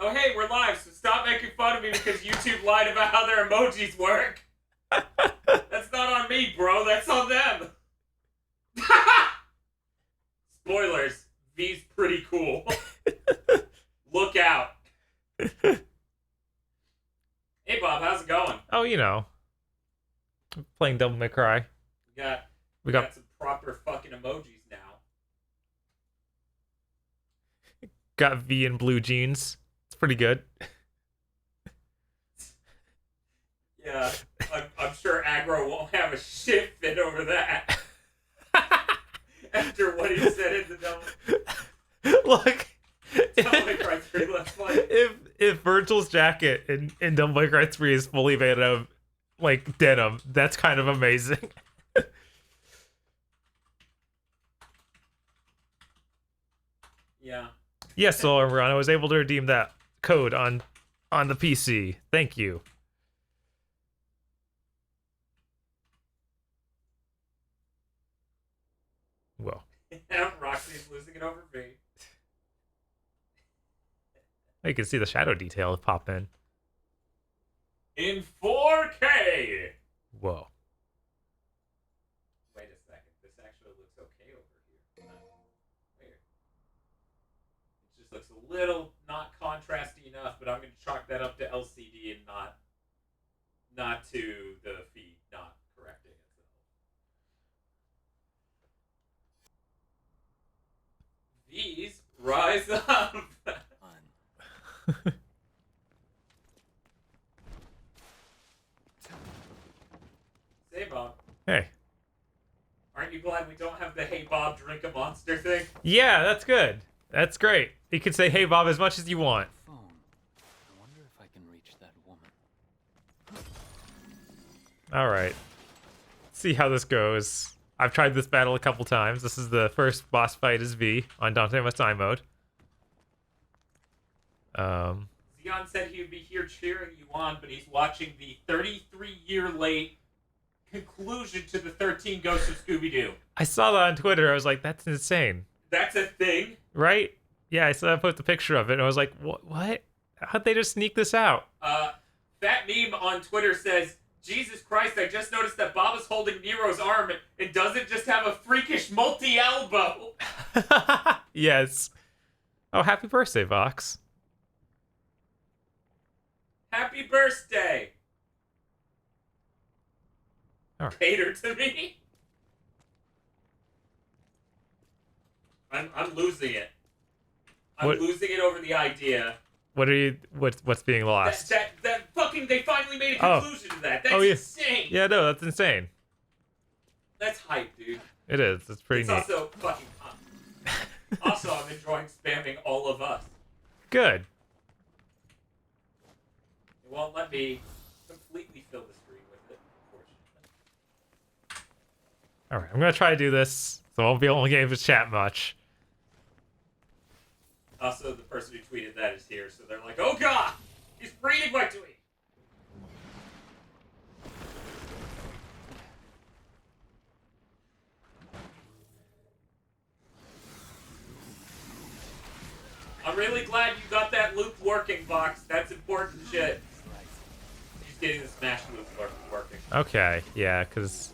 Oh, hey, we're live, so stop making fun of me because YouTube lied about how their emojis work. That's not on me, bro. That's on them. Spoilers. V's pretty cool. Look out. Hey, Bob, how's it going? Oh, you know. Playing Devil May Cry. We got some proper fucking emojis now. Got V in blue jeans. It's pretty good. Yeah, I'm sure Aggro won't have a shit fit over that. After what he said in the Devil. Look. Devil May Cry 3, let's play. If Virgil's jacket in Devil May Cry 3 is fully made out of, like, denim, that's kind of amazing. Yeah. Yes, so everyone, I was able to redeem that code on the PC. Thank you. Well. Roxy's losing it over V. You can see the shadow detail pop in. In 4K! Whoa. Wait a second. This actually looks okay over here. Weird. It just looks a little not contrasty enough, but I'm going to chalk that up to LCD and not to the feed not correcting itself. These rise up! Say, Bob. Hey. Aren't you glad we don't have the "Hey Bob, drink a monster" thing? Yeah, that's good. That's great. You can say "Hey Bob" as much as you want. Phone. I wonder if I can reach that woman. All right. Let's see how this goes. I've tried this battle a couple times. This is the first boss fight as V on Dante Must Die mode. Zeon said he would be here cheering you on, but he's watching the 33-year late conclusion to the 13 Ghosts of Scooby-Doo. I saw that on Twitter. I was like, that's insane. That's a thing? Right? Yeah, I saw I put the picture of it, and I was like, what? How'd they just sneak this out? That meme on Twitter says, Jesus Christ, I just noticed that Bob is holding Nero's arm and doesn't just have a freakish multi-elbow. Yes. Oh, happy birthday, Vox. Happy birthday. Right. Cater to me. I'm losing it. I'm losing it over the idea. What's being lost? That fucking, they finally made a conclusion to that. That's insane. Yeah, no, that's insane. That's hype, dude. It is. It's pretty neat. It's also fucking hot. Also, I'm enjoying spamming all of us. Good. It won't let me completely fill the screen with it, unfortunately. Alright, I'm gonna try to do this, so I won't be able to get into chat much. Also, the person who tweeted that is here, so they're like, oh god! He's reading my tweet! I'm really glad you got that loop working, Box. That's important shit. He's getting the smash loop working. Okay, yeah, because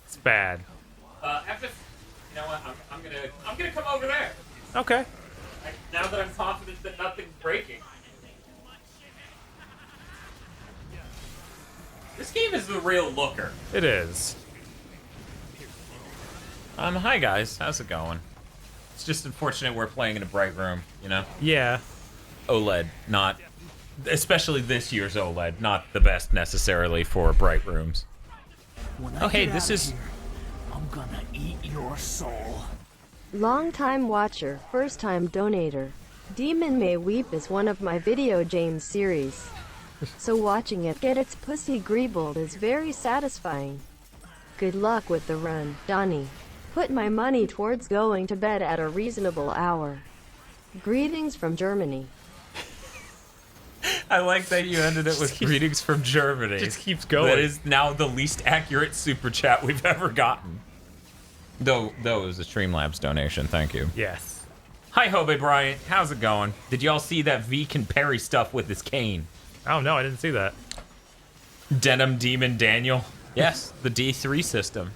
it's bad. You know what? I'm gonna come over there. Okay. Now that I'm confident that nothing's breaking. This game is the real looker. It is. Hi guys, how's it going? It's just unfortunate we're playing in a bright room, you know? Yeah. OLED, not... Especially this year's OLED, not the best necessarily for bright rooms. Oh hey, this is... I'm gonna eat your soul. Long-time watcher, first-time donator. Demon May Weep is one of my video games series. So watching it get its pussy greebled is very satisfying. Good luck with the run, Donnie. Put my money towards going to bed at a reasonable hour. Greetings from Germany. I like that you ended it with greetings from Germany. Just keeps going. That is now the least accurate super chat we've ever gotten. Though it was a Streamlabs donation, thank you. Yes. Hi, Hobe Bryant. How's it going? Did y'all see that V can parry stuff with his cane? Oh, no, I didn't see that. Denim Demon Daniel. Yes, the D3 system.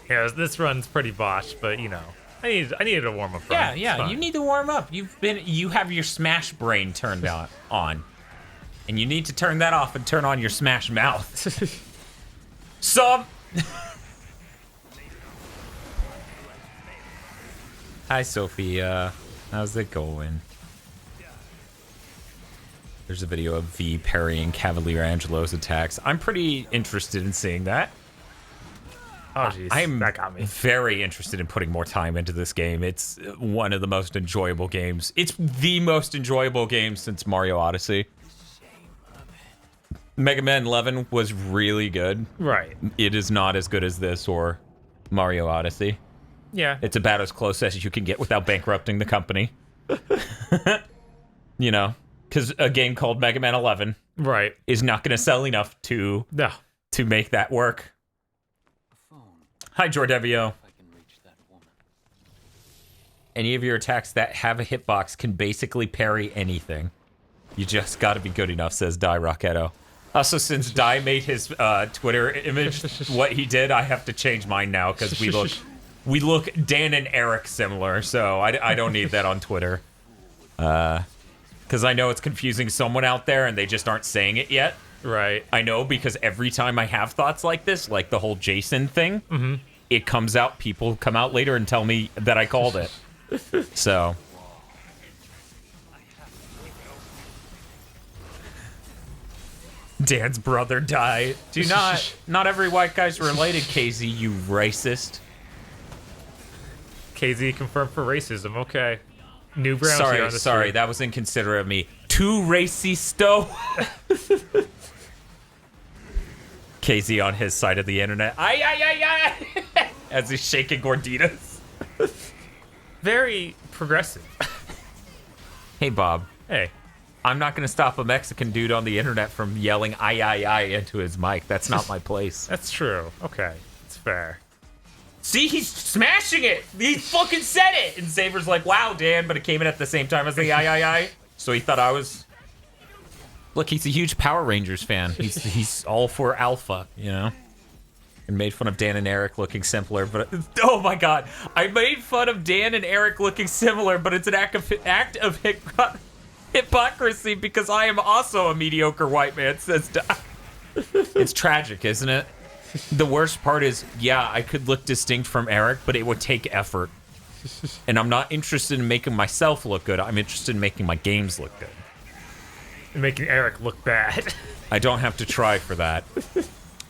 Yeah, this run's pretty botched, but, you know, I needed to warm up. Yeah, It's yeah, fine. you need to warm up. You have your Smash brain turned on. And you need to turn that off and turn on your Smash mouth. Some. Hi, Sophia. How's it going? There's a video of V parrying Cavalier Angelo's attacks. I'm pretty interested in seeing that. Oh, jeez. That got me. Very interested in putting more time into this game. It's one of the most enjoyable games. It's the most enjoyable game since Mario Odyssey. Mega Man 11 was really good. Right. It is not as good as this or Mario Odyssey. Yeah. It's about as close as you can get without bankrupting the company. You know, because a game called Mega Man 11 Right. is not going to sell enough to make that work. Hi, Jordevio. Any of your attacks that have a hitbox can basically parry anything. You just got to be good enough, says Die Rocketo. Also, since Die made his Twitter image what he did, I have to change mine now because we look Dan and Eric similar, so I don't need that on Twitter. Because I know it's confusing someone out there and they just aren't saying it yet. Right. I know because every time I have thoughts like this, like the whole Jason thing, it comes out, people come out later and tell me that I called it. So. Dan's brother died. Do not every white guy's related, KZ, you racist. KZ confirmed for racism. Okay. New Brown. Sorry, that was inconsiderate of me. Too racisto. KZ on his side of the internet. Ay. As he's shaking gorditas. Very progressive. Hey, Bob. Hey. I'm not going to stop a Mexican dude on the internet from yelling ay into his mic. That's not my place. That's true. Okay. It's fair. See, he's smashing it. He fucking said it. And Saber's like, wow, Dan, but it came in at the same time as the ay. So he thought I was... Look, he's a huge Power Rangers fan. He's all for Alpha, you know? And made fun of Dan and Eric looking simpler, but... Oh my god. I made fun of Dan and Eric looking similar, but it's an act of hypocrisy because I am also a mediocre white man, says Doc. It's tragic, isn't it? The worst part is, yeah, I could look distinct from Eric, but it would take effort. And I'm not interested in making myself look good. I'm interested in making my games look good. And making Eric look bad. I don't have to try for that.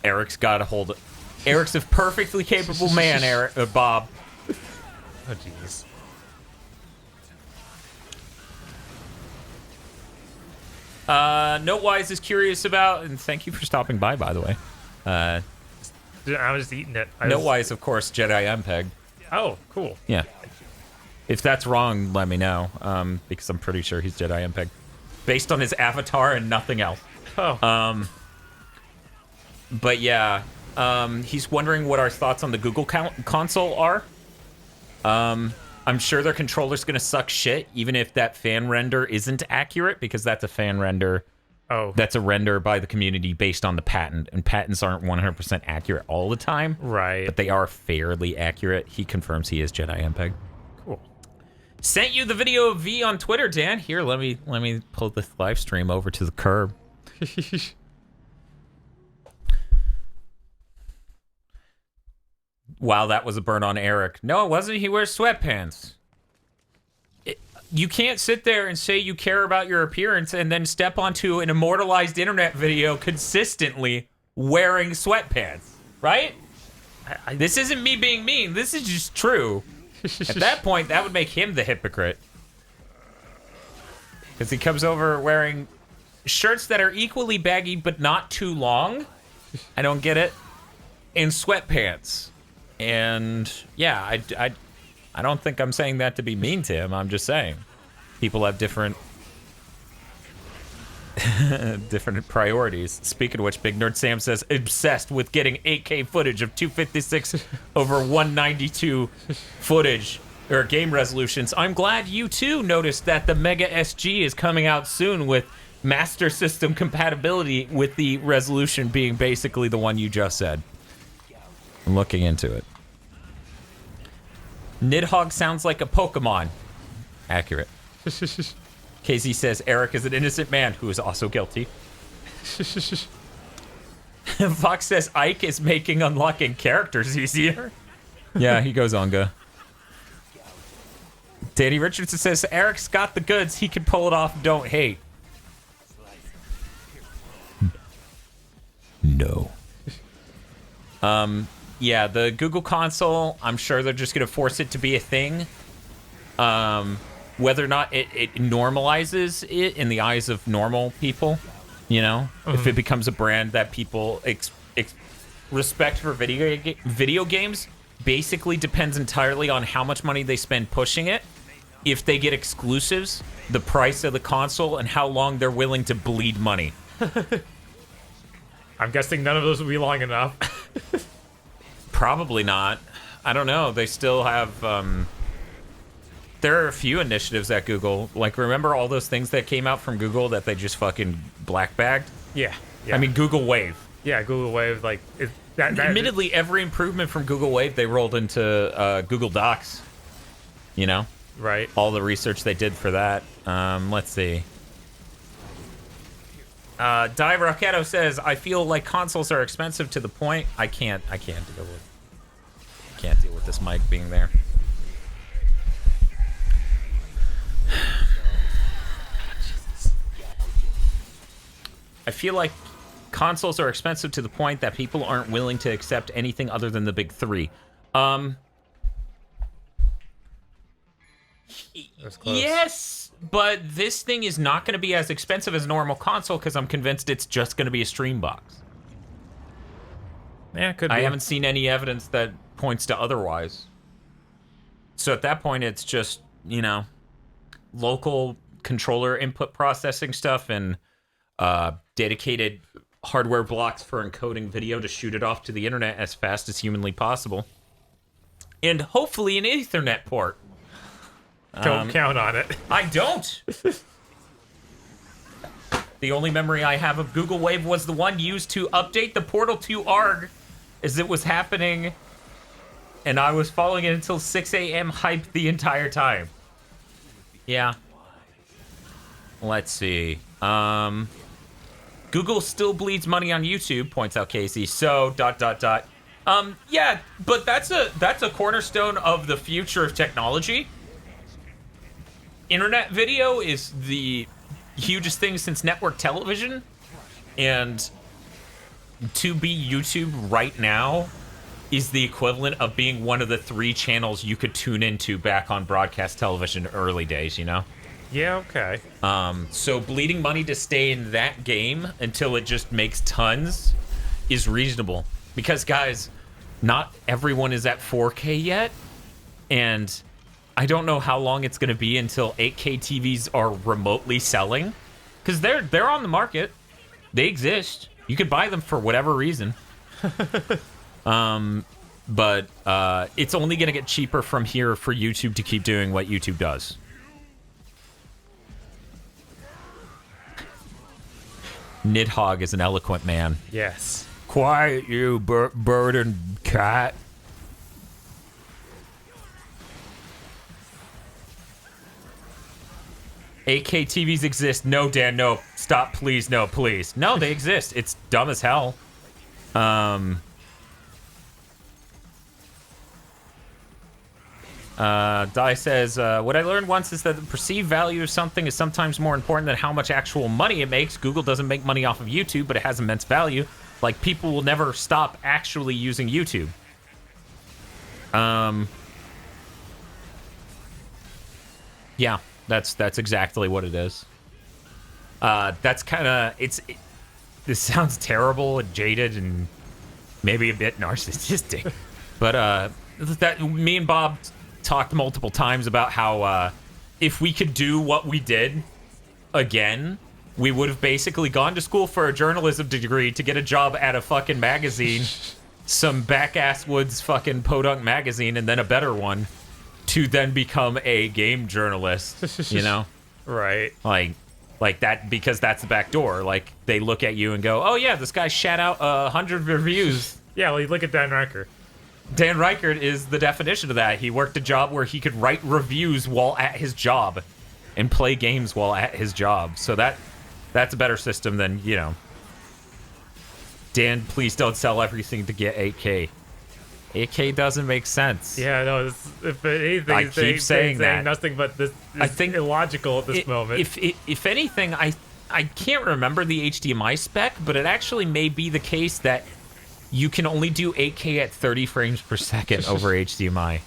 Eric's got to hold it. Eric's a perfectly capable man, Bob. Oh, jeez. Notewise is curious about, and thank you for stopping by the way. I was just eating it. Notewise, of course, Jedi MPEG. Oh, cool. Yeah. If that's wrong, let me know, because I'm pretty sure he's Jedi MPEG. Based on his avatar and nothing else. Oh. But yeah, he's wondering what our thoughts on the Google console are. I'm sure their controller's gonna suck shit, even if that fan render isn't accurate, because that's a fan render. Oh. That's a render by the community based on the patent, and patents aren't 100% accurate all the time. Right. But they are fairly accurate. He confirms he is Jedi MPEG. Cool. Sent you the video of V on Twitter, Dan. Here, let me pull this live stream over to the curb. Wow, that was a burn on Eric. No, it wasn't. He wears sweatpants. You can't sit there and say you care about your appearance and then step onto an immortalized internet video consistently wearing sweatpants, right? This isn't me being mean. This is just true. At that point, that would make him the hypocrite. Because he comes over wearing shirts that are equally baggy but not too long. I don't get it. And sweatpants. And yeah, I don't think I'm saying that to be mean to him. I'm just saying people have different different priorities. Speaking of which, Big Nerd Sam says, obsessed with getting 8K footage of 256 over 192 footage or game resolutions. I'm glad you too noticed that the Mega SG is coming out soon with Master System compatibility, with the resolution being basically the one you just said. I'm looking into it. Nidhogg sounds like a Pokemon. Accurate. Casey says Eric is an innocent man who is also guilty. Fox says Ike is making unlocking characters easier. Yeah, he goes Onga. Danny Richardson says Eric's got the goods. He can pull it off. Don't hate. No. Yeah, the Google console, I'm sure they're just going to force it to be a thing. Whether or not it normalizes it in the eyes of normal people, you know? If it becomes a brand that people respect for video games, basically depends entirely on how much money they spend pushing it. If they get exclusives, the price of the console, and how long they're willing to bleed money. I'm guessing none of those will be long enough. Probably not. I don't know. They still have... there are a few initiatives at Google. Like, remember all those things that came out from Google that they just fucking black-bagged? Yeah. I mean, Google Wave. Yeah, Google Wave, like... Admittedly, every improvement from Google Wave, they rolled into Google Docs. You know? Right. All the research they did for that. Let's see. Dive Rocketo says, I feel like consoles are expensive to the point I can't deal with this mic being there. I feel like consoles are expensive to the point that people aren't willing to accept anything other than the big three. Yes, but this thing is not going to be as expensive as a normal console because I'm convinced it's just going to be a stream box. Yeah, could be. I haven't seen any evidence that points to otherwise. So at that point, it's just, you know, local controller input processing stuff and dedicated hardware blocks for encoding video to shoot it off to the internet as fast as humanly possible. And hopefully an Ethernet port. Don't count on it. I don't. The only memory I have of Google Wave was the one used to update the Portal 2 ARG as it was happening, and I was following it until 6 a.m. hype the entire time. Yeah. Let's see. Google still bleeds money on YouTube, points out Casey. So, ... Yeah, but that's a cornerstone of the future of technology. Internet video is the hugest thing since network television, and to be YouTube right now is the equivalent of being one of the 3 channels you could tune into back on broadcast television early days, you know? Yeah, okay. So bleeding money to stay in that game until it just makes tons is reasonable. Because, guys, not everyone is at 4K yet, and I don't know how long it's going to be until 8K TVs are remotely selling. Because they're on the market. They exist. You could buy them for whatever reason. But it's only going to get cheaper from here for YouTube to keep doing what YouTube does. Nidhogg is an eloquent man. Yes. Quiet, you bird and cat. AK TVs exist. No, Dan, no. Stop, please, no, please. No, they exist. It's dumb as hell. Dai says, what I learned once is that the perceived value of something is sometimes more important than how much actual money it makes. Google doesn't make money off of YouTube, but it has immense value. Like, people will never stop actually using YouTube. Yeah, that's exactly what it is. That's kind of, this sounds terrible and jaded and maybe a bit narcissistic. But that me and Bob talked multiple times about how if we could do what we did again, we would have basically gone to school for a journalism degree to get a job at a fucking magazine, some back-ass woods fucking podunk magazine, and then a better one, to then become a game journalist, you know? Right. Like that, because that's the back door. Like, they look at you and go, oh yeah, this guy shat out 100 reviews. Yeah, well, you look at Dan Riker. Dan Reichert is the definition of that. He worked a job where he could write reviews while at his job and play games while at his job. So that's a better system than, you know, Dan, please don't sell everything to get 8K. 8K doesn't make sense. Yeah, no, if anything, I keep saying that. Nothing but this I think illogical at this moment. If anything, I can't remember the HDMI spec, but it actually may be the case that you can only do 8K at 30 frames per second over HDMI.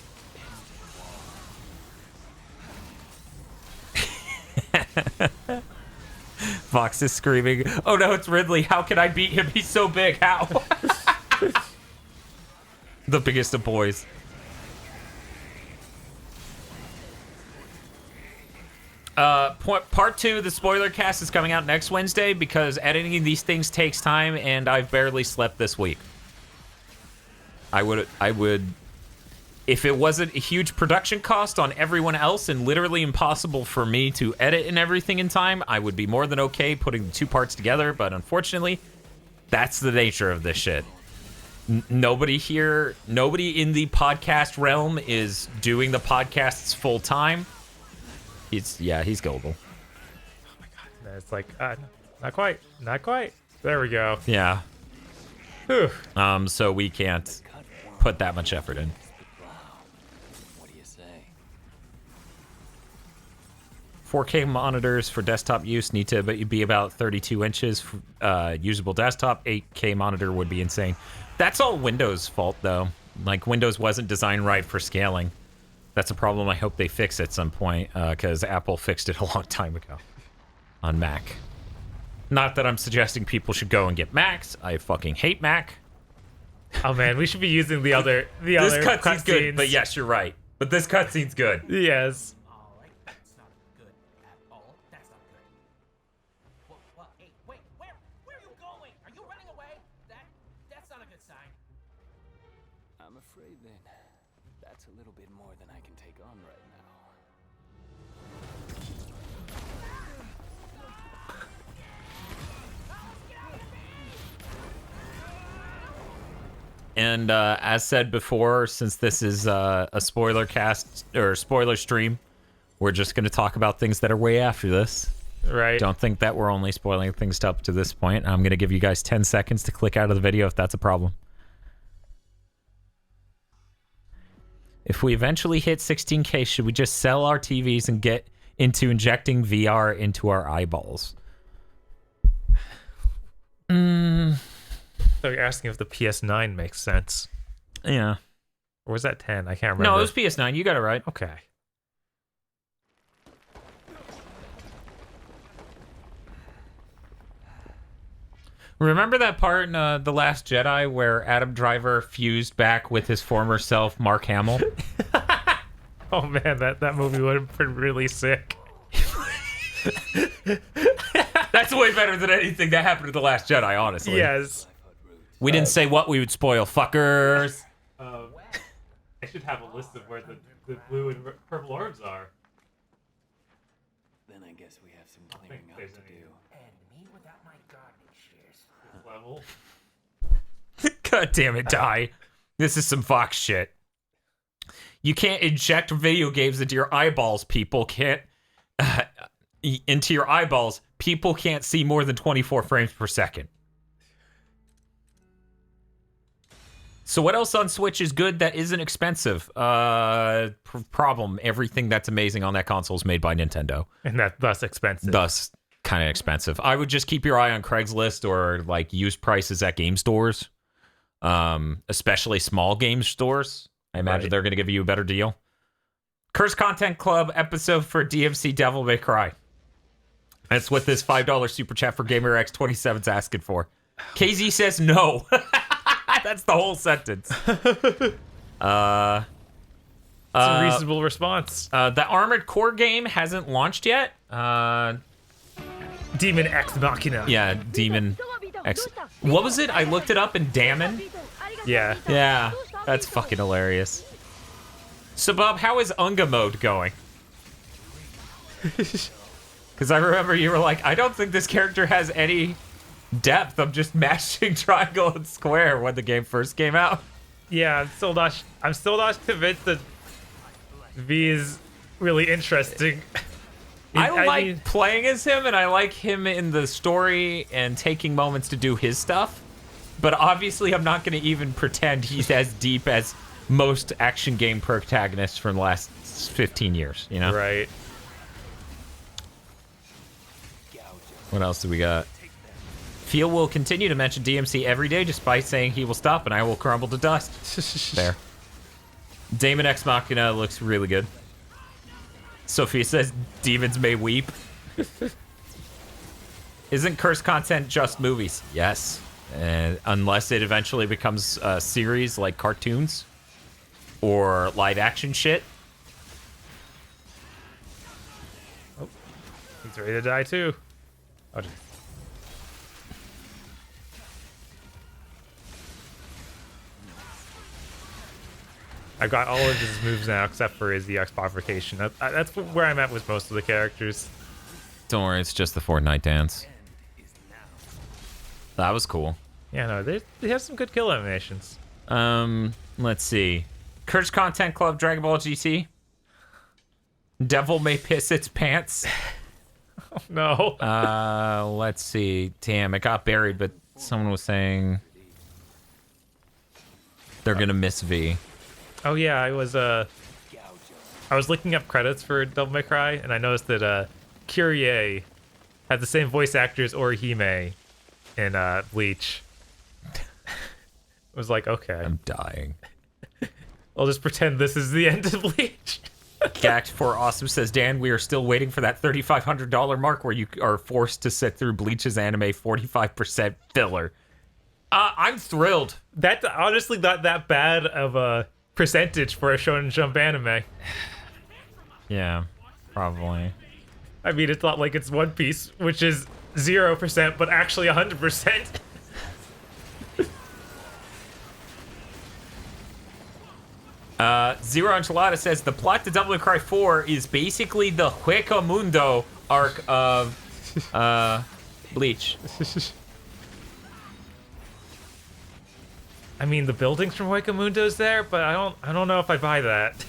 Fox is screaming, oh no, it's Ridley. How can I beat him? He's so big. How? The biggest of boys. Part 2 of the spoiler cast is coming out next Wednesday because editing these things takes time and I've barely slept this week. I would, if it wasn't a huge production cost on everyone else and literally impossible for me to edit and everything in time, I would be more than okay putting the 2 parts together, but unfortunately, that's the nature of this shit. Nobody here, nobody in the podcast realm is doing the podcasts full time. He's gullible. Oh my god, it's like, not quite. There we go. Yeah. Whew. So we can't put that much effort in. What do you say? 4K monitors for desktop use need to be about 32 inches. Usable desktop, 8K monitor would be insane. That's all Windows' fault, though. Like, Windows wasn't designed right for scaling. That's a problem I hope they fix at some point, because Apple fixed it a long time ago on Mac. Not that I'm suggesting people should go and get Macs. I fucking hate Mac. Oh man, we should be using the other This cutscene's good, but yes, you're right. But this cutscene's good. Yes. That's not good at all. That's not good. Well, hey, wait, where are you going? Are you running away? That's not a good sign. I'm afraid then that's a little bit more than I can take on right now. And as said before, since this is a spoiler cast or spoiler stream, we're just going to talk about things that are way after this. Right. Don't think that we're only spoiling things up to this point. I'm going to give you guys 10 seconds to click out of the video if that's a problem. If we eventually hit 16K, should we just sell our TVs and get into injecting VR into our eyeballs? So you're asking if the PS9 makes sense. Yeah. Or was that 10? I can't remember. No, it was PS9. You got it right. Okay. Remember that part in The Last Jedi where Adam Driver fused back with his former self, Mark Hamill? Oh man, that movie would have been really sick. That's way better than anything that happened to The Last Jedi, honestly. Yes. We didn't say what we would spoil, fuckers. I should have a list of where the blue and purple orbs are. Then I guess we have some clearing up to there's do. And me without my gardening shears. Level. God damn it, Ty. This is some Fox shit. You can't inject video games into your eyeballs, people can't... into your eyeballs, people can't see more than 24 frames per second. So what else on Switch is good that isn't expensive? Problem. Everything that's amazing on that console is made by Nintendo. And thus expensive. Thus kind of expensive. I would just keep your eye on Craigslist or like used prices at game stores. Especially small game stores. I imagine they're going to give you a better deal. Curse Content Club episode for DMC Devil May Cry. That's what this $5 super chat for GamerX27 is asking for. KZ says no. That's the whole sentence. It's a reasonable response. The Armored Core game hasn't launched yet. Demon X Machina. Yeah, Demon X. What was it? I looked it up in Damon. Yeah. Yeah, that's fucking hilarious. So, Bob, how is Unga mode going? Because I remember you were like, I don't think this character has any depth. I'm just mashing triangle and square when the game first came out. Yeah, I'm still not convinced that V is really interesting. I like mean, playing as him, and I like him in the story and taking moments to do his stuff. But obviously, I'm not going to even pretend he's as deep as most action game protagonists from the last 15 years, you know? right. What else do we got? Feel will continue to mention DMC every day despite saying he will stop and I will crumble to dust. There. Damon X Machina looks really good. Sophia says demons may weep. Isn't cursed content just movies? Yes. Unless it eventually becomes a series like cartoons or live action shit. Oh, he's ready to die too. Oh, geez. I've got all of his moves now except for his EX bifurcation. That's where I'm at with most of the characters. Don't worry, it's just the Fortnite dance. That was cool. Yeah, no, they have some good kill animations. Let's see. Cursed Content Club Dragon Ball GT. Devil may piss its pants. Oh, no. Let's see. Damn, it got buried, but someone was saying they're gonna miss V. Oh yeah, I was looking up credits for Devil May Cry, and I noticed that Kyrie had the same voice actors Orihime in Bleach. I was like, okay, I'm dying. I'll just pretend this is the end of Bleach. Gact for Awesome says, Dan, we are still waiting for that $3,500 mark where you are forced to sit through Bleach's anime 45% filler. I'm thrilled. That's honestly not that bad of a percentage for a Shonen Jump anime. Yeah, probably. I mean, it's not like it's One Piece, which is 0%, but actually 100%. Zero Enchilada says the plot to Devil May Cry 4 is basically the Hueco Mundo arc of Bleach. I mean, the buildings from Hueco Mundo's there, but I don't know if I buy that.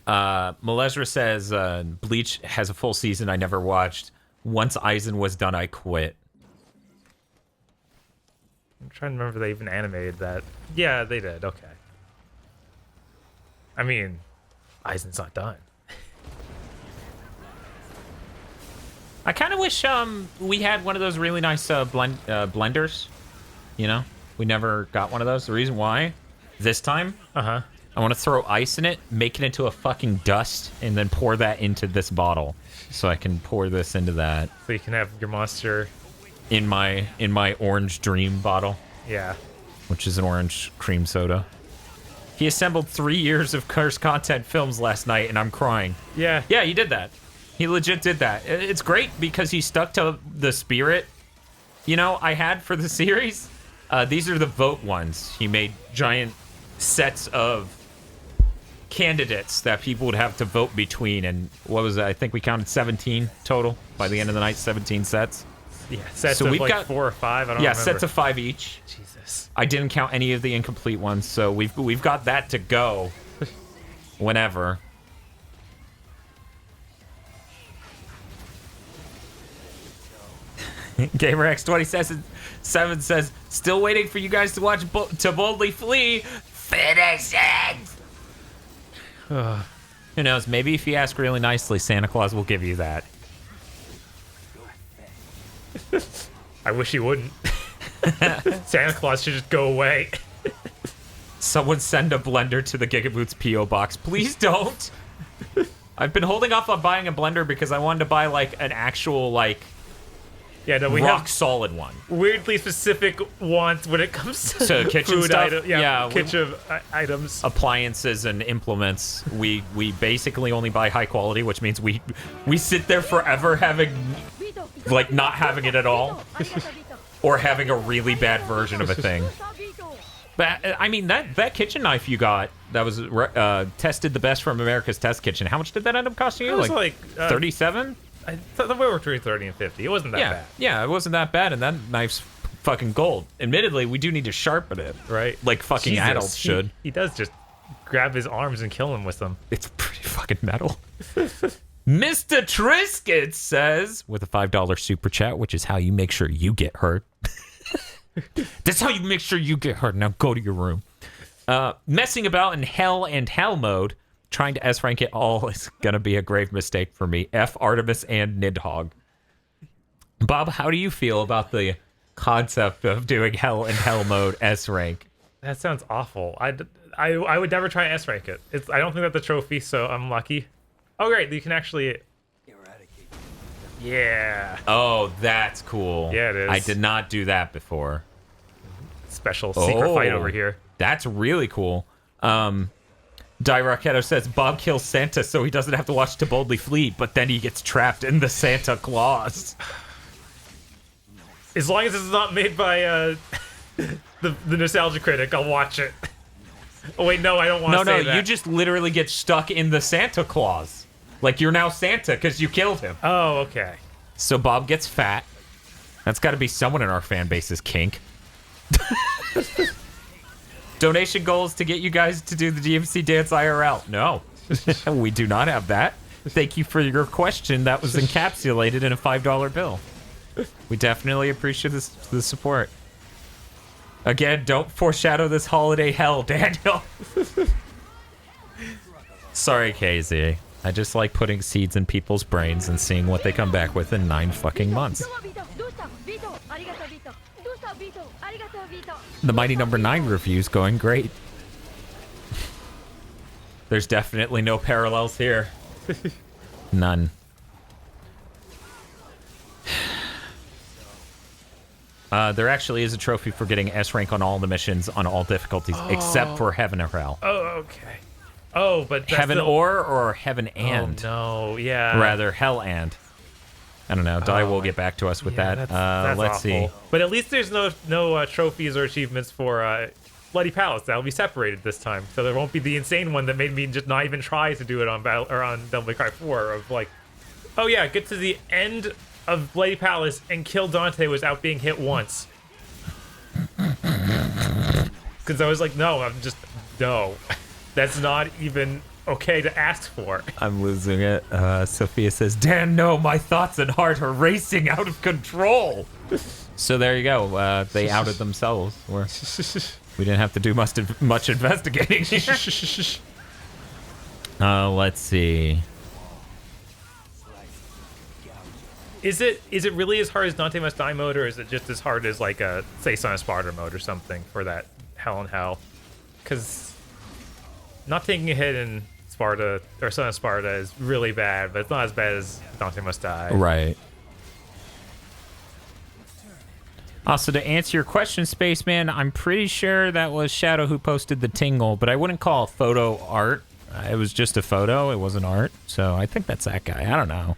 Malesra says Bleach has a full season I never watched. Once Aizen was done, I quit. I'm trying to remember if they even animated that. Yeah, they did. Okay. I mean, Aizen's not done. I kind of wish we had one of those really nice blenders. You know, we never got one of those. The reason why, this time, I want to throw ice in it, make it into a fucking dust, and then pour that into this bottle, so I can pour this into that. So you can have your monster in my orange dream bottle. Yeah. Which is an orange cream soda. He assembled 3 years of cursed content films last night, and I'm crying. Yeah. Yeah, he did that. He legit did that. It's great because he stuck to the spirit, you know, I had for the series. These are the vote ones. He made giant sets of candidates that people would have to vote between, and what was it? I think we counted 17 total by the end of the night. 17 sets. Yeah, sets so of we've like got 4 or 5. I don't remember. sets of 5 each. Jesus. I didn't count any of the incomplete ones, so we've got that to go whenever. GamerX27 says, still waiting for you guys to watch To Boldly Flee. Finish it! Who knows? Maybe if you ask really nicely, Santa Claus will give you that. I wish he wouldn't. Santa Claus should just go away. Someone send a blender to the Gigaboots P.O. box. Please don't. I've been holding off on buying a blender because I wanted to buy like an actual like Yeah, no, we rock have solid one. weirdly specific wants when it comes to So kitchen food stuff? items. Yeah, kitchen items. Appliances and implements. We basically only buy high quality, which means we sit there forever having like not having it at all, or having a really bad version of a thing. But I mean that kitchen knife you got that was tested the best from America's Test Kitchen. How much did that end up costing you? It was like 37. I thought we were between 30 and 50. It wasn't that bad. Yeah, it wasn't that bad, and that knife's fucking gold. Admittedly, we do need to sharpen it, Right? like fucking Jesus, adults should. He does just grab his arms and kill him with them. It's pretty fucking metal. Mr. Triscuit says, with a $5 super chat, which is how you make sure you get hurt. That's how you make sure you get hurt. Now go to your room. Messing about in hell and hell mode, trying to S-rank it all is going to be a grave mistake for me. F Artemis and Nidhogg. Bob, how do you feel about the concept of doing hell and hell mode S-rank? That sounds awful. I would never try and S-rank it. I don't think that's the trophy, so I'm lucky. Oh, great. You can actually... Yeah. Oh, that's cool. Yeah, it is. I did not do that before. Special secret fight over here. That's really cool. Rocketo says Bob kills Santa so he doesn't have to watch To Boldly Flee, but then he gets trapped in the Santa Claus. As long as it's not made by the Nostalgia Critic, I'll watch it. Oh, wait, no, I don't want to say that. No, you just literally get stuck in the Santa Claus. Like, you're now Santa because you killed him. Oh, okay. So Bob gets fat. That's got to be someone in our fan base's kink. Donation goals to get you guys to do the DMC dance IRL. No, we do not have that. Thank you for your question. That was encapsulated in a $5 bill. We definitely appreciate the support. Again, don't foreshadow this holiday hell, Daniel. Sorry, KZ. I just like putting seeds in people's brains and seeing what they come back with in 9 fucking months. The Mighty Number 9 review's going great. There's definitely no parallels here. None. There actually is a trophy for getting S rank on all the missions on all difficulties except for Heaven or Hell. Oh, okay. Oh, but that's Heaven or Heaven and. Oh, no, yeah. Rather, Hell and. I don't know. Di will get back to us with that. That's Let's awful. see. But at least there's no trophies or achievements for Bloody Palace. That'll be separated this time, so there won't be the insane one that made me just not even try to do it on Devil May Cry 4. Of like, oh yeah, get to the end of Bloody Palace and kill Dante without being hit once. Because I was like, no, that's not even okay to ask for. I'm losing it. Sophia says, Dan, no, my thoughts and heart are racing out of control. So there you go. They outed themselves. We didn't have to do much investigating here. Let's see. Is it really as hard as Dante Must Die mode, or is it just as hard as like say Son of Sparta mode or something for that Hell and Hell? Because not taking a hit in Sparta or Son of Sparta is really bad, but it's not as bad as Dante Must Die. Right. Also, to answer your question, Spaceman, I'm pretty sure that was Shadow who posted the tingle, but I wouldn't call photo art. It was just a photo. It wasn't art. So I think that's that guy. I don't know.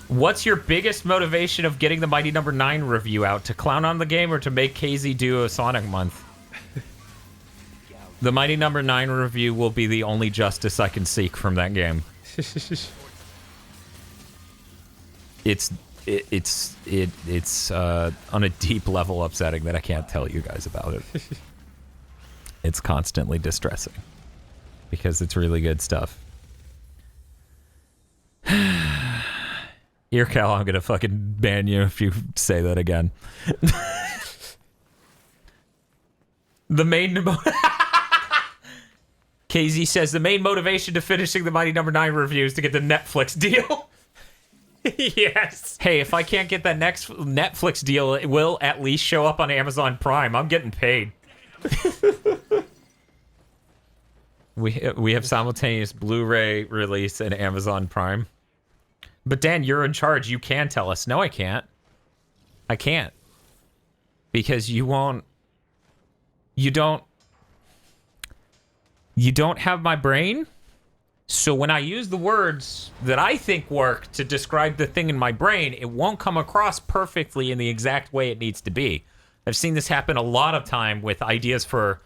What's your biggest motivation of getting the Mighty Number 9 review out? To clown on the game or to make KZ do a Sonic month? The Mighty Number 9 review will be the only justice I can seek from that game. It's on a deep level upsetting that I can't tell you guys about it. It's constantly distressing because it's really good stuff. Here, Cal, I'm gonna fucking ban you if you say that again. The main KZ says the main motivation to finishing the Mighty Number 9 review is to get the Netflix deal. Yes. Hey, if I can't get that next Netflix deal, it will at least show up on Amazon Prime. I'm getting paid. We have simultaneous Blu-ray release and Amazon Prime. But Dan, you're in charge. You can tell us. No, I can't. I can't. Because you won't. You don't have my brain. So when I use the words that I think work to describe the thing in my brain, it won't come across perfectly in the exact way it needs to be. I've seen this happen a lot of time with ideas for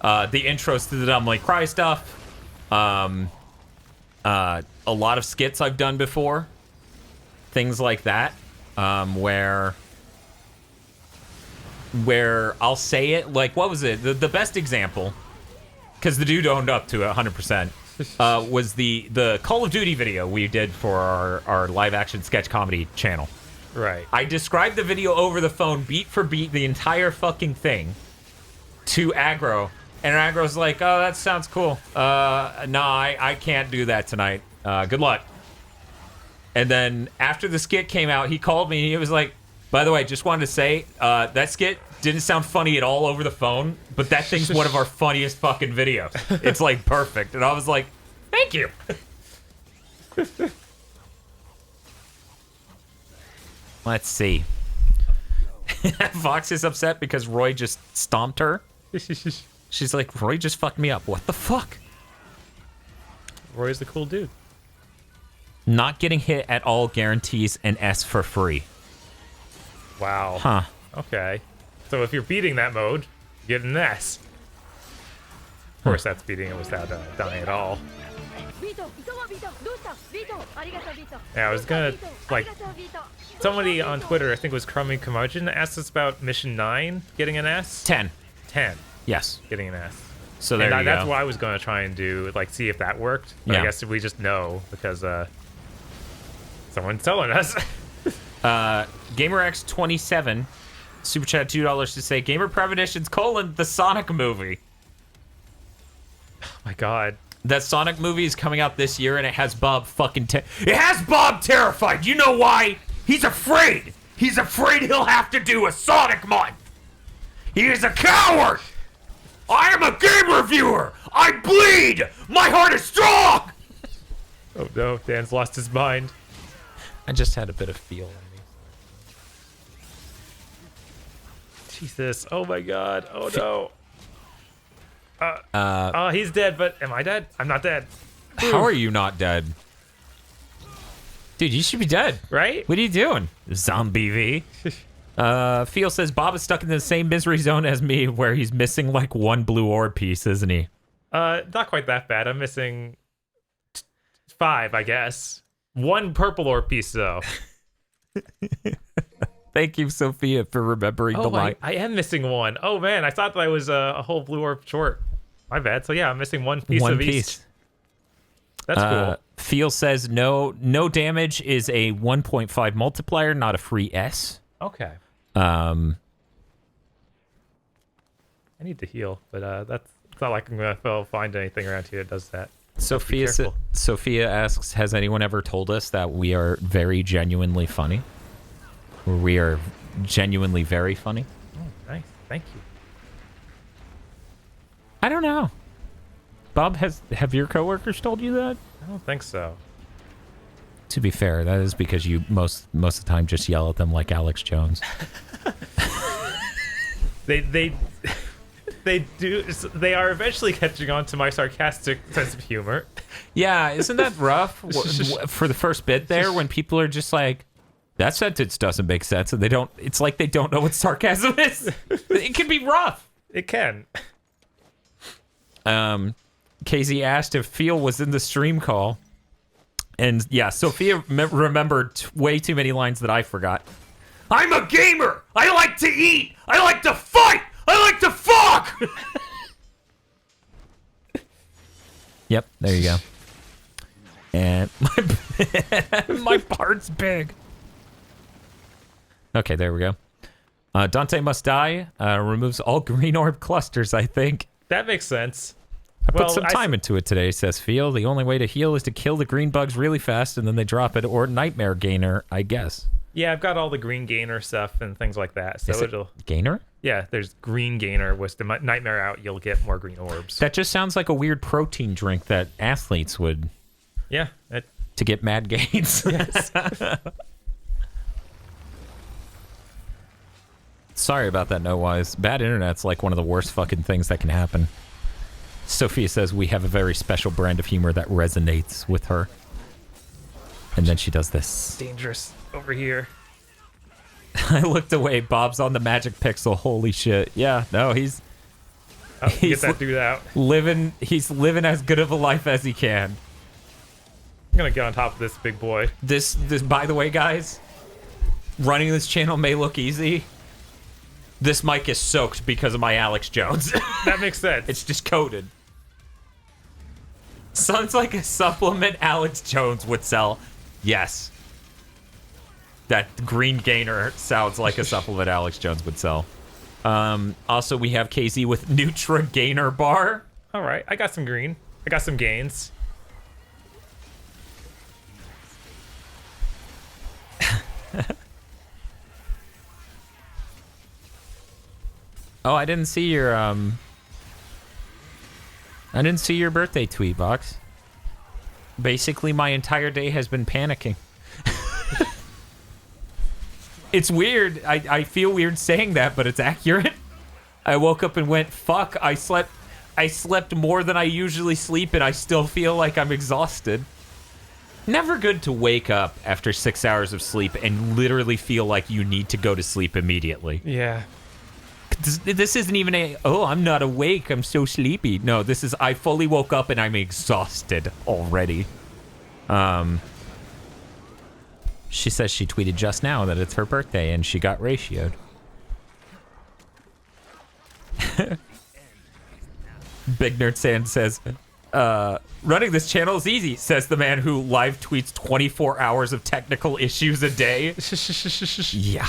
the intros to the Dumb Late Cry stuff. A lot of skits I've done before. Things like that. Where I'll say it, like, what was it? The best example, because the dude owned up to it 100%, was the Call of Duty video we did for our live-action sketch comedy channel. Right. I described the video over the phone, beat for beat, the entire fucking thing, to Aggro, and Aggro's like, oh, that sounds cool. No, I can't do that tonight. Good luck. And then after the skit came out, he called me, and he was like, by the way, just wanted to say, that skit didn't sound funny at all over the phone, but that thing's one of our funniest fucking videos. It's, like, perfect. And I was like, thank you. Let's see. Fox is upset because Roy just stomped her. She's like, Roy just fucked me up. What the fuck? Roy's the cool dude. Not getting hit at all guarantees an S for free. Wow. Huh. Okay. So if you're beating that mode, you get an S. Of course, that's beating it without dying at all. Yeah, I was gonna, like, somebody on Twitter, I think it was Crummy Curmudgeon, asked us about Mission 9 getting an S. 10. 10. Yes. Getting an S. So there you that's go. what I was going to try and do, like, see if that worked. But Yeah. I guess we just know because someone's telling us. GamerX27 super chat $2 to say Gamer Premonitions : the Sonic movie. Oh my god. That Sonic movie is coming out this year, and it has Bob fucking it has Bob terrified. You know why? He's afraid. He's afraid he'll have to do a Sonic month. He is a coward. I am a game reviewer. I bleed. My heart is strong. Oh no, Dan's lost his mind. I just had a bit of feel in me. Jesus. Oh my god. Oh no. Oh, he's dead, but am I dead? I'm not dead. How are you not dead? Dude, you should be dead. Right? What are you doing? Zombie V. Feel says Bob is stuck in the same misery zone as me where he's missing like one blue orb piece, isn't he? Not quite that bad. I'm missing 5, I guess. 1 purple orb piece, though. Thank you, Sophia, for remembering the line. I am missing 1. Oh, man, I thought that was a whole blue orb short. My bad. So, yeah, I'm missing 1 piece of each. That's cool. Feel says no damage is a 1.5 multiplier, not a free S. Okay. I need to heal, but it's not like I'm going to find anything around here that does that. Sophia asks, has anyone ever told us that we are very genuinely funny? Or we are genuinely very funny? Oh, nice. Thank you. I don't know. Bob, have your coworkers told you that? I don't think so. To be fair, that is because you most of the time just yell at them like Alex Jones. They do. They are eventually catching on to my sarcastic sense of humor. Yeah, isn't that rough for the first bit there when people are just like, that sentence doesn't make sense, and they don't. It's like they don't know what sarcasm is. It can be rough. It can. Casey asked if Feel was in the stream call. And yeah, Sophia remembered way too many lines that I forgot. I'm a gamer! I like to eat! I like to fight! I like to fuck! Yep, there you go. And my part's big. Okay, there we go. Dante must die. Removes all green orb clusters, I think. That makes sense. I put some time into it today, says Feel. The only way to heal is to kill the green bugs really fast and then they drop it, or Nightmare Gainer, I guess. Yeah, I've got all the green gainer stuff and things like that. So it'll... Gainer? Yeah, there's green gainer. With the nightmare out, you'll get more green orbs. That just sounds like a weird protein drink that athletes would Yeah. to get mad gains. Yes. Sorry about that, No Wise. Bad internet's like one of the worst fucking things that can happen. Sophia says we have a very special brand of humor that resonates with her. And then she does this. Dangerous over here. I looked away. Bob's on the magic pixel. Holy shit. Yeah, no, he's Get that dude out. living as good of a life as he can. I'm gonna get on top of this big boy. This by the way, guys, running this channel may look easy. This mic is soaked because of my Alex Jones. That makes sense. It's just coated. Sounds like a supplement Alex Jones would sell. Yes. That green gainer sounds like a supplement Alex Jones would sell. Also, we have KZ with Nutra Gainer Bar. All right, I got some green. I got some gains. Oh, I didn't see your birthday tweet, Box. Basically, my entire day has been panicking. It's weird. I feel weird saying that, but it's accurate. I woke up and went, fuck, I slept more than I usually sleep, and I still feel like I'm exhausted. Never good to wake up after 6 hours of sleep and literally feel like you need to go to sleep immediately. Yeah. This isn't even I'm not awake, I'm so sleepy. No, this is, I fully woke up and I'm exhausted already. She says she tweeted just now that it's her birthday and she got ratioed. Big Nerd Sand says, running this channel is easy, says the man who live tweets 24 hours of technical issues a day. Yeah.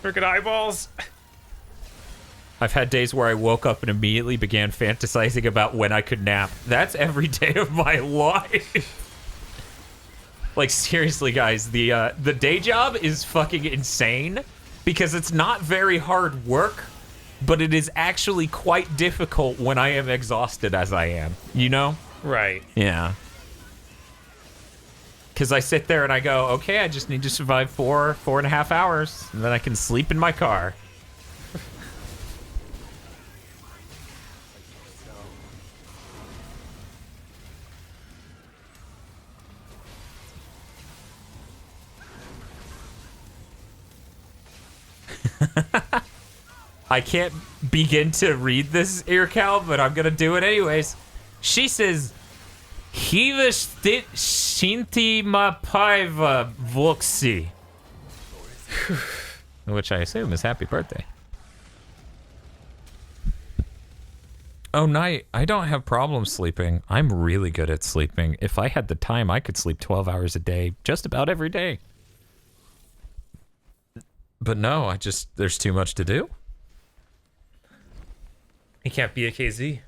Freaking eyeballs. I've had days where I woke up and immediately began fantasizing about when I could nap. That's every day of my life. Like, seriously, guys, the day job is fucking insane because it's not very hard work, but it is actually quite difficult when I am exhausted as I am, you know? Right. Yeah. Because I sit there and I go, okay, I just need to survive 4.5 hours, and then I can sleep in my car. I can't begin to read this, Earcal, but I'm going to do it anyways. She says, Hiva Shinti Mapaiva Voxi. Which I assume is happy birthday. Oh, Night, I don't have problems sleeping. I'm really good at sleeping. If I had the time, I could sleep 12 hours a day, just about every day. But no, there's too much to do. He can't be a KZ.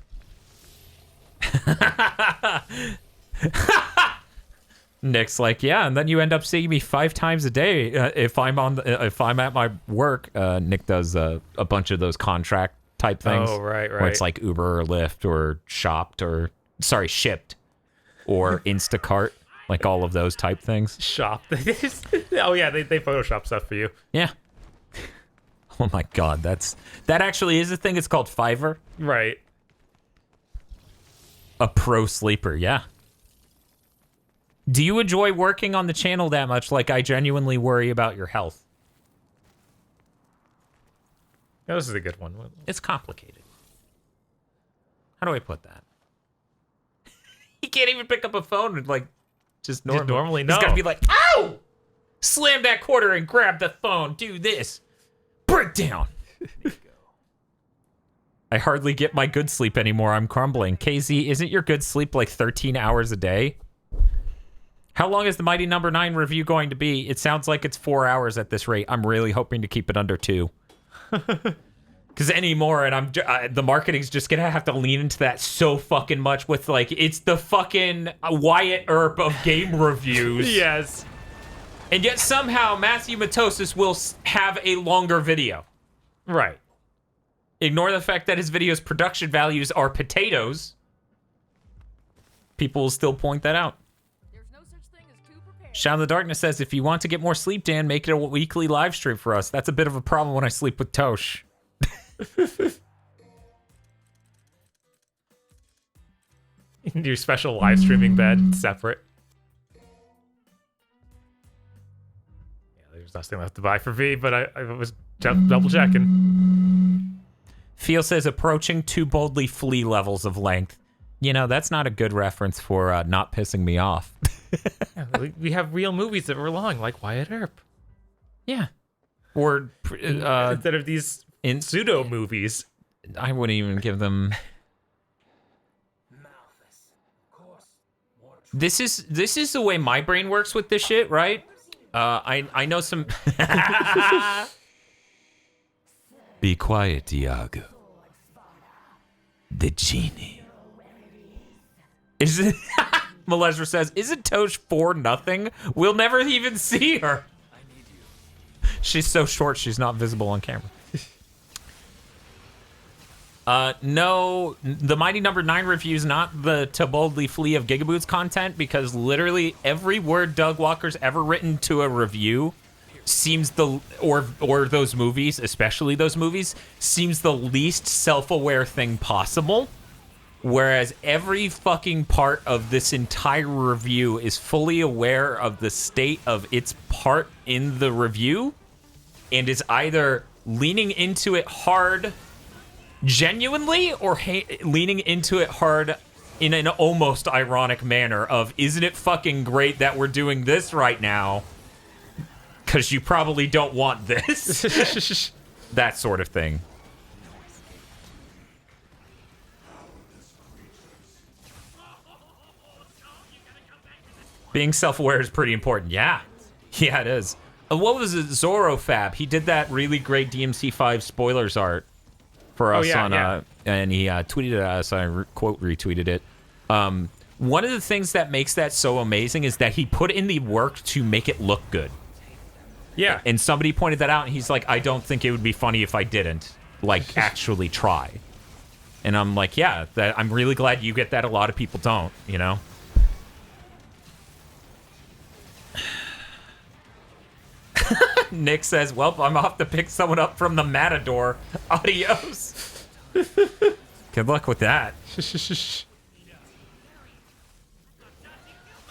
Nick's like, yeah, and then you end up seeing me 5 times a day if I'm at my work. Nick does a bunch of those contract type things. Oh, right. Where it's like Uber or Lyft or shipped or Instacart, like all of those type things. Shop. Oh yeah, they Photoshop stuff for you. Yeah. Oh my God, that actually is a thing. It's called Fiverr. Right. A pro sleeper, yeah. Do you enjoy working on the channel that much? Like, I genuinely worry about your health. Yeah, this is a good one. It's complicated. How do I put that? He can't even pick up a phone and, like, just normally. No. He's got to be like, ow! Slam that quarter and grab the phone. Do this. Breakdown. I hardly get my good sleep anymore. I'm crumbling. KZ, isn't your good sleep like 13 hours a day? How long is the Mighty Number 9 review going to be? It sounds like it's 4 hours at this rate. I'm really hoping to keep it under 2. Because anymore, and the marketing's just gonna have to lean into that so fucking much with, like, it's the fucking Wyatt Earp of game reviews. Yes. And yet somehow Matthew Matosis will have a longer video. Right. Ignore the fact that his video's production values are potatoes. People will still point that out. There's no such thing as too prepared. Shadow in the Darkness says, if you want to get more sleep, Dan, make it a weekly live stream for us. That's a bit of a problem when I sleep with Tosh. You can do special live streaming bed separate. Yeah, there's nothing left to buy for V, but I was double checking. Feel says, approaching too boldly flea levels of length. You know, that's not a good reference for not pissing me off. Yeah, we have real movies that were long, like Wyatt Earp. Yeah. Or instead of these pseudo movies. I wouldn't even give them. This is the way my brain works with this shit, right? I know some. Be quiet, Diago. The genie. Is it? Malezra says, "Isn't Tosh 4-0? We'll never even see her. She's so short, she's not visible on camera." No, the Mighty Number 9 review's not the To Boldly Flee of Gigaboots content, because literally every word Doug Walker's ever written to a review seems or those movies, especially those movies, seems the least self-aware thing possible. Whereas every fucking part of this entire review is fully aware of the state of its part in the review and is either leaning into it hard genuinely or leaning into it hard in an almost ironic manner of, isn't it fucking great that we're doing this right now? Because you probably don't want this. That sort of thing. Being self-aware is pretty important. Yeah. Yeah, it is. What was it? Zorro Fab. He did that really great DMC5 spoilers art for us and he tweeted at us. I quote retweeted it. One of the things that makes that so amazing is that he put in the work to make it look good. Yeah. And somebody pointed that out, and he's like, I don't think it would be funny if I didn't, like, actually try. And I'm like, yeah, I'm really glad you get that. A lot of people don't, you know? Nick says, well, I'm off to pick someone up from the Matador. Adios. Good luck with that.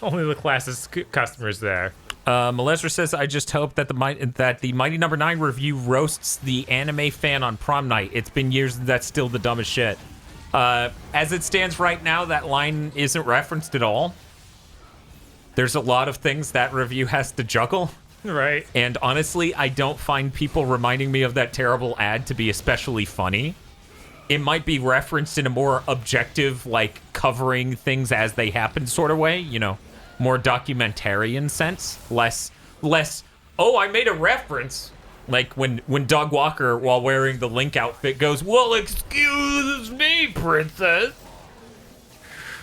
Only the class's customers there. Malesra says, I just hope that the Mighty Number 9 review roasts the anime fan on prom night. It's been years and that's still the dumbest shit. As it stands right now, that line isn't referenced at all. There's a lot of things that review has to juggle. Right. And honestly, I don't find people reminding me of that terrible ad to be especially funny. It might be referenced in a more objective, like, covering things as they happen sort of way, you know, more documentarian sense. Less, oh, I made a reference. Like when Doug Walker, while wearing the Link outfit, goes, well, excuse me, princess.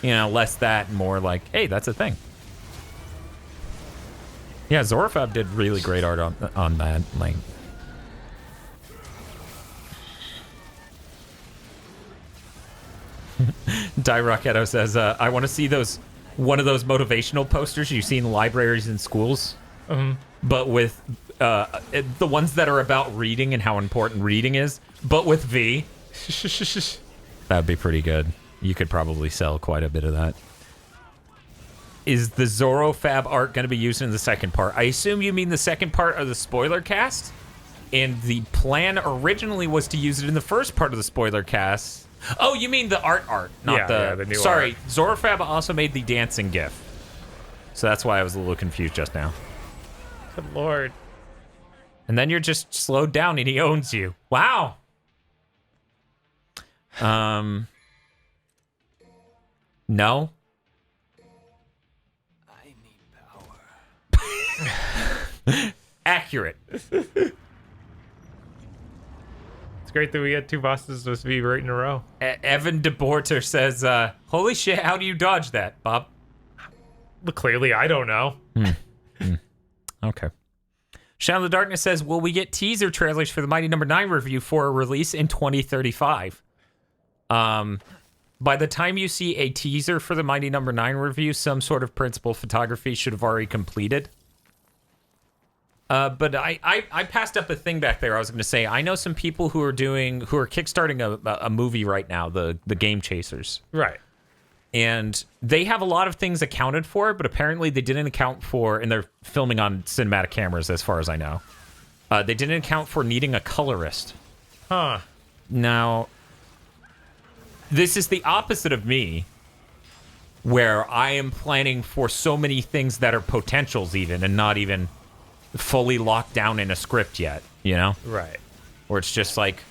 You know, less that, more like, hey, that's a thing. Yeah, Zorfab did really great art on that lane. Die Rocketo says, I want to see one of those motivational posters you see in libraries and schools, but with the ones that are about reading and how important reading is, but with V. That'd be pretty good. You could probably sell quite a bit of that. Is the Zorro Fab art going to be used in the second part? I assume you mean the second part of the spoiler cast? And the plan originally was to use it in the first part of the spoiler cast. Oh, you mean the art, not the new Sorry, art. Zorro Fab also made the dancing GIF. So that's why I was a little confused just now. Good lord. And then you're just slowed down and he owns you. Wow. No. Accurate. It's great that we had two bosses supposed to be right in a row. Evan DeBorter says, holy shit, how do you dodge that, Bob? But clearly, I don't know. Okay. Shadow of the Darkness says, will we get teaser trailers for the Mighty Number 9 review for a release in 2035? By the time you see a teaser for the Mighty Number 9 review, some sort of principal photography should have already completed. But I passed up a thing back there. I was going to say, I know some people who are kickstarting a movie right now, the Game Chasers. Right. And they have a lot of things accounted for, but apparently they didn't account for, and they're filming on cinematic cameras as far as I know. They didn't account for needing a colorist. Huh. Now, this is the opposite of me, where I am planning for so many things that are potentials even, and not even fully locked down in a script yet, you know? Right. Where it's just like,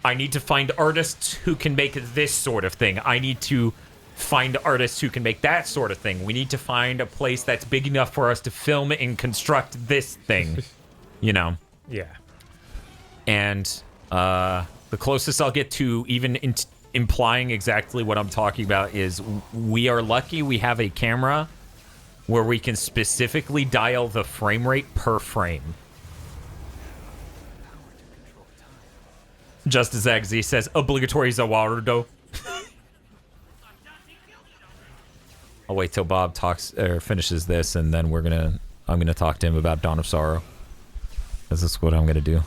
I need to find artists who can make this sort of thing. I need to find artists who can make that sort of thing. We need to find a place that's big enough for us to film and construct this thing, you know? Yeah. And the closest I'll get to even implying exactly what I'm talking about is we are lucky we have a camera where we can specifically dial the frame rate per frame. Justice XZ says, obligatory Zawarudo. I'll wait till Bob finishes this, and then I'm gonna talk to him about Dawn of Sorrow. This is what I'm gonna do.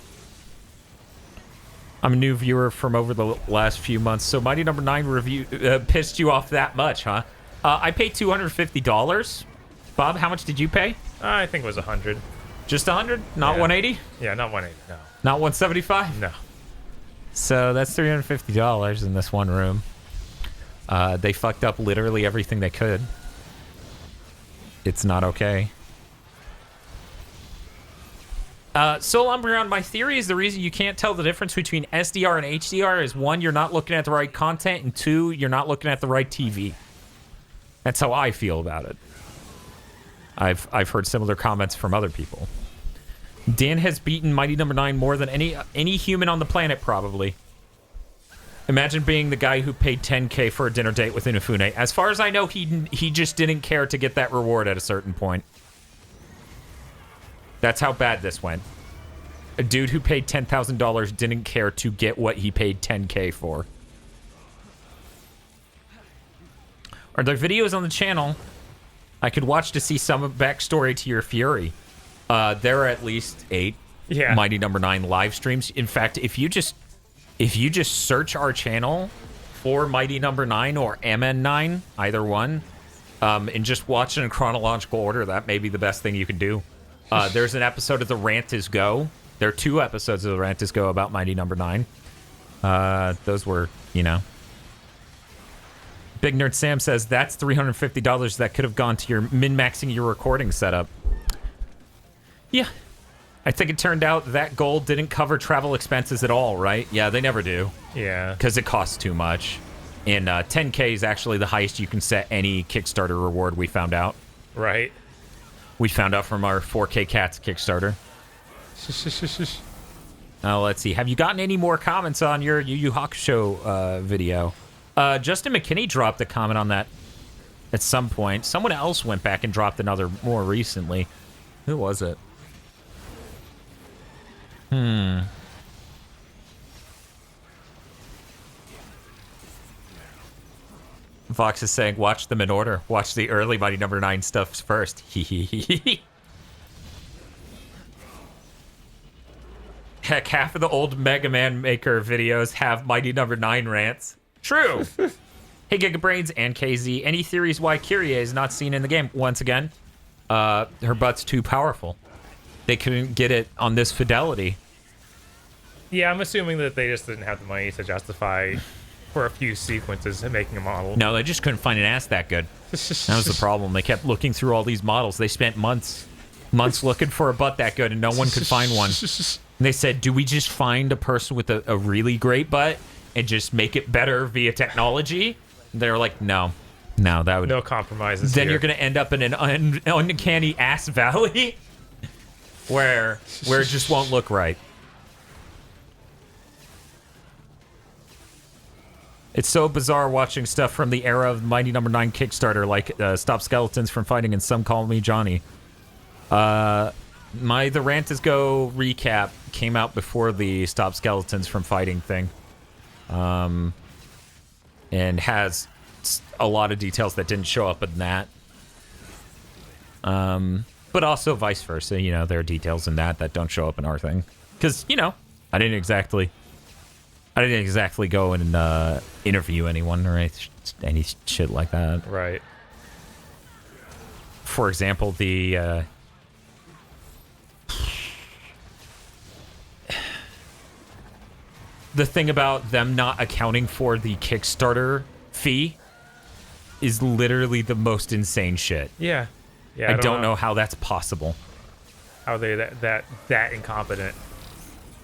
I'm a new viewer from over the last few months, so Mighty Number 9 review pissed you off that much, huh? I paid $250. Bob, how much did you pay? I think it was 100. Just 100? Not Yeah. 180? Yeah, not 180. No. Not 175? No. So that's $350 in this one room. They fucked up literally everything they could. It's not okay. Soul Umbreon, my theory is the reason you can't tell the difference between SDR and HDR is 1, you're not looking at the right content, and 2, you're not looking at the right TV. That's how I feel about it. I've heard similar comments from other people. Dan has beaten Mighty Number 9 more than any human on the planet, probably. Imagine being the guy who paid $10K for a dinner date with Inafune. As far as I know, he just didn't care to get that reward at a certain point. That's how bad this went. A dude who paid $10,000 didn't care to get what he paid $10K for. Are there videos on the channel I could watch to see some backstory to your Fury? There are at least 8 Mighty Number 9 live streams. In fact, if you just search our channel for Mighty Number 9 or MN9, either one, and just watch it in chronological order, that may be the best thing you can do. There's an episode of The Rant Is Go. There are 2 episodes of The Rant Is Go about Mighty Number 9. Those were, you know. Big Nerd Sam says, that's $350 that could have gone to your min-maxing your recording setup. Yeah. I think it turned out that goal didn't cover travel expenses at all, right? Yeah, they never do. Yeah. Because it costs too much. And 10K is actually the highest you can set any Kickstarter reward, we found out. Right. We found out from our 4K Cats Kickstarter. Let's see. Have you gotten any more comments on your Yu Yu Hakusho video? Justin McKinney dropped a comment on that at some point. Someone else went back and dropped another more recently. Who was it? Vox is saying, watch them in order. Watch the early Mighty Number 9 stuff first. Heck, half of the old Mega Man Maker videos have Mighty Number 9 rants. True. Hey, Gigabrains and KZ, any theories why Kyrie is not seen in the game? Once again, her butt's too powerful. They couldn't get it on this fidelity. Yeah, I'm assuming that they just didn't have the money to justify for a few sequences and making a model. No, they just couldn't find an ass that good. That was the problem. They kept looking through all these models. They spent months looking for a butt that good, and no one could find one. And they said, do we just find a person with a really great butt and just make it better via technology? And they were like, no, that would... No compromises Then here. you're going to end up in an uncanny ass valley where it just won't look right. It's so bizarre watching stuff from the era of Mighty Number 9 Kickstarter, like Stop Skeletons from Fighting and Some Call Me Johnny. My The Rant is Go recap came out before the Stop Skeletons from Fighting thing. And has a lot of details that didn't show up in that. But also vice versa, you know, there are details in that don't show up in our thing. Because, you know, I didn't exactly go and interview anyone or any shit like that. Right. For example, the thing about them not accounting for the Kickstarter fee is literally the most insane shit. Yeah. I don't know how that's possible. How are they that incompetent?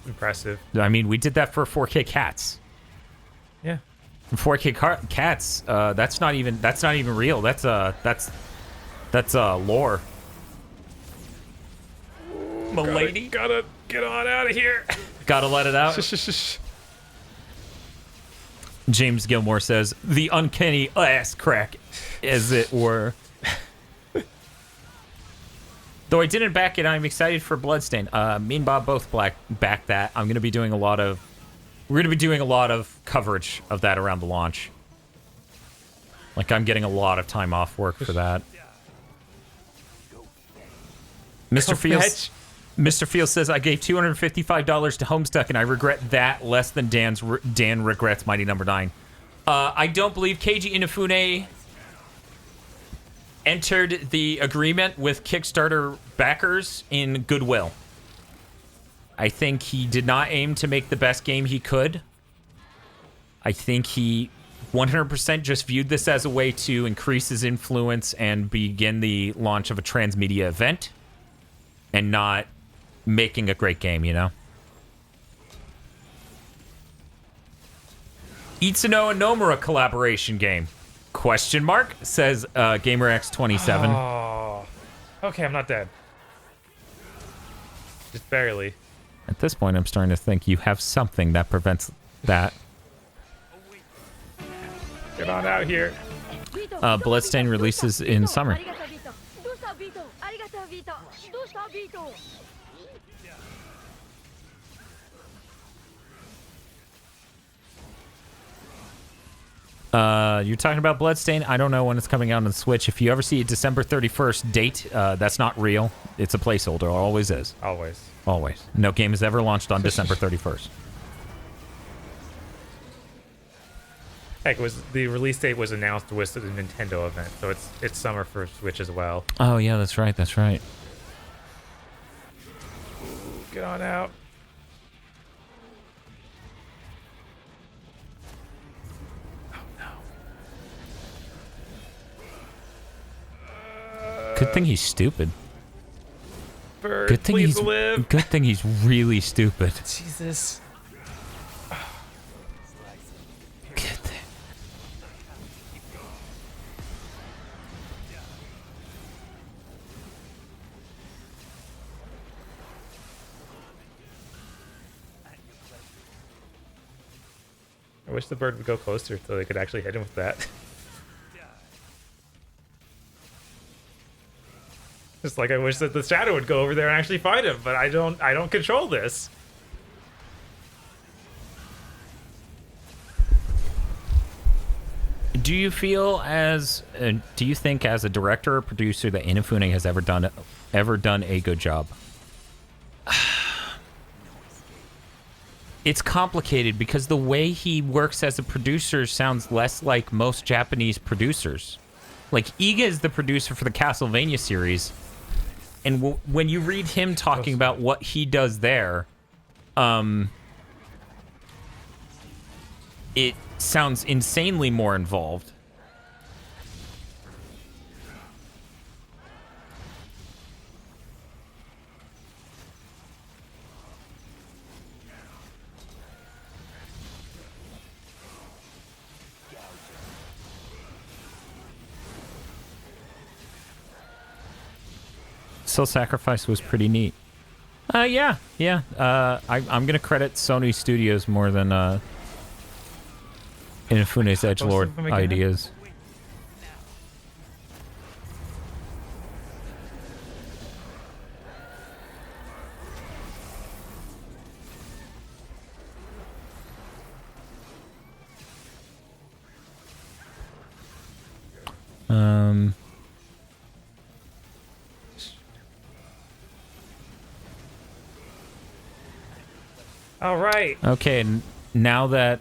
Impressive. I mean, we did that for 4K Cats. Yeah. 4K Cats. That's not even real. That's lore. Milady, Gotta get on out of here. gotta let it out. James Gilmore says the uncanny ass crack, as it were. Though I didn't back it, I'm excited for Bloodstain. Me and Bob both back that. We're gonna be doing a lot of coverage of that around the launch. Like, I'm getting a lot of time off work for that. Mr. Fields says, I gave $255 to Homestuck, and I regret that less than Dan regrets Mighty Number 9. I don't believe Keiji Inafune entered the agreement with Kickstarter backers in goodwill. I think he did not aim to make the best game he could. I think he 100% just viewed this as a way to increase his influence and begin the launch of a transmedia event and not making a great game, you know? Itsuno and Nomura collaboration game. Question mark, says GamerX27. Oh. Okay, I'm not dead. Just barely. At this point, I'm starting to think you have something that prevents that. Get on out here. Bloodstain releases in summer. You're talking about Bloodstain? I don't know when it's coming out on the Switch. If you ever see a December 31st date, that's not real. It's a placeholder. Always is. Always. Always. No game has ever launched on December 31st. Heck, the release date was announced with the Nintendo event, so it's summer for Switch as well. Oh, yeah, that's right. That's right. Get on out. Good thing he's stupid. Bird, Good thing please he's live. Good thing he's really stupid. Jesus. Good thing. I wish the bird would go closer so they could actually hit him with that. Just like I wish that the shadow would go over there and actually fight him, but I don't control this. Do you think as a director or producer that Inafune has ever done a good job? It's complicated because the way he works as a producer sounds less like most Japanese producers. Like, Iga is the producer for the Castlevania series, and when you read him talking about what he does there, it sounds insanely more involved. Soul Sacrifice was pretty neat. Yeah. I'm gonna credit Sony Studios more than Inafune's edgelord ideas. All right. Okay, now that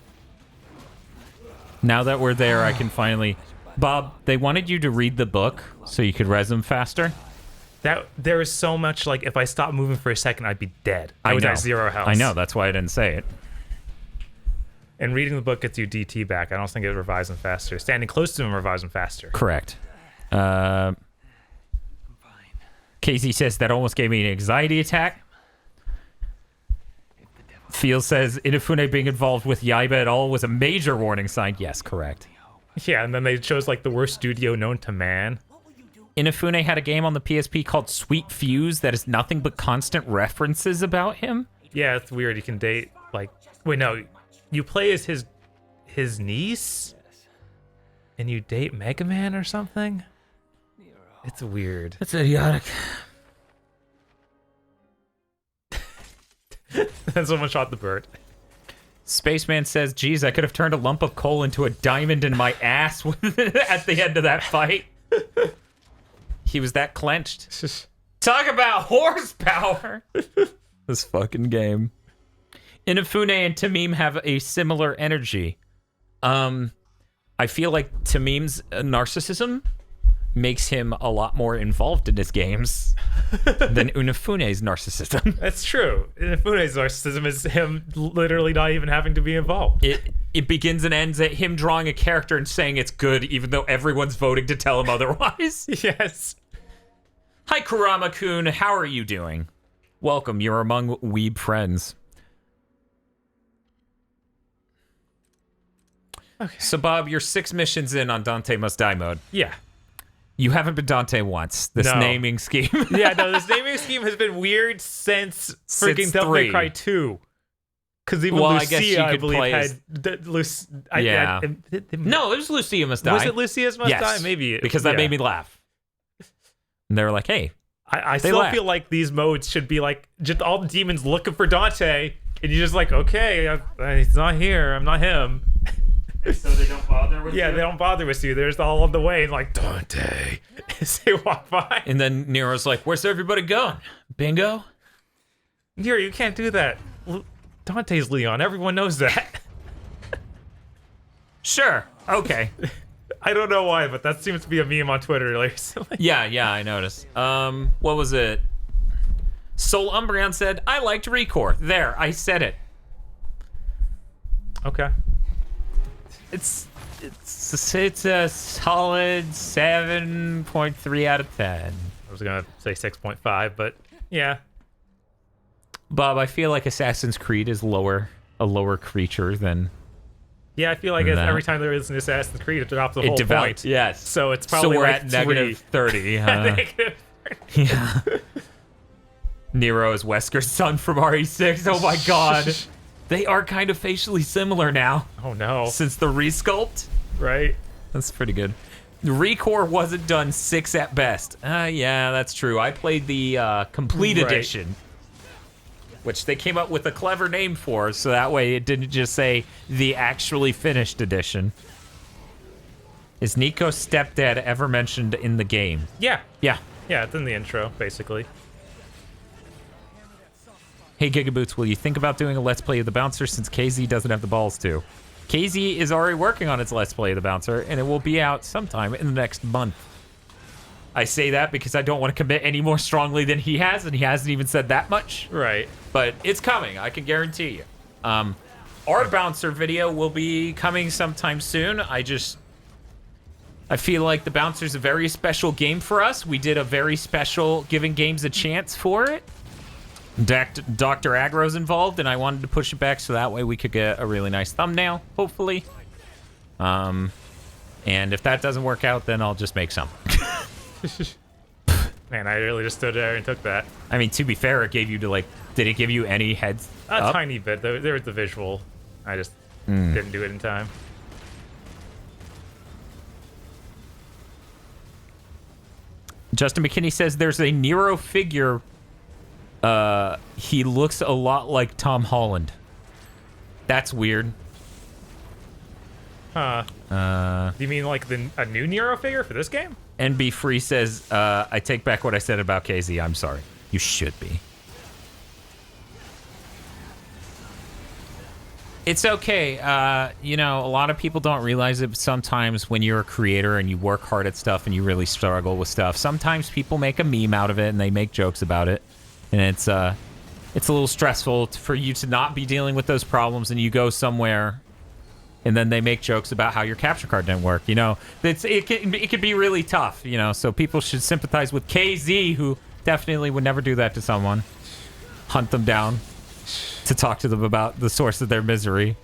we're there, I can finally... Bob, they wanted you to read the book so you could res them faster. There is so much, like, if I stopped moving for a second, I'd be dead. I would have 0 health. I know, that's why I didn't say it. And reading the book gets you DT back. I don't think it revives them faster. Standing close to them revives them faster. Correct. Casey says that almost gave me an anxiety attack. Field says Inafune being involved with Yaiba at all was a major warning sign. Yes, correct. Yeah, and then they chose like the worst studio known to man. Inafune had a game on the PSP called Sweet Fuse that is nothing but constant references about him. Yeah, it's weird. You can date like wait, no, you play as his niece, and you date Mega Man or something. It's weird. That's idiotic. Then someone shot the bird. Spaceman says, geez, I could have turned a lump of coal into a diamond in my ass at the end of that fight. He was that clenched. Talk about horsepower. This fucking game. Inafune and Tamim have a similar energy. I feel like Tamim's narcissism makes him a lot more involved in his games than Unafune's narcissism. That's true. Unafune's narcissism is him literally not even having to be involved. It begins and ends at him drawing a character and saying it's good, even though everyone's voting to tell him otherwise. Yes. Hi, Kurama-kun. How are you doing? Welcome. You're among weeb friends. Okay. So, Bob, you're 6 missions in on Dante Must Die mode. Yeah. You haven't been Dante once. This naming scheme. Yeah, no, this naming scheme has been weird since freaking Devil May Cry 2. Because even Lucia, I believe, had... No, it was Lucia Must Die. Was it Lucia's Must Die? Maybe. Because that made me laugh. And they were like, hey. I still feel like these modes should be like, just all the demons looking for Dante, and you're just like, okay, he's not here, I'm not him. So they don't bother with you? Yeah, they don't bother with you. They're just all on the way and like, Dante, as they walk by. And then Nero's like, where's everybody going? Bingo? Nero, you can't do that. Dante's Leon. Everyone knows that. Sure. Okay. I don't know why, but that seems to be a meme on Twitter recently. Yeah, I noticed. What was it? Soul Umbreon said, I liked Recore. There, I said it. Okay. It's a solid 7.3 out of 10. I was gonna say 6.5, but yeah. Bob, I feel like Assassin's Creed is a lower creature than. Yeah, I feel like every time there is an Assassin's Creed, it drops the whole point. Yes. So it's probably we're like at negative 30. Huh? Yeah. Nero is Wesker's son from RE6. Oh my god. They are kind of facially similar now. Oh no. Since the resculpt. Right. That's pretty good. The Recore wasn't done 6 at best. Yeah, that's true. I played the complete edition, which they came up with a clever name for, so that way it didn't just say the actually finished edition. Is Nico's stepdad ever mentioned in the game? Yeah. Yeah. Yeah, it's in the intro, basically. Hey Gigaboots, will you think about doing a Let's Play of the Bouncer since KZ doesn't have the balls to? KZ is already working on its Let's Play of the Bouncer, and it will be out sometime in the next month. I say that because I don't want to commit any more strongly than he has, and he hasn't even said that much. Right. But it's coming, I can guarantee you. Our Bouncer video will be coming sometime soon. I feel like the Bouncer's a very special game for us. We did a very special giving games a chance for it. Dr. Agro's involved, and I wanted to push it back so that way we could get a really nice thumbnail, hopefully. And if that doesn't work out, then I'll just make some. Man, I really just stood there and took that. I mean, to be fair, it gave you did it give you any heads A up? tiny bit. There was the visual. I just didn't do it in time. Justin McKinney says there's a Nero figure. He looks a lot like Tom Holland. That's weird. Huh. Do you mean like a new Nero figure for this game? NB Free says, I take back what I said about KZ. I'm sorry. You should be. It's okay. You know, a lot of people don't realize it, but sometimes when you're a creator and you work hard at stuff and you really struggle with stuff, sometimes people make a meme out of it and they make jokes about it. And it's a little stressful for you to not be dealing with those problems and you go somewhere and then they make jokes about how your capture card didn't work. You know, it can be really tough, you know, so people should sympathize with KZ, who definitely would never do that to someone. Hunt them down to talk to them about the source of their misery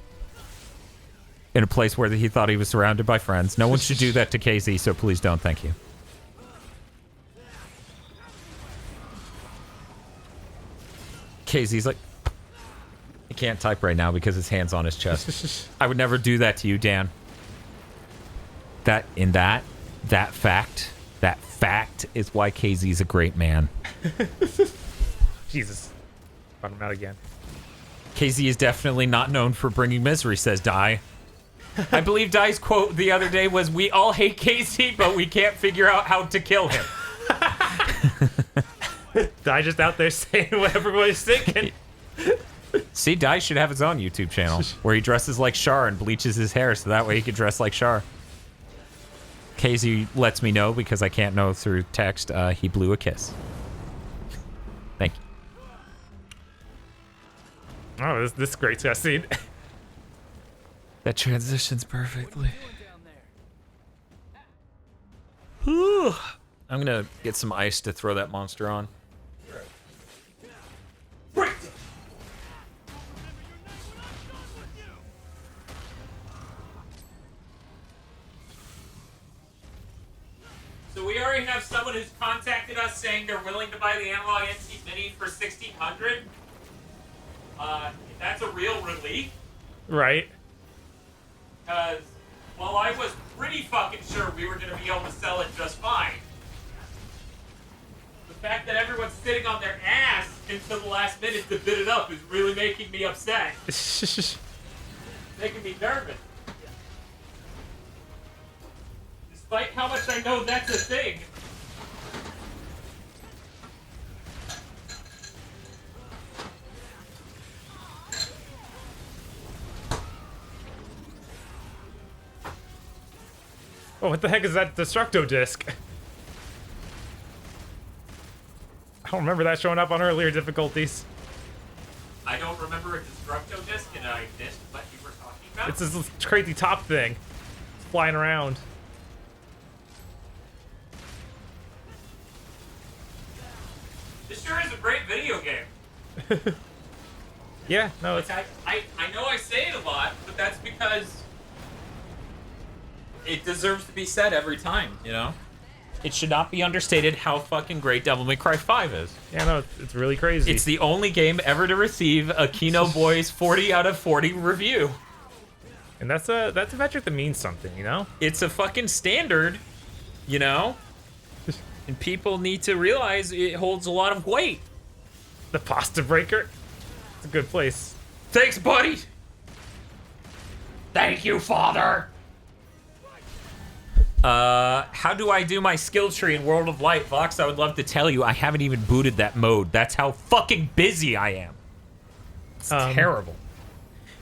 in a place where he thought he was surrounded by friends. No one should do that to KZ, so please don't. Thank you. KZ's like, he can't type right now because his hand's on his chest. I would never do that to you, Dan. That fact is why KZ's a great man. Jesus. Brought him out again. KZ is definitely not known for bringing misery, says Dai. I believe Dai's quote the other day was, "We all hate KZ, but we can't figure out how to kill him." Dai just out there saying what everybody's thinking. See, Dai should have his own YouTube channel where he dresses like Char and bleaches his hair so that way he can dress like Char. KZ lets me know because I can't know through text. He blew a kiss. Thank you. Oh, this great cutscene. That transitions perfectly. I'm gonna get some ice to throw that monster on. So we already have someone who's contacted us saying they're willing to buy the Analog NT Mini for $1,600. That's a real relief. Right. Because, well, I was pretty fucking sure we were going to be able to sell it just fine. The fact that everyone's sitting on their ass until the last minute to bid it up is really making me upset. Making me nervous. Despite how much I know that's a thing. Oh, what the heck is that Destructo disc? I don't remember that showing up on earlier difficulties. I don't remember a Destructo disc, and I missed what you were talking about. It's this crazy top thing. It's flying around. This sure is a great video game. Yeah, no, it's... Like, I know I say it a lot, but that's because it deserves to be said every time, you know? It should not be understated how fucking great Devil May Cry 5 is. Yeah, no, it's really crazy. It's the only game ever to receive a Kino Boys 40 out of 40 review. And that's a metric that means something, you know? It's a fucking standard, you know? And people need to realize it holds a lot of weight. The Pasta Breaker. It's a good place. Thanks, buddy. Thank you, father. How do I do my skill tree in World of Light? Vox, I would love to tell you, I haven't even booted that mode. That's how fucking busy I am. It's terrible.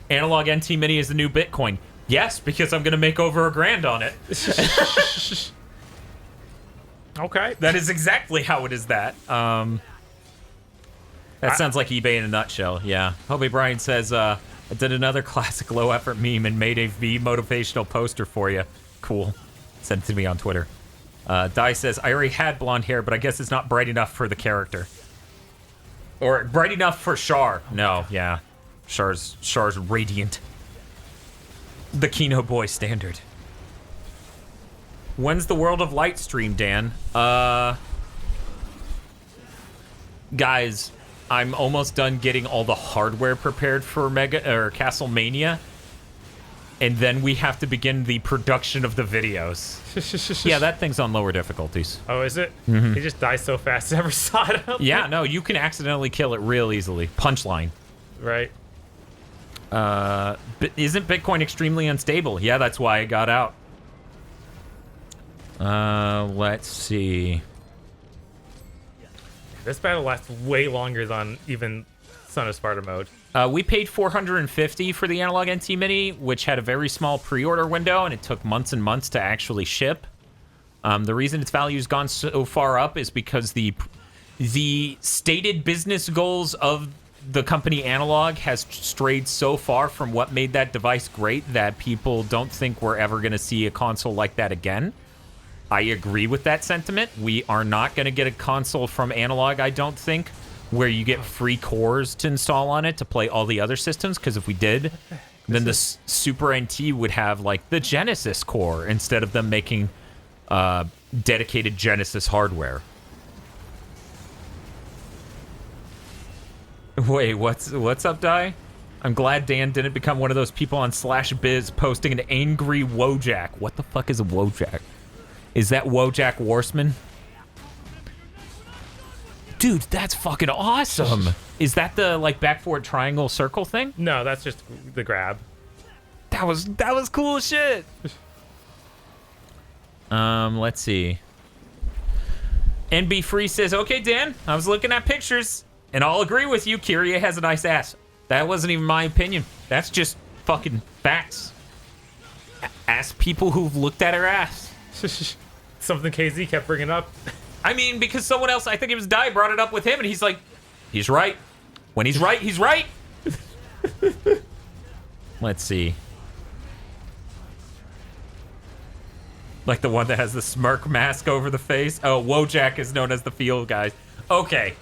Analog NT Mini is the new Bitcoin. Yes, because I'm gonna make over $1,000 on it. Okay. That is exactly how it is that. That sounds like eBay in a nutshell, yeah. Hobie Brian says, I did another classic low effort meme and made a V motivational poster for you. Cool. Send it to me on Twitter. Dai says, I already had blonde hair, but I guess it's not bright enough for the character. Or bright enough for Char. No, yeah. Char's radiant. The Kino Boy standard. When's the World of Light stream, Dan? Guys, I'm almost done getting all the hardware prepared for Castlemania. And then we have to begin the production of the videos. Yeah, that thing's on lower difficulties. Oh, is it? Mm-hmm. It just dies so fast. I never saw it. Yeah, no, you can accidentally kill it real easily. Punchline. Right. Isn't Bitcoin extremely unstable? Yeah, that's why I got out. Let's see. This battle lasts way longer than even Son of Sparta mode. We paid $450 for the Analog NT Mini, which had a very small pre-order window, and it took months and months to actually ship. The reason its value's gone so far up is because the stated business goals of the company Analog has strayed so far from what made that device great that people don't think we're ever going to see a console like that again. I agree with that sentiment. We are not going to get a console from Analog, I don't think, where you get free cores to install on it to play all the other systems, because if we did, then the Super NT would have, like, the Genesis core instead of them making dedicated Genesis hardware. Wait, what's up, Di? I'm glad Dan didn't become one of those people on /biz posting an angry Wojak. What the fuck is a Wojak? Is that Wojak Warsman? Dude, that's fucking awesome. Is that the, like, back forward triangle circle thing? No, that's just the grab. That was cool as shit. Let's see. NB Free says, okay, Dan, I was looking at pictures, and I'll agree with you, Kyria has a nice ass. That wasn't even my opinion. That's just fucking facts. Ask people who've looked at her ass. Something KZ kept bringing up. I mean, because someone else, I think it was Di, brought it up with him, and he's like, he's right. When he's right, he's right. Let's see. Like the one that has the smirk mask over the face. Oh, Wojak is known as the field guys. Okay.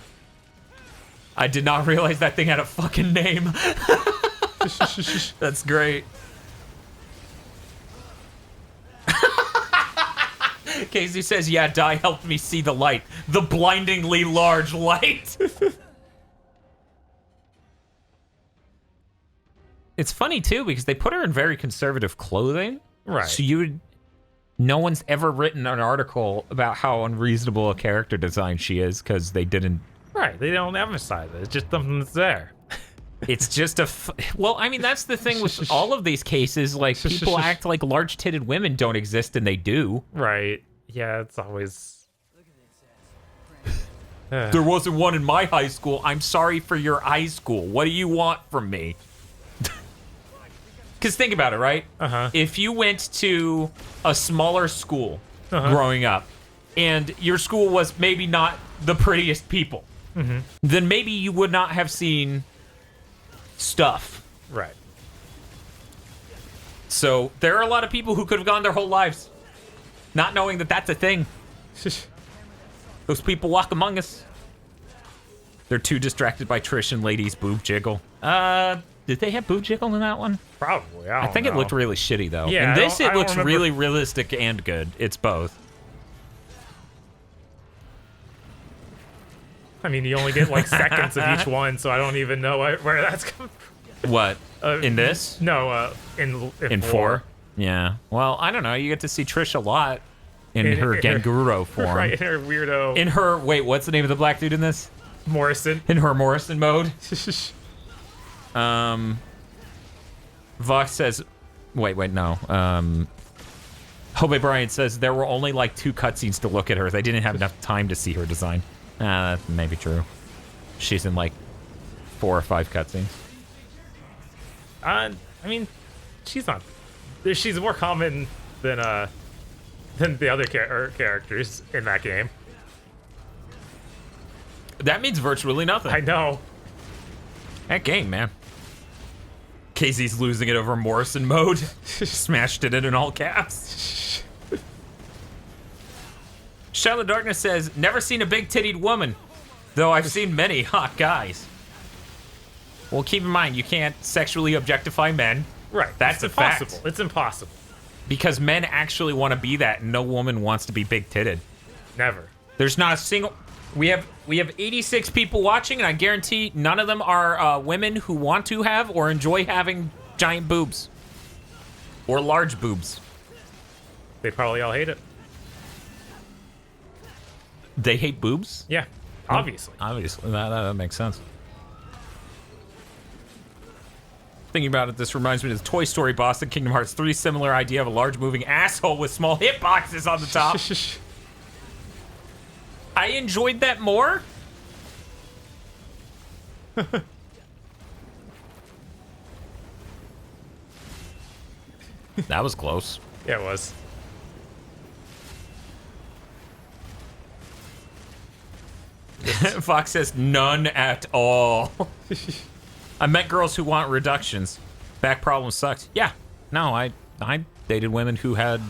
I did not realize that thing had a fucking name. That's great. Casey says, yeah, Di helped me see the light. The blindingly large light. It's funny, too, because they put her in very conservative clothing. Right. So you would... No one's ever written an article about how unreasonable a character design she is, because they didn't... Right, they don't emphasize it. It's just something that's there. It's just a... Well, I mean, that's the thing with all of these cases. Like, people act like large-titted women don't exist, and they do. Right. Yeah, it's always... There wasn't one in my high school. I'm sorry for your high school. What do you want from me? Because think about it, right? Uh-huh. If you went to a smaller school growing up, and your school was maybe not the prettiest people, then maybe you would not have seen stuff. Right. So there are a lot of people who could have gone their whole lives not knowing that that's a thing. Those people walk among us. They're too distracted by Trish and Lady's boob jiggle. Did they have boob jiggle in that one? Probably. I think know. it looked really shitty, though. Yeah, in this, I it don't looks remember. really realistic and good. It's both. I mean, you only get like seconds of each one, so I don't even know where that's coming from. What? In this? No, in 4? Yeah. Well, I don't know. You get to see Trish a lot in her Ganguro form. Right, in her weirdo... In her... Wait, what's the name of the black dude in this? Morrison. In her Morrison mode. Vox says... Wait, no. Hobe Bryant says there were only like 2 cutscenes to look at her. They didn't have enough time to see her design. That may be true. She's in like 4 or 5 cutscenes. I mean, she's not... She's more common than the other characters in that game. That means virtually nothing. I know. That game, man. KZ's losing it over Morrison mode. Smashed it in all caps. Shadow of Darkness says, never seen a big tittied woman, though I've seen many hot guys. Well, keep in mind, you can't sexually objectify men. Right. That's it's a fact. impossible. It's impossible. Because men actually want to be that, and no woman wants to be big titted. Never. There's not a single... We have 86 people watching, and I guarantee none of them are women who want to have or enjoy having giant boobs. Or large boobs. They probably all hate it. They hate boobs? Yeah, obviously. Obviously, that makes sense. Thinking about it, this reminds me of the Toy Story boss in Kingdom Hearts 3. Similar idea of a large moving asshole with small hitboxes on the top. I enjoyed that more. That was close. Yeah, it was. Fox says none at all. I met girls who want reductions. Back problems sucked. Yeah. No, I dated women who had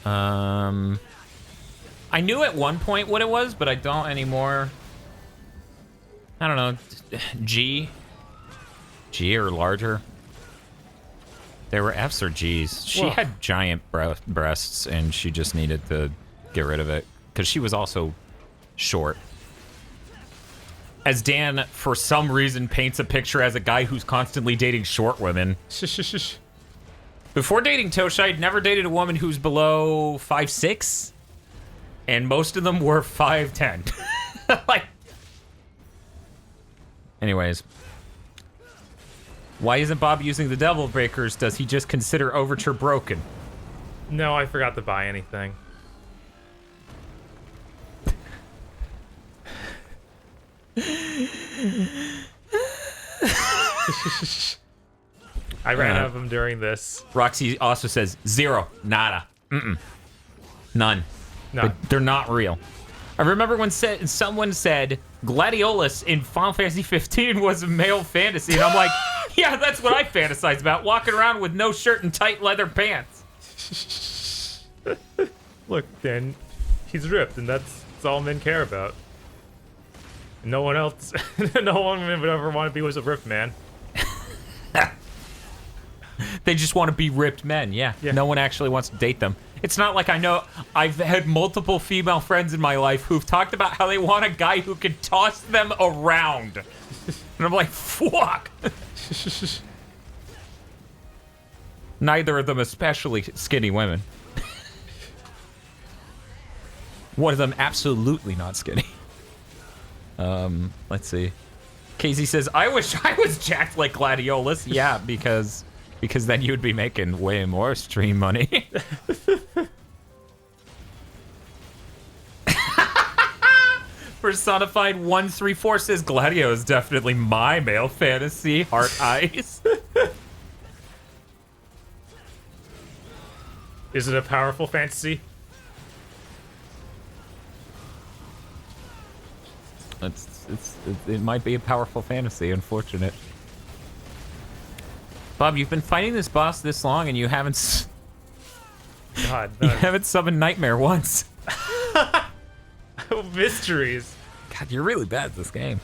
I knew at one point what it was, but I don't anymore. I don't know. G or larger. They were F's or G's. She had giant breasts, and she just needed to get rid of it because she was also short. As Dan, for some reason, paints a picture as a guy who's constantly dating short women. Before dating Tosha, I'd never dated a woman who's below 5'6", and most of them were 5'10". Like, anyways. Why isn't Bob using the Devil Breakers? Does he just consider Overture broken? No, I forgot to buy anything. I ran out of them during this. Roxy also says 0, nada, none. No. But they're not real. I remember when someone said Gladiolus in Final Fantasy 15 was a male fantasy, and I'm like, yeah, that's what I fantasize about, walking around with no shirt and tight leather pants. Look, Dan, he's ripped, and that's all men care about. No one else, no one would ever want to be with a ripped man. They just want to be ripped men, yeah. No one actually wants to date them. It's not like I know I've had multiple female friends in my life who've talked about how they want a guy who can toss them around. And I'm like, fuck. Neither of them especially skinny women. One of them absolutely not skinny. Let's see. Casey says, I wish I was jacked like Gladiolus. Yeah, because then you'd be making way more stream money. Personified 134 says Gladio is definitely my male fantasy. Heart eyes. Is it a powerful fantasy? It might be a powerful fantasy. Unfortunate. Bob, you've been fighting this boss this long, and you haven't. God, you haven't summoned Nightmare once. Mysteries. God, you're really bad at this game.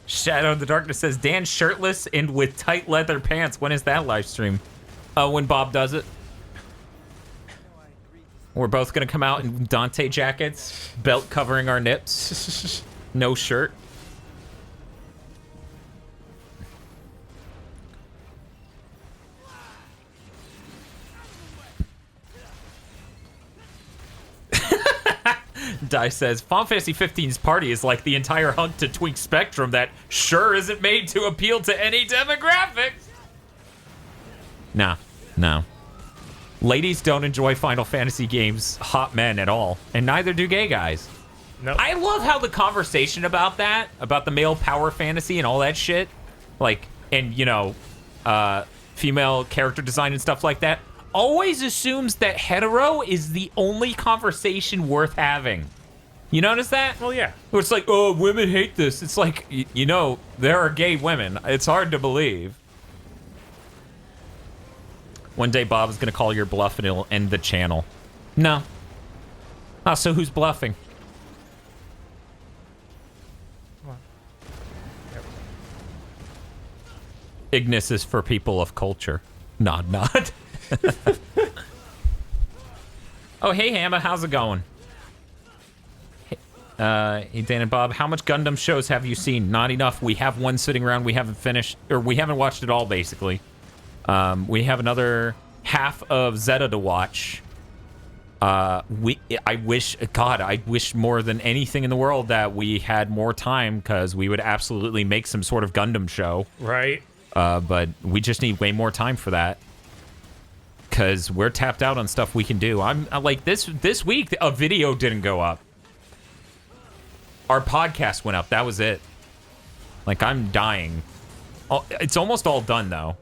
Shadow of the Darkness says Dan shirtless and with tight leather pants. When is that live stream? When Bob does it. We're both gonna come out in Dante jackets, belt covering our nips, no shirt. Die says, Final Fantasy 15's party is like the entire hunk to twink spectrum that sure isn't made to appeal to any demographics. No. Ladies don't enjoy Final Fantasy games, hot men at all, and neither do gay guys. No. I love how the conversation about that, about the male power fantasy and all that shit, like, and, you know, female character design and stuff like that, always assumes that hetero is the only conversation worth having. You notice that? Well, yeah. Where it's like, oh, women hate this. It's like, you know, there are gay women. It's hard to believe. One day Bob is going to call your bluff and he'll end the channel. No. Oh, so who's bluffing? Ignis is for people of culture. Nod, nod. Oh, hey, Hamma, how's it going? Hey, Dan and Bob, how much Gundam shows have you seen? Not enough. We have one sitting around. We haven't finished, or we haven't watched it all, basically. We have another half of Zeta to watch. I wish more than anything in the world that we had more time, because we would absolutely make some sort of Gundam show. Right. but we just need way more time for that. Because we're tapped out on stuff we can do. I'm like, this week, a video didn't go up. Our podcast went up. That was it. Like, I'm dying. It's almost all done, though.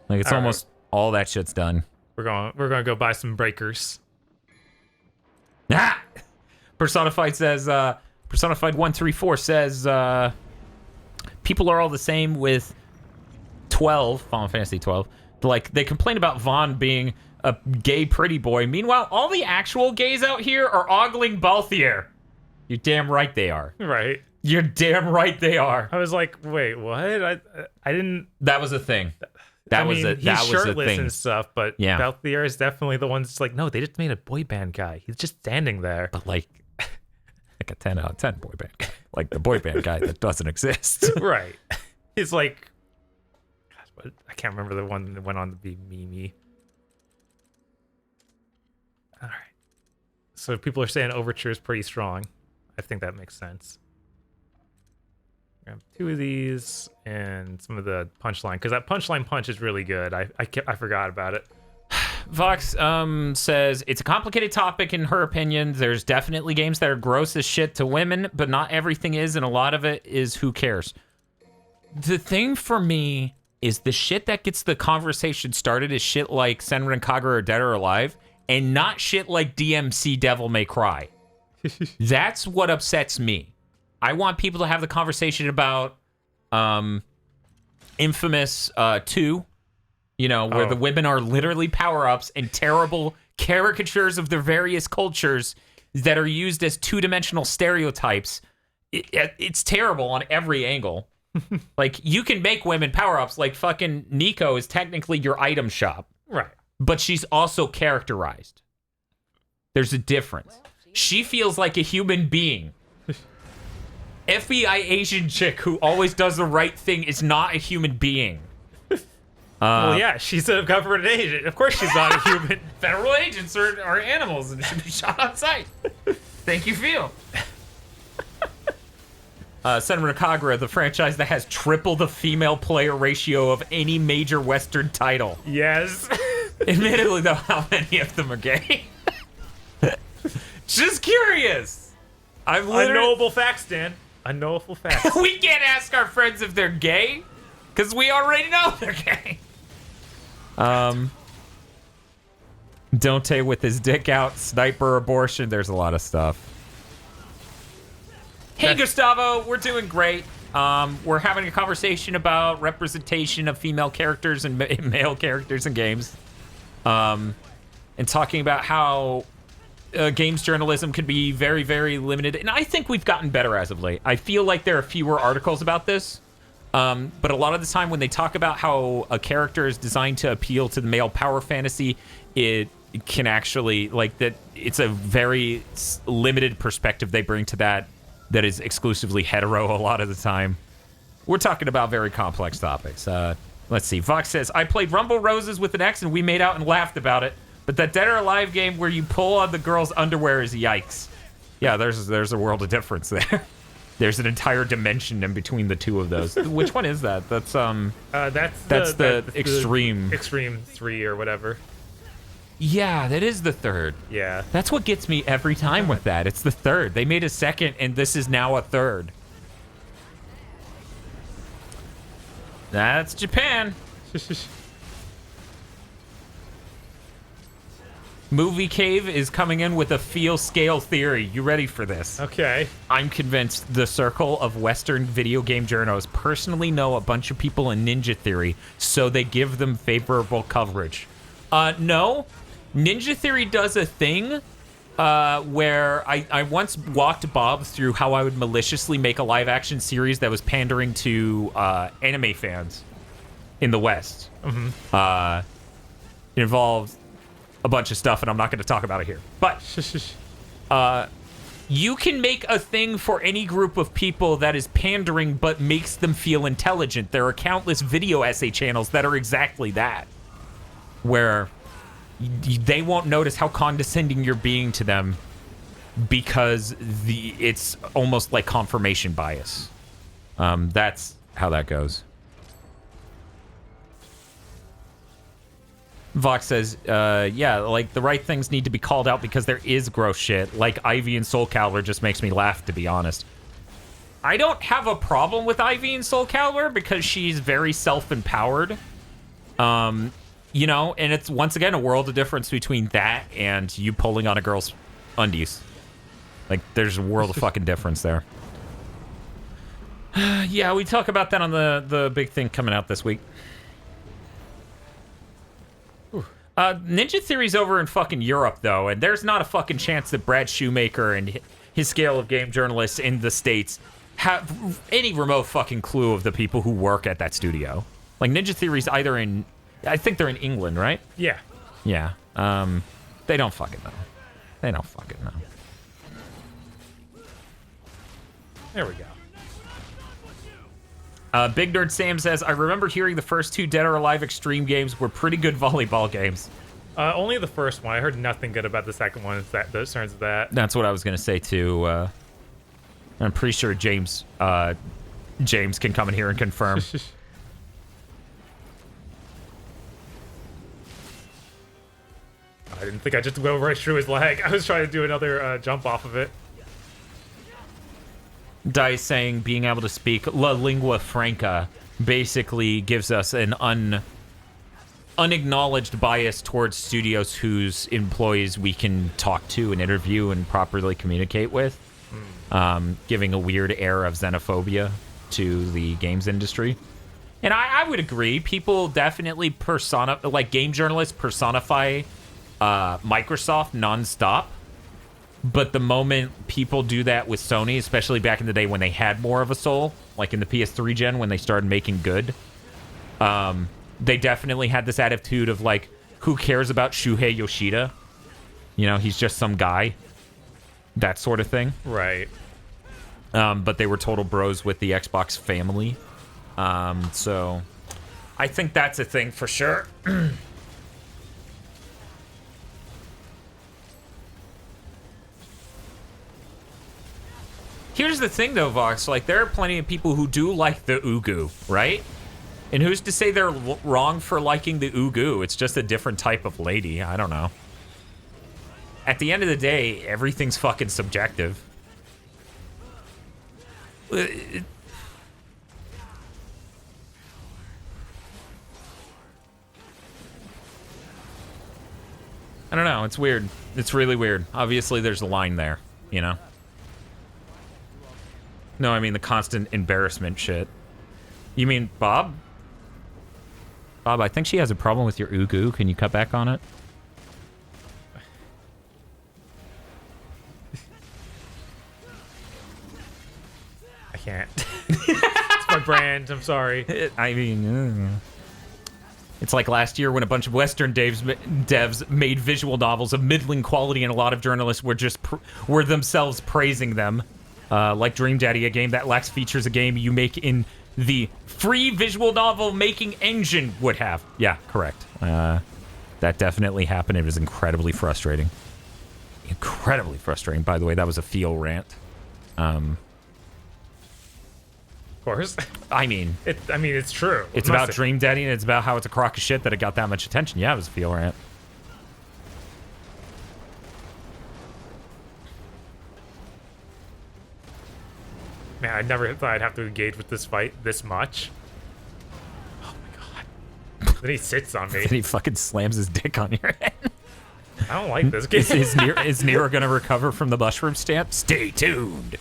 Like, it's almost all that shit's done. We're gonna go buy some breakers. Ah! Personified says, Personified 134 says, people are all the same with 12, Final Fantasy 12. Like, they complain about Vaughn being a gay pretty boy. Meanwhile, all the actual gays out here are ogling Balthier. You're damn right they are. Right. You're damn right they are. I was like, wait, what? I didn't. That was a thing. He's shirtless and stuff, but yeah. Balthier is definitely the one that's like, no, they just made a boy band guy. He's just standing there. But like a 10 out of 10 boy band guy. Like the boy band guy that doesn't exist. Right. He's like, I can't remember the one that went on to be Mimi. All right. So people are saying Overture is pretty strong. I think that makes sense. Grab 2 of these and some of the punchline, because that punchline punch is really good. I forgot about it. Vox says it's a complicated topic in her opinion. There's definitely games that are gross as shit to women, but not everything is, and a lot of it is who cares. The thing for me is the shit that gets the conversation started is shit like Senran Kagura or Dead or Alive, and not shit like DMC Devil May Cry. That's what upsets me. I want people to have the conversation about Infamous 2, you know, where the women are literally power-ups and terrible caricatures of their various cultures that are used as two-dimensional stereotypes. It's terrible on every angle. Like, you can make women power-ups. Like, fucking Nico is technically your item shop. Right. But she's also characterized. There's a difference. She feels like a human being. FBI Asian chick who always does the right thing is not a human being. Well, yeah, she's a government agent. Of course she's not a human. Federal agents are animals and should be shot on sight. Thank you, Phil. Senran Kagura, the franchise that has triple the female player ratio of any major Western title. Yes. Admittedly, though, how many of them are gay? Just curious. Unknowable facts, Dan. Unknowable facts. We can't ask our friends if they're gay, because we already know they're gay. Dante with his dick out, sniper abortion. There's a lot of stuff. Hey, Gustavo, we're doing great. We're having a conversation about representation of female characters and male characters in games. And talking about how games journalism could be very, very limited. And I think we've gotten better as of late. I feel like there are fewer articles about this. But a lot of the time when they talk about how a character is designed to appeal to the male power fantasy, it can actually, like, that it's a very limited perspective they bring to that is exclusively hetero a lot of the time. We're talking about very complex topics. Let's see. Vox says, I played Rumble Roses with an ex and we made out and laughed about it. But that Dead or Alive game where you pull on the girl's underwear is yikes. Yeah, there's a world of difference there. There's an entire dimension in between the two of those. Which one is that? That's the Xtreme. Xtreme 3 or whatever. Yeah, that is the third. Yeah. That's what gets me every time with that. It's the third. They made a second, and this is now a third. That's Japan. Movie Cave is coming in with a feel scale theory. You ready for this? Okay. I'm convinced the circle of Western video game journos personally know a bunch of people in Ninja Theory, so they give them favorable coverage. No. Ninja Theory does a thing where I once walked Bob through how I would maliciously make a live-action series that was pandering to anime fans in the West. Mm-hmm. It involved a bunch of stuff, and I'm not going to talk about it here. But you can make a thing for any group of people that is pandering but makes them feel intelligent. There are countless video essay channels that are exactly that, where they won't notice how condescending you're being to them because it's almost like confirmation bias. That's how that goes. Vox says, yeah, like the right things need to be called out because there is gross shit. Like Ivy and Soul Calibur just makes me laugh, to be honest. I don't have a problem with Ivy and Soul Calibur because she's very self-empowered. You know, and it's once again a world of difference between that and you pulling on a girl's undies. Like, there's a world of fucking difference there. Yeah, we talk about that on the big thing coming out this week. Ninja Theory's over in fucking Europe, though, and there's not a fucking chance that Brad Shoemaker and his scale of game journalists in the States have any remote fucking clue of the people who work at that studio. Like, Ninja Theory's either in... I think they're in England, right? Yeah. Yeah. They don't fucking know. They don't fucking know. There we go. Big Nerd Sam says, I remember hearing the first 2 Dead or Alive Xtreme games were pretty good volleyball games. Only the first one. I heard nothing good about the second one in terms of that. That's what I was going to say, too. I'm pretty sure James can come in here and confirm. I didn't think I just went right through his leg. I was trying to do another jump off of it. Dice saying being able to speak La Lingua Franca basically gives us an unacknowledged bias towards studios whose employees we can talk to and interview and properly communicate with, giving a weird air of xenophobia to the games industry. And I would agree. People definitely like game journalists personify Microsoft nonstop. But the moment people do that with Sony, especially back in the day when they had more of a soul, like in the PS3 gen when they started making good, they definitely had this attitude of like, who cares about Shuhei Yoshida? You know, he's just some guy. That sort of thing. Right. But they were total bros with the Xbox family. So I think that's a thing for sure. Here's the thing, though, Vox. Like, there are plenty of people who do like the Ugu, right? And who's to say they're wrong for liking the Ugu? It's just a different type of lady. I don't know. At the end of the day, everything's fucking subjective. I don't know. It's weird. It's really weird. Obviously, there's a line there, you know? No, I mean the constant embarrassment shit. You mean Bob? Bob, I think she has a problem with your Ugu. Can you cut back on it? I can't. It's my brand. I'm sorry. I mean, it's like last year when a bunch of Western devs made visual novels of middling quality, and a lot of journalists were just were themselves praising them. Like Dream Daddy, a game that lacks features a game you make in the free visual novel making engine would have. Yeah, correct. That definitely happened. It was incredibly frustrating. Incredibly frustrating. By the way, that was a feel rant. Of course. I mean, it's true. It's about Dream Daddy, and it's about how it's a crock of shit that it got that much attention. Yeah, it was a feel rant. Man, I never thought I'd have to engage with this fight this much. Oh my god. Then he sits on me. Then he fucking slams his dick on your head. I don't like this game. Is Nero gonna recover from the mushroom stamp? Stay tuned.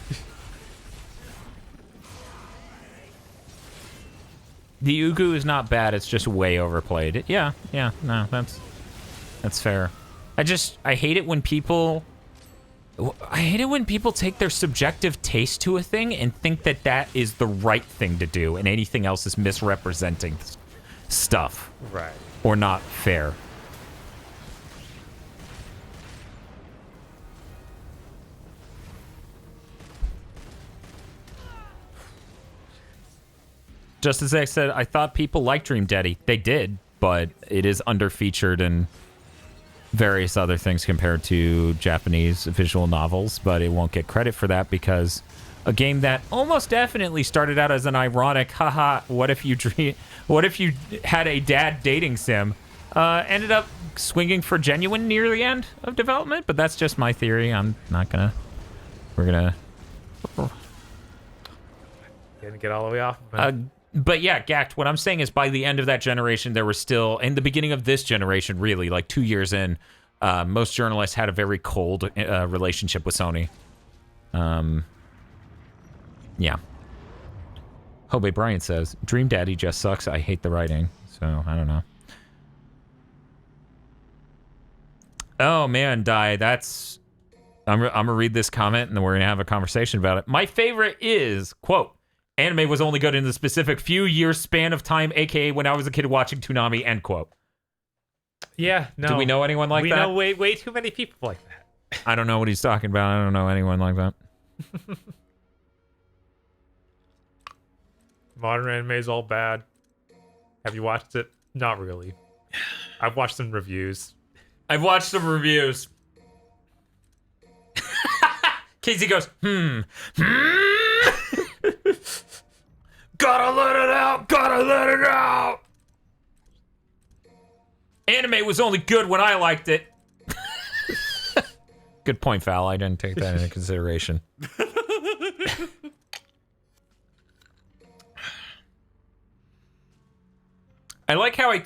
The Ugu is not bad, it's just way overplayed. Yeah, no, that's fair. I hate it when people take their subjective taste to a thing and think that that is the right thing to do, and anything else is misrepresenting stuff. Right. Or not fair. Just as I said, I thought people liked Dream Daddy. They did, but it is underfeatured in various other things compared to Japanese visual novels, but it won't get credit for that because a game that almost definitely started out as an ironic, haha, what if you had a dad dating sim, ended up swinging for genuine near the end of development, but that's just my theory. I'm not gonna. We're gonna. Didn't get all the way off. But yeah, Gact, what I'm saying is by the end of that generation, there was still, in the beginning of this generation, really, like 2 years in, most journalists had a very cold relationship with Sony. Yeah. Hobe Bryant says, Dream Daddy just sucks. I hate the writing. So, I don't know. Oh, man, Di, that's... I'm going to read this comment, and then we're going to have a conversation about it. My favorite is, quote, anime was only good in the specific few years span of time, a.k.a. when I was a kid watching Toonami, end quote. Yeah, no. Do we know anyone like that? We know way too many people like that. I don't know what he's talking about. I don't know anyone like that. Modern anime is all bad. Have you watched it? Not really. I've watched some reviews. I've watched some reviews. Casey goes, Gotta let it out! Gotta let it out! Anime was only good when I liked it. Good point, Val. I didn't take that into consideration. I like how I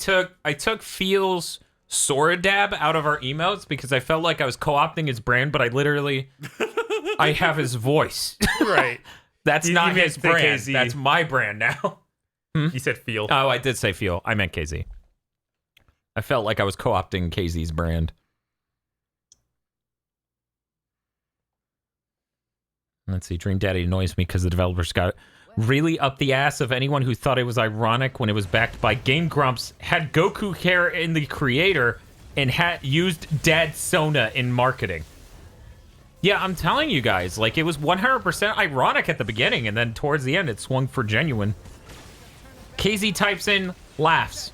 took Feel's Sora dab out of our emotes because I felt like I was co-opting his brand, but I have his voice. Right. That's not his brand. KZ. That's my brand now. You said Feel. Oh, I did say Feel. I meant KZ. I felt like I was co-opting KZ's brand. Let's see. Dream Daddy annoys me because the developers got really up the ass of anyone who thought it was ironic when it was backed by Game Grumps, had Goku hair in the creator, and had used Dad Sona in marketing. Yeah, I'm telling you guys, like, it was 100% ironic at the beginning, and then towards the end, it swung for genuine. KZ types in, laughs.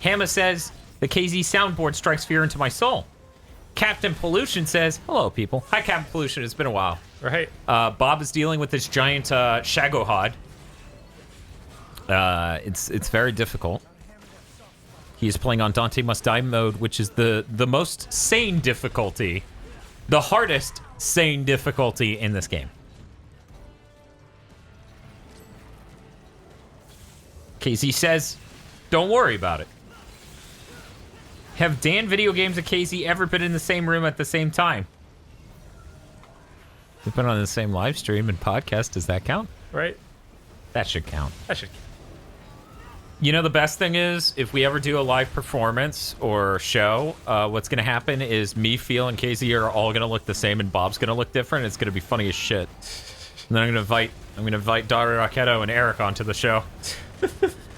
Hama says, the KZ soundboard strikes fear into my soul. Captain Pollution says, hello, people. Hi, Captain Pollution. It's been a while. Right. Bob is dealing with this giant Shagohod. It's very difficult. He is playing on Dante Must Die mode, which is the most sane difficulty. The hardest sane difficulty in this game. KZ says, don't worry about it. Have Dan Video Games and KZ ever been in the same room at the same time? We've been on the same live stream and podcast. Does that count? Right. That should count. That should. You know, the best thing is, if we ever do a live performance or show, what's going to happen is me, Feel, and KZ are all going to look the same, and Bob's going to look different. It's going to be funny as shit. And then I'm going to invite Dario Arquetto and Eric onto the show.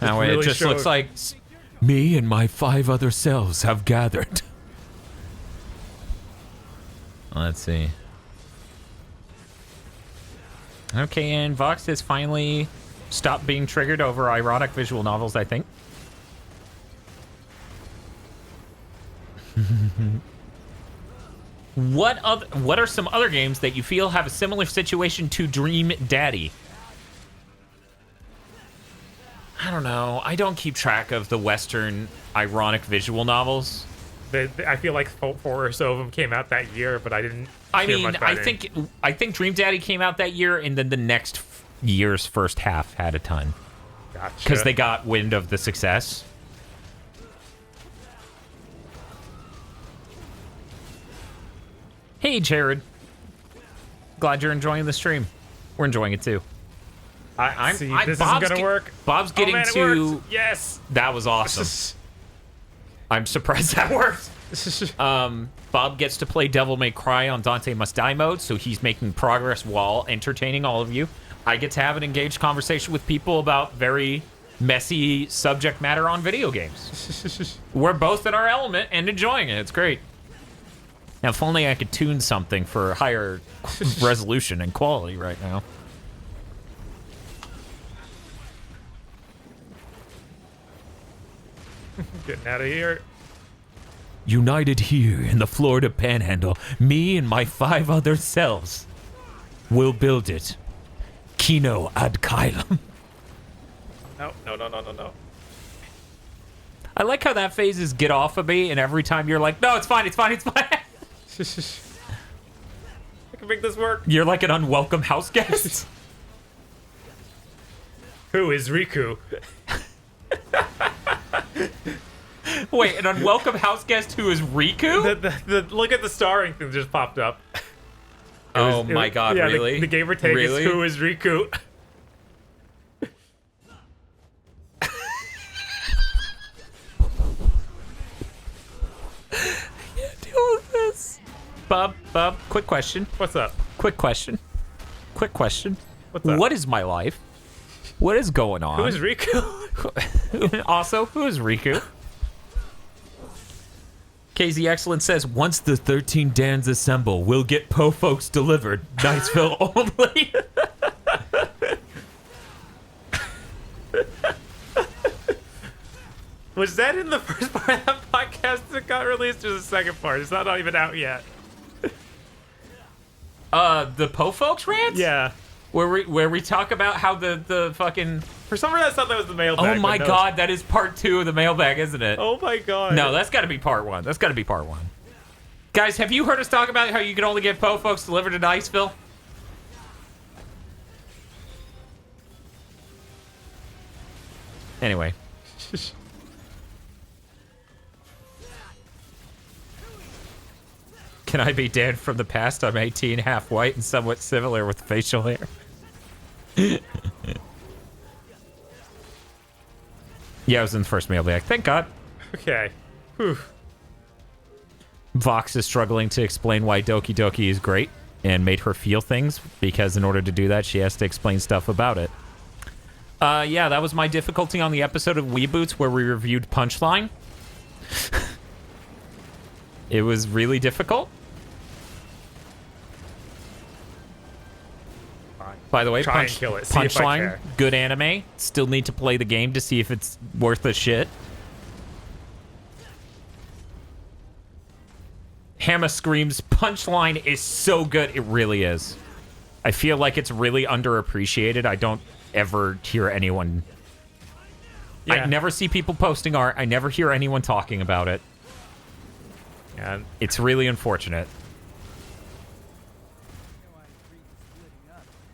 That way, really it just looks like me and my 5 other selves have gathered. Let's see. Okay, and Vox has finally stopped being triggered over ironic visual novels, I think. What are some other games that you feel have a similar situation to Dream Daddy? I don't know. I don't keep track of the Western ironic visual novels. I feel like 4 or so of them came out that year, but I didn't. I think Dream Daddy came out that year, and then the next year's first half had a ton. Gotcha. Because they got wind of the success. Hey, Jared. Glad you're enjoying the stream. We're enjoying it too. This isn't gonna work. Bob's getting it to. worked. Yes. That was awesome. I'm surprised that worked. Bob gets to play Devil May Cry on Dante Must Die mode, so he's making progress while entertaining all of you. I get to have an engaged conversation with people about very messy subject matter on video games. We're both in our element and enjoying it. It's great. Now, if only I could tune something for higher resolution and quality right now. Getting out of here. United here in the Florida Panhandle, me and my 5 other selves will build it. Kino ad Kylum. No. I like how that phase is get off of me, and every time you're like, no, it's fine, it's fine, it's fine. I can make this work. You're like an unwelcome house guest. Who is Riku? Wait, an unwelcome house guest who is Riku? The look at the starring thing just popped up. Oh my god, yeah, really? The gamer tag Really? is who is Riku. Deal with this. Bob, quick question. What's up? Quick question. What's up? What is my life? What is going on? Who is Riku? Also, who is Riku? KZ Excellent says, once the 13 Dans assemble, we'll get Po folks delivered. Niceville only. Was that in the first part of that podcast that got released, or the second part? It's not even out yet. The Po folks rant? Yeah. Where we talk about how the fucking... For some reason, I thought that was the mailbag. Oh my but no. god, that is part 2 of the mailbag, isn't it? Oh my god. No, that's got to be part 1. That's got to be part 1. Guys, have you heard us talk about how you can only get Po folks delivered to Niceville? Anyway. Can I be Dan from the past? I'm 18, half white, and somewhat similar with facial hair. Yeah, I was in the first mailbag. Thank God. Okay. Whew. Vox is struggling to explain why Doki Doki is great and made her feel things, because in order to do that, she has to explain stuff about it. Yeah, that was my difficulty on the episode of Weeboots where we reviewed Punchline. It was really difficult. By the way, Try and kill it. See if I Punchline, care. good anime. Still need to play the game to see if it's worth a shit. Hammer screams, Punchline is so good. It really is. I feel like it's really underappreciated. I don't ever hear anyone... Yeah. I never see people posting art. I never hear anyone talking about it. Yeah. It's really unfortunate.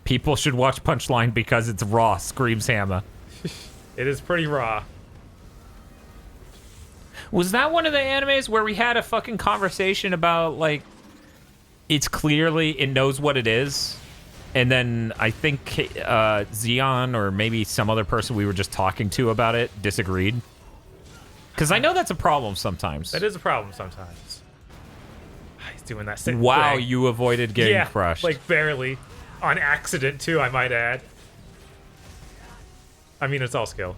People should watch Punchline because it's raw, screams Hammer. It is pretty raw. Was that one of the animes where we had a fucking conversation about, like, it's clearly, it knows what it is? And then I think Xeon or maybe some other person we were just talking to about it disagreed. Because I know that's a problem sometimes. That is a problem sometimes. He's doing that same Wow, thing. you avoided getting Yeah, crushed. like barely. On accident, too, I might add. I mean, it's all skill.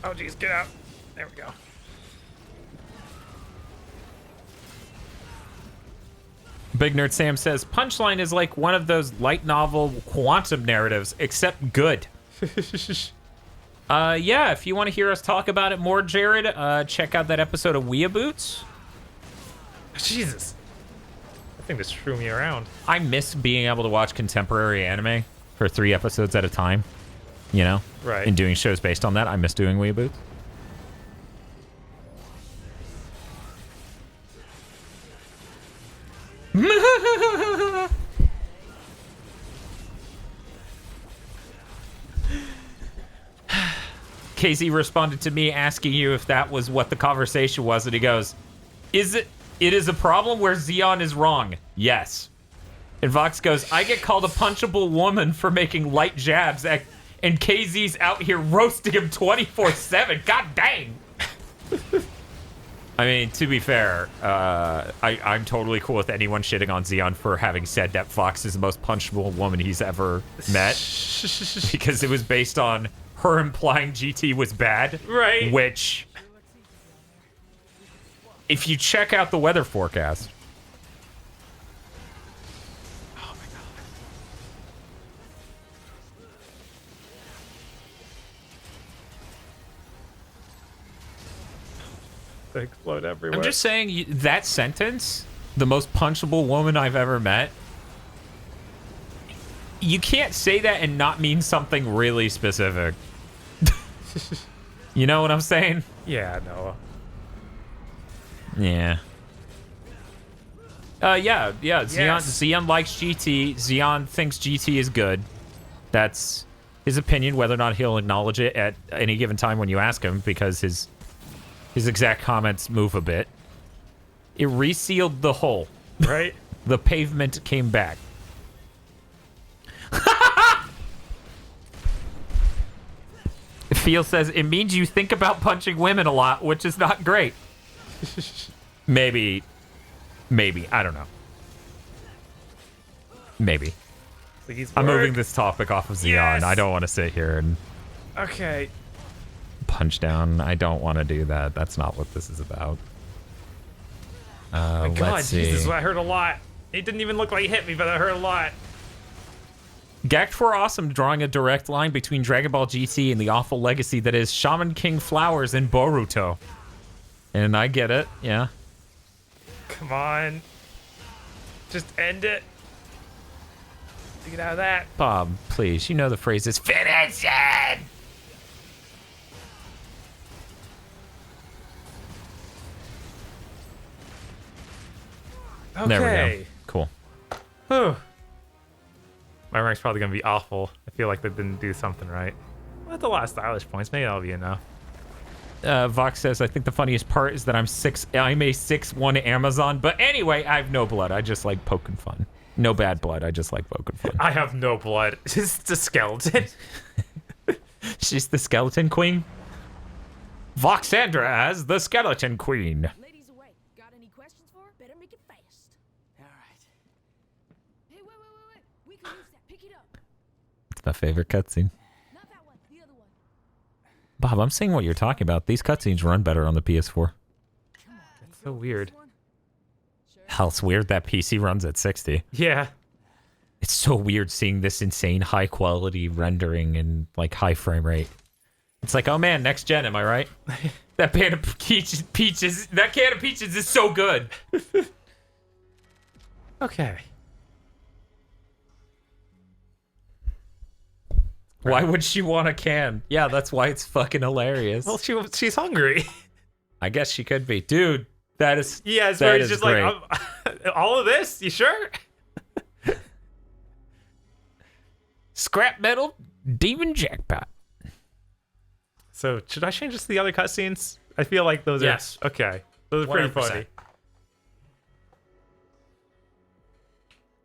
Oh, jeez, get out. There we go. Big Nerd Sam says, Punchline is like one of those light novel quantum narratives, except good. Yeah, if you want to hear us talk about it more, Jared, check out that episode of Weeaboos. Jesus. That thing just threw me around. I miss being able to watch contemporary anime for 3 episodes at a time, you know? Right. And doing shows based on that. I miss doing Weeaboos. Casey responded to me asking you if that was what the conversation was, and he goes, it is a problem where Xeon is wrong. Yes. And Vox goes, I get called a punchable woman for making light jabs, and KZ's out here roasting him 24/7. God dang. I mean, to be fair, I'm totally cool with anyone shitting on Xeon for having said that Fox is the most punchable woman he's ever met. Because it was based on her implying GT was bad. Right. Which, if you check out the weather forecast... Oh my god. They explode everywhere. I'm just saying, that sentence, the most punchable woman I've ever met, you can't say that and not mean something really specific. You know what I'm saying? Yeah, Noah. Yeah. Yeah. Xeon likes GT. Xeon thinks GT is good. That's his opinion, whether or not he'll acknowledge it at any given time when you ask him, because his exact comments move a bit. It resealed the hole. Right? The pavement came back. Feel says, it means you think about punching women a lot, which is not great. Maybe. I don't know. Maybe. Please I'm work. moving this topic off of Xeon. Yes! I don't want to sit here and Okay. punch down. I don't want to do that. That's not what this is about. God, Let's see. Jesus, I heard a lot. It didn't even look like he hit me, but I heard a lot. Gacked for awesome, drawing a direct line between Dragon Ball GT and the awful legacy that is Shaman King Flowers and Boruto. And I get it, yeah. Come on. Just end it. To get out of that. Bob, please, you know the phrase is finish it! Okay. There we go. Cool. Whew. My rank's probably going to be awful. I feel like they didn't do something right. Well, that's a lot of stylish points. Maybe that'll be enough. Vox says, I think the funniest part is that I'm a 6'1" Amazon, but anyway, I have no blood. I just like poking fun. No bad blood. I just like poking fun. I have no blood. It's just a skeleton. She's the skeleton queen. Voxandra as the skeleton queen. Ladies away. Got any questions for her? Better make it fast. All right. Hey, wait. We can use that. Pick it up. It's my favorite cutscene. Not that one. The other one. Bob, I'm seeing what you're talking about. These cutscenes run better on the PS4. It's so weird. Hell, it's weird that PC runs at 60. Yeah. It's so weird seeing this insane high quality rendering and like high frame rate. It's like, oh man, next gen, am I right? That can of peaches is so good. Okay. Why would she want a can? Yeah, that's why it's fucking hilarious. Well, she's hungry. I guess she could be. Dude, that is Yeah, it's that very is just great. like, all of this? You sure? Scrap metal demon jackpot. So, should I change this to the other cutscenes? I feel like those Yes. are... Okay. Those are pretty 100%. funny.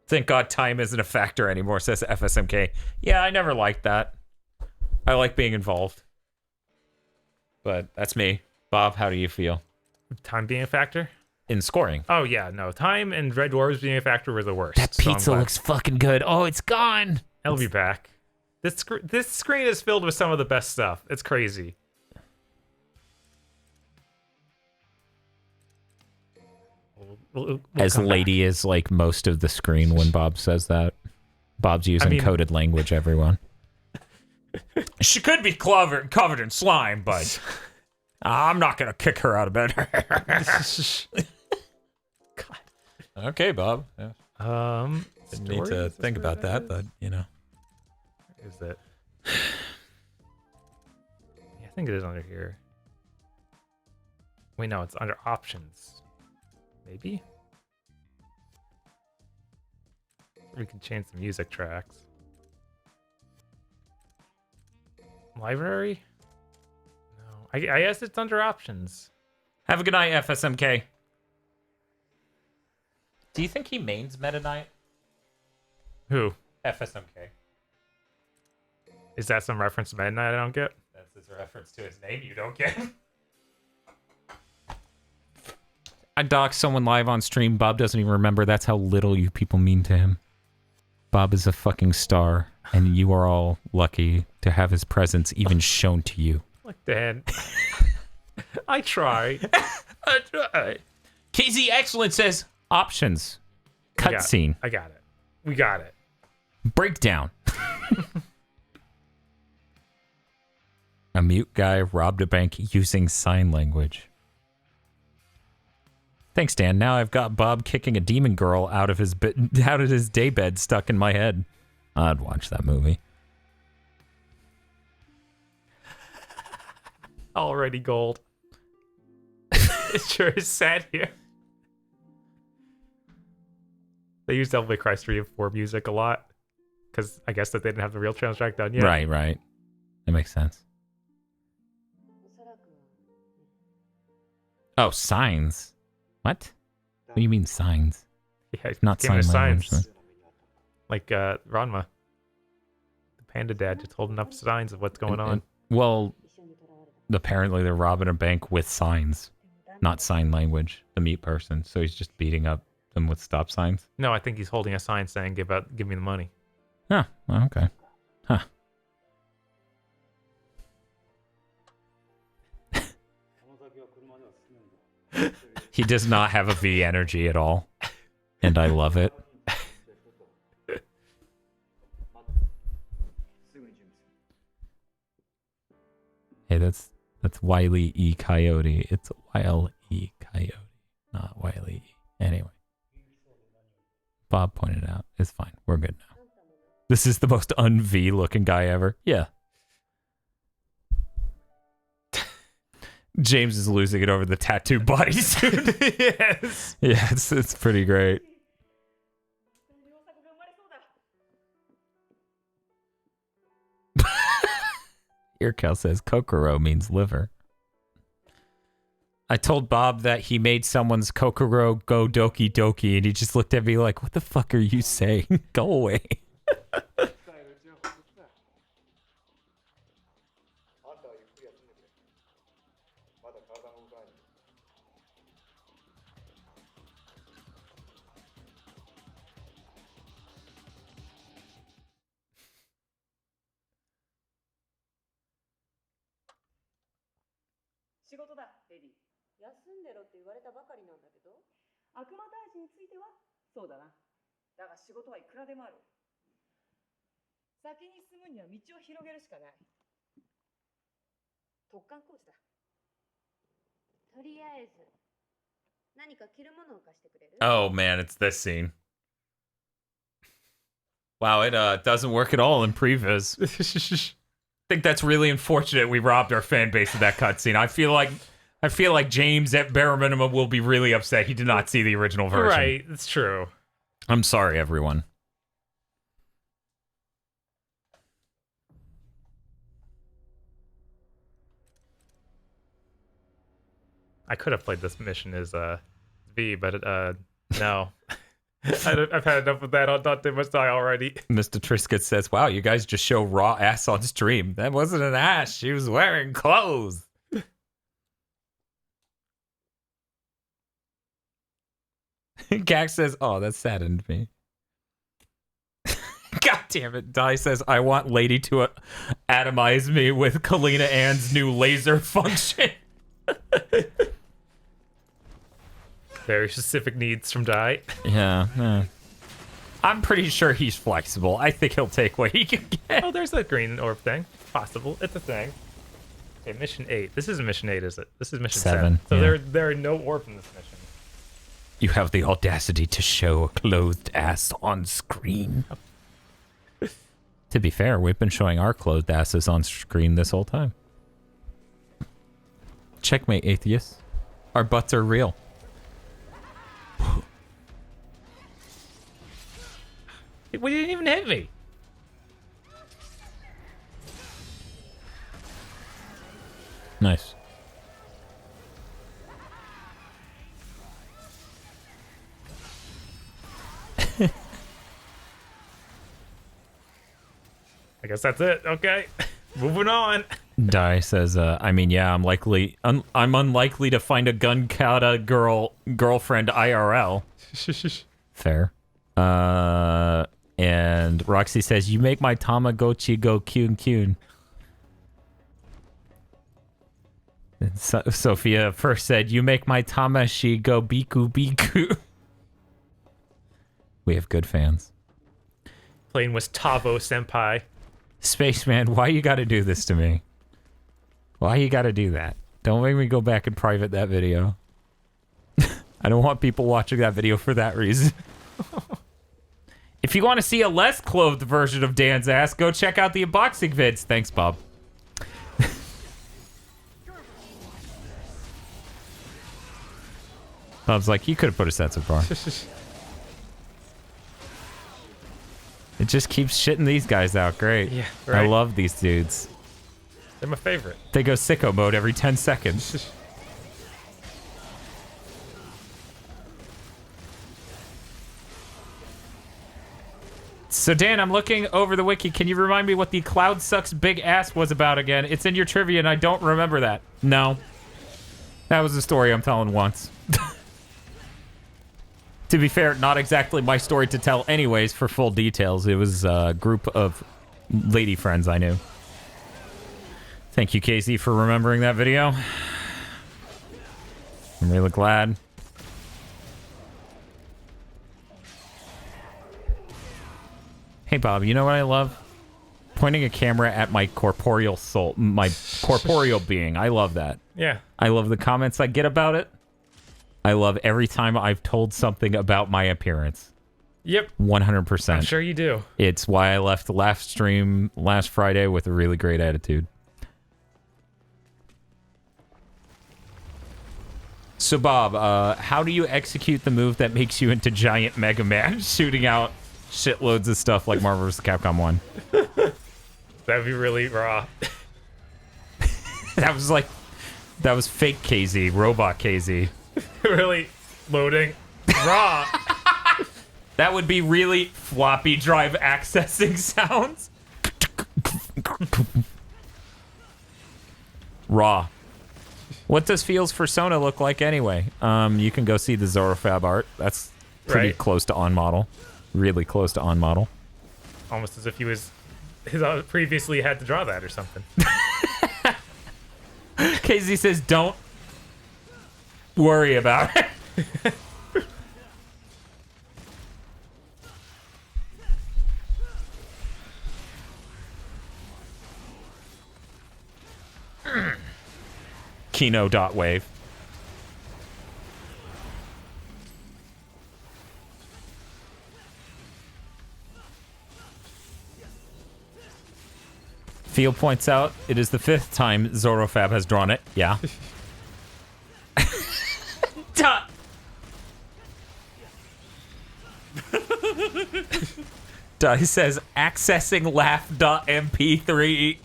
Thank God time isn't a factor anymore, says FSMK. Yeah, I never liked that. I like being involved. But that's me. Bob, how do you feel? Time being a factor? In scoring. Oh, yeah, no. Time and Red Dwarves being a factor were the worst. That so I'm pizza glad- looks fucking good. Oh, it's gone. It'll be back. This screen is filled with some of the best stuff. It's crazy. We'll As come lady is like most of the screen when Bob says that. Bob's using coded language, everyone. She could be covered in slime, but I'm not going to kick her out of bed. Okay, Bob. Yeah. back. Didn't need to think about that, but, you know. Where is it? Yeah, I think it is under here. Wait, no, it's under options. Maybe? We can change the music tracks. Library? No. I guess it's under options. Have a good night, FSMK. Do you think he mains Meta Knight? Who? FSMK. Is that some reference to Midnight I don't get? That's his reference to his name you don't get. I doxed someone live on stream. Bob doesn't even remember. That's how little you people mean to him. Bob is a fucking star, and you are all lucky to have his presence even shown to you. Look, Dan. I try. I try. KZ Excellent says options. Cutscene. I got it. We got it. Breakdown. A mute guy robbed a bank using sign language. Thanks, Dan. Now I've got Bob kicking a demon girl out of his daybed stuck in my head. I'd watch that movie. Already gold. It sure is sad here. They use Devil May Cry 3 and 4 music a lot. Because I guess that they didn't have the real soundtrack done yet. Right, right. That makes sense. Oh, signs. What? What do you mean signs? Yeah, Not game of sign language. signs. Like Ranma. The panda dad just holding up signs of what's going on. Well, apparently they're robbing a bank with signs, not sign language. The meat person, so he's just beating up them with stop signs. No, I think he's holding a sign saying, give me the money. Huh. Well, okay. Huh. He does not have a V energy at all, and I love it. Hey, that's Wile E. Coyote. It's Wile E. Coyote, not Wile E. Anyway, Bob pointed out. It's fine. We're good now. This is the most un-V looking guy ever. Yeah. James is losing it over the tattoo bodysuit. Yes. Yeah, it's pretty great. Earcal says Kokoro means liver. I told Bob that he made someone's Kokoro go Doki Doki, and he just looked at me like, what the fuck are you saying? Go away. Oh man, it's this scene. Wow, it doesn't work at all in previs. I think that's really unfortunate. We robbed our fan base of that cutscene. I feel like James at bare minimum will be really upset he did not see the original version. Right, it's true. I'm sorry, everyone. I could have played this mission as V, but no. I've had enough of that on Dante Must Die already. Mr. Triscuit says, wow, you guys just show raw ass on stream. That wasn't an ass. She was wearing clothes. Gak says, oh, that saddened me. God damn it. Dai says, I want Lady to atomize me with Kalina Ann's new laser function. Very specific needs from Dai. Yeah. I'm pretty sure he's flexible. I think he'll take what he can get. Oh, there's that green orb thing. Possible. It's a thing. Okay, mission 8. This isn't mission 8, is it? This is mission 7. So yeah. there are no orbs in this mission. You have the audacity to show a clothed ass on screen. To be fair, we've been showing our clothed asses on screen this whole time. Checkmate, atheists. Our butts are real. We didn't even hit me. Nice. I guess that's it. Okay. Moving on. Dai says, I mean, yeah, I'm unlikely to find a gun kata girlfriend IRL. Fair. And Roxy says, you make my Tamagotchi go kyun kyun. And Sophia first said, you make my Tamashi go biku biku. We have good fans. Playing was Tavo Senpai. Spaceman, why you gotta do this to me? Why you gotta do that? Don't make me go back and private that video. I don't want people watching that video for that reason. If you want to see a less clothed version of Dan's ass, go check out the unboxing vids. Thanks, Bob. I was like, you could have put a sensitive bar. It just keeps shitting these guys out. Great. Yeah, right. I love these dudes. They're my favorite. They go sicko mode every 10 seconds. So, Dan, I'm looking over the wiki. Can you remind me what the Cloud Sucks Big Ass was about again? It's in your trivia, and I don't remember that. No. That was a story I'm telling once. To be fair, not exactly my story to tell anyways for full details. It was a group of lady friends I knew. Thank you, Casey, for remembering that video. I'm really glad. Hey, Bob, you know what I love? Pointing a camera at my corporeal soul, my corporeal being. I love that. Yeah. I love the comments I get about it. I love every time I've told something about my appearance. Yep. 100%. I'm sure you do. It's why I left the last stream last Friday with a really great attitude. So, Bob, how do you execute the move that makes you into Giant Mega Man, shooting out shitloads of stuff like Marvel vs. Capcom 1? That'd be really raw. That was fake KZ, robot KZ. Really loading. Raw. That would be really floppy drive accessing sounds. Raw. What does Feels for Sona look like anyway? You can go see the Zorofab art. That's pretty Right. close to on model. Really close to on model. Almost as if he was previously had to draw that or something. KZ says, don't worry about it. Kino.wave. Field points out it is the 5th time Zorofab has drawn it. Yeah. Duh. Duh, he says accessing laugh.mp3.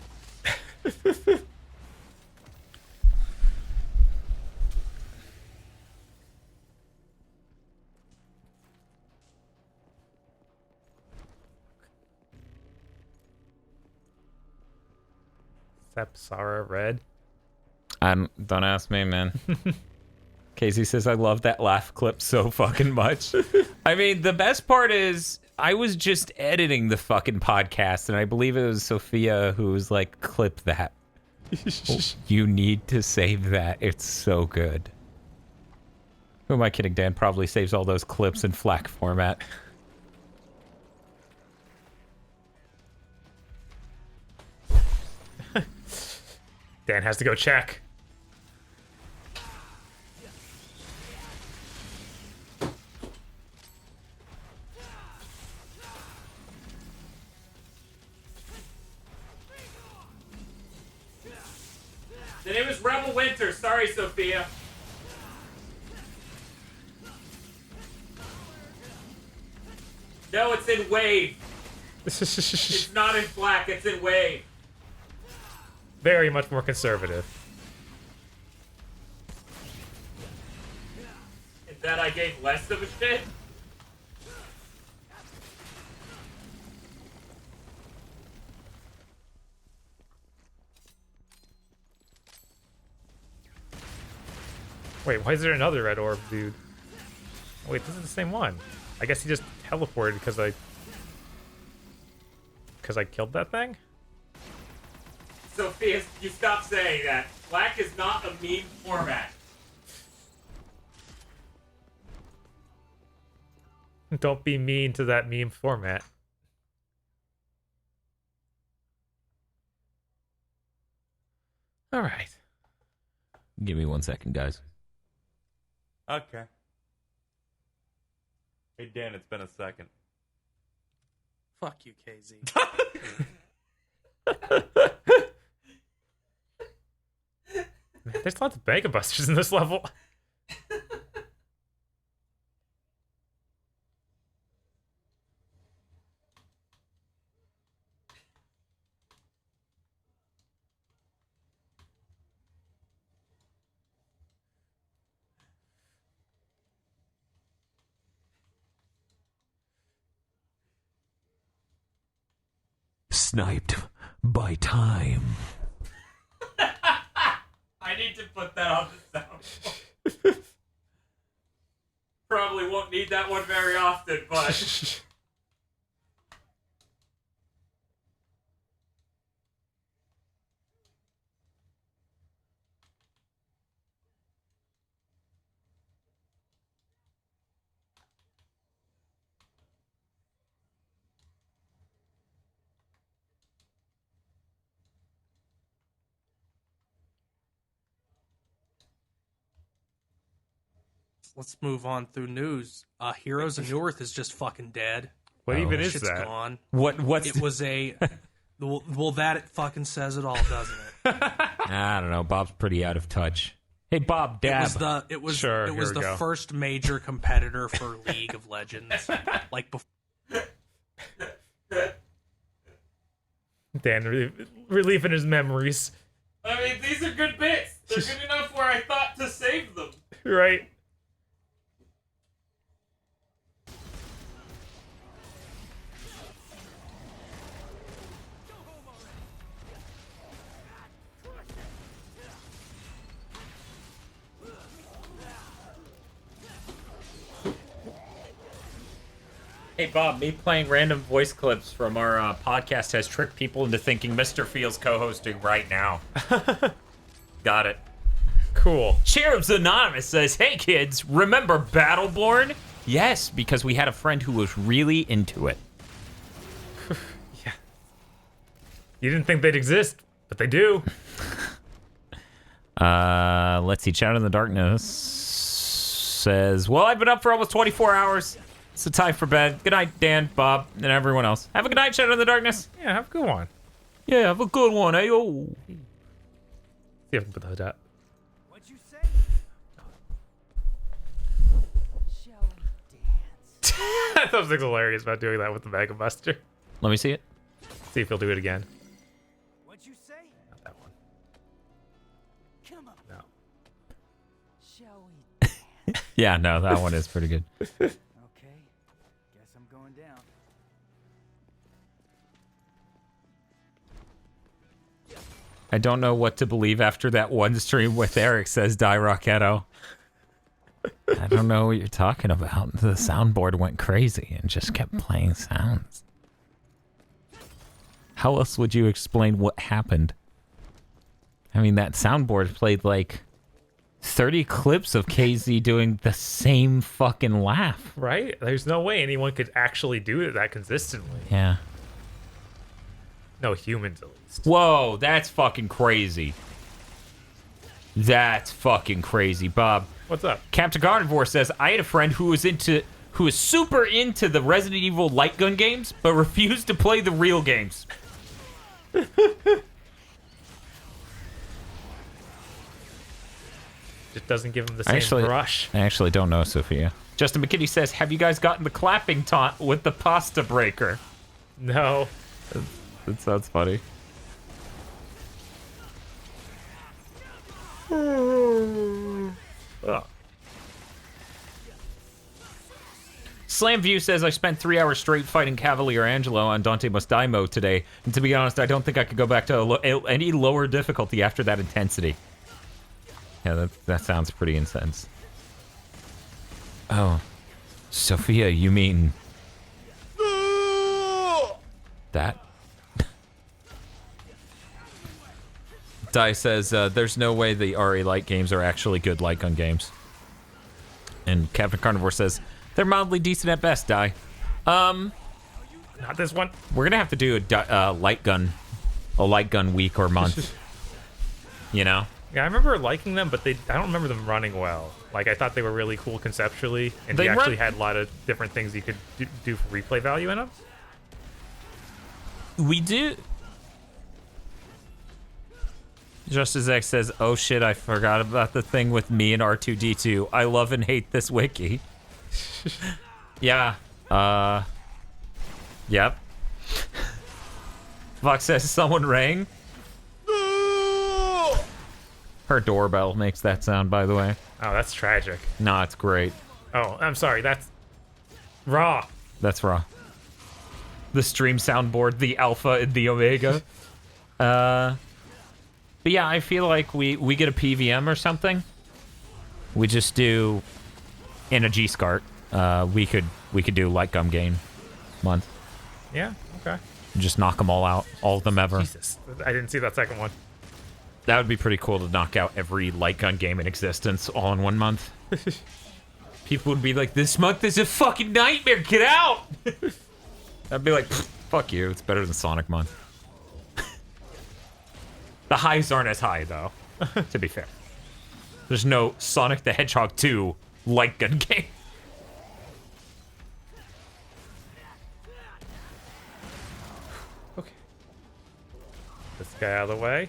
Sapsara Red. Don't ask me, man. Casey says, I love that laugh clip so fucking much. I mean, the best part is I was just editing the fucking podcast, and I believe it was Sophia who was like, clip that. You need to save that. It's so good. Who am I kidding? Dan probably saves all those clips in FLAC format. Dan has to go check. The name is Rebel Winter. Sorry, Sophia. No, it's in Wave. It's not in black. It's in Wave. Very much more conservative. And that I gave less of a shit? Wait, why is there another red orb, dude? Oh, wait, this is the same one. I guess he just teleported because I killed that thing? Sophia, you stop saying that. Black is not a meme format. Don't be mean to that meme format. All right. Give me 1 second, guys. Okay. Hey, Dan, it's been a second. Fuck you, KZ. There's lots of Mega Busters in this level. sniped by time. I need to put that on the soundboard. Probably won't need that one very often, but... Let's move on through news. Heroes of Newerth is just fucking dead. What even is Shit's that? gone. What's It was a... Well, that it fucking says it all, doesn't it? I don't know. Bob's pretty out of touch. Hey, Bob, dab. It was Sure, it was here we the go. first major competitor for League of Legends. Like before. Dan relieving his memories. I mean, these are good bits. They're good enough where I thought to save them. Right. Hey, Bob, me playing random voice clips from our podcast has tricked people into thinking Mr. Feels co-hosting right now. Got it. Cool. Cherubs Anonymous says, hey, kids, remember Battleborn? Yes, because we had a friend who was really into it. Yeah. You didn't think they'd exist, but they do. Let's see. Chat in the Darkness says, well, I've been up for almost 24 hours. It's the time for bed. Good night, Dan, Bob, and everyone else. Have a good night, Chat in the Darkness. Yeah, have a good one. Yeah, have a good one, ayo. See if I can put the hood up. What'd you say? Shall we dance? I thought it was hilarious about doing that with the Mega Buster. Let me see it. See if he'll do it again. What'd you say? Not that one. Come on. No. Shall we dance? Yeah, no, that one is pretty good. Okay. Guess I'm going down. I don't know what to believe after that one stream with Eric, says Die Rocketo. I don't know what you're talking about. The soundboard went crazy and just kept playing sounds. How else would you explain what happened? I mean, that soundboard played like 30 clips of KZ doing the same fucking laugh. Right? There's no way anyone could actually do it that consistently. Yeah. No humans, at least. Whoa, that's fucking crazy. That's fucking crazy, Bob. What's up? Captain Carnivore says, I had a friend who was super into the Resident Evil light gun games, but refused to play the real games. Just doesn't give him the same rush. I actually don't know, Sophia. Justin McKinney says, have you guys gotten the clapping taunt with the pasta breaker? No. That sounds funny. Ugh. Slamview says, I spent 3 hours straight fighting Cavalier Angelo on Dante Must Die mode today, and to be honest, I don't think I could go back to any lower difficulty after that intensity. Yeah, that sounds pretty intense. Oh. Sophia, you mean... that? Die says, there's no way the RE light games are actually good light gun games. And Captain Carnivore says, they're mildly decent at best, Die. Not this one. We're gonna have to do a light gun week or month. You know? Yeah, I remember liking them, but I don't remember them running well. Like, I thought they were really cool conceptually, and they actually had a lot of different things you could do for replay value in them. We do. Justice X says, oh shit, I forgot about the thing with me and R2D2. I love and hate this wiki. Yeah. Yep. Fox says, someone rang. Her doorbell makes that sound, by the way. Oh, that's tragic. No, it's great. Oh, I'm sorry. That's raw. That's raw. The stream soundboard, the alpha and the omega. But yeah, I feel like we get a PVM or something. We just do in a G-Scart. We could do light gum game month. Yeah. Okay. Just knock them all out, all of them ever. Jesus, I didn't see that second one. That would be pretty cool to knock out every light gun game in existence all in 1 month. People would be like, "This month is a fucking nightmare. Get out!" I'd be like, "Fuck you. It's better than Sonic month." The highs aren't as high though. To be fair, there's no Sonic the Hedgehog 2 light gun game. Okay. This guy out of the way.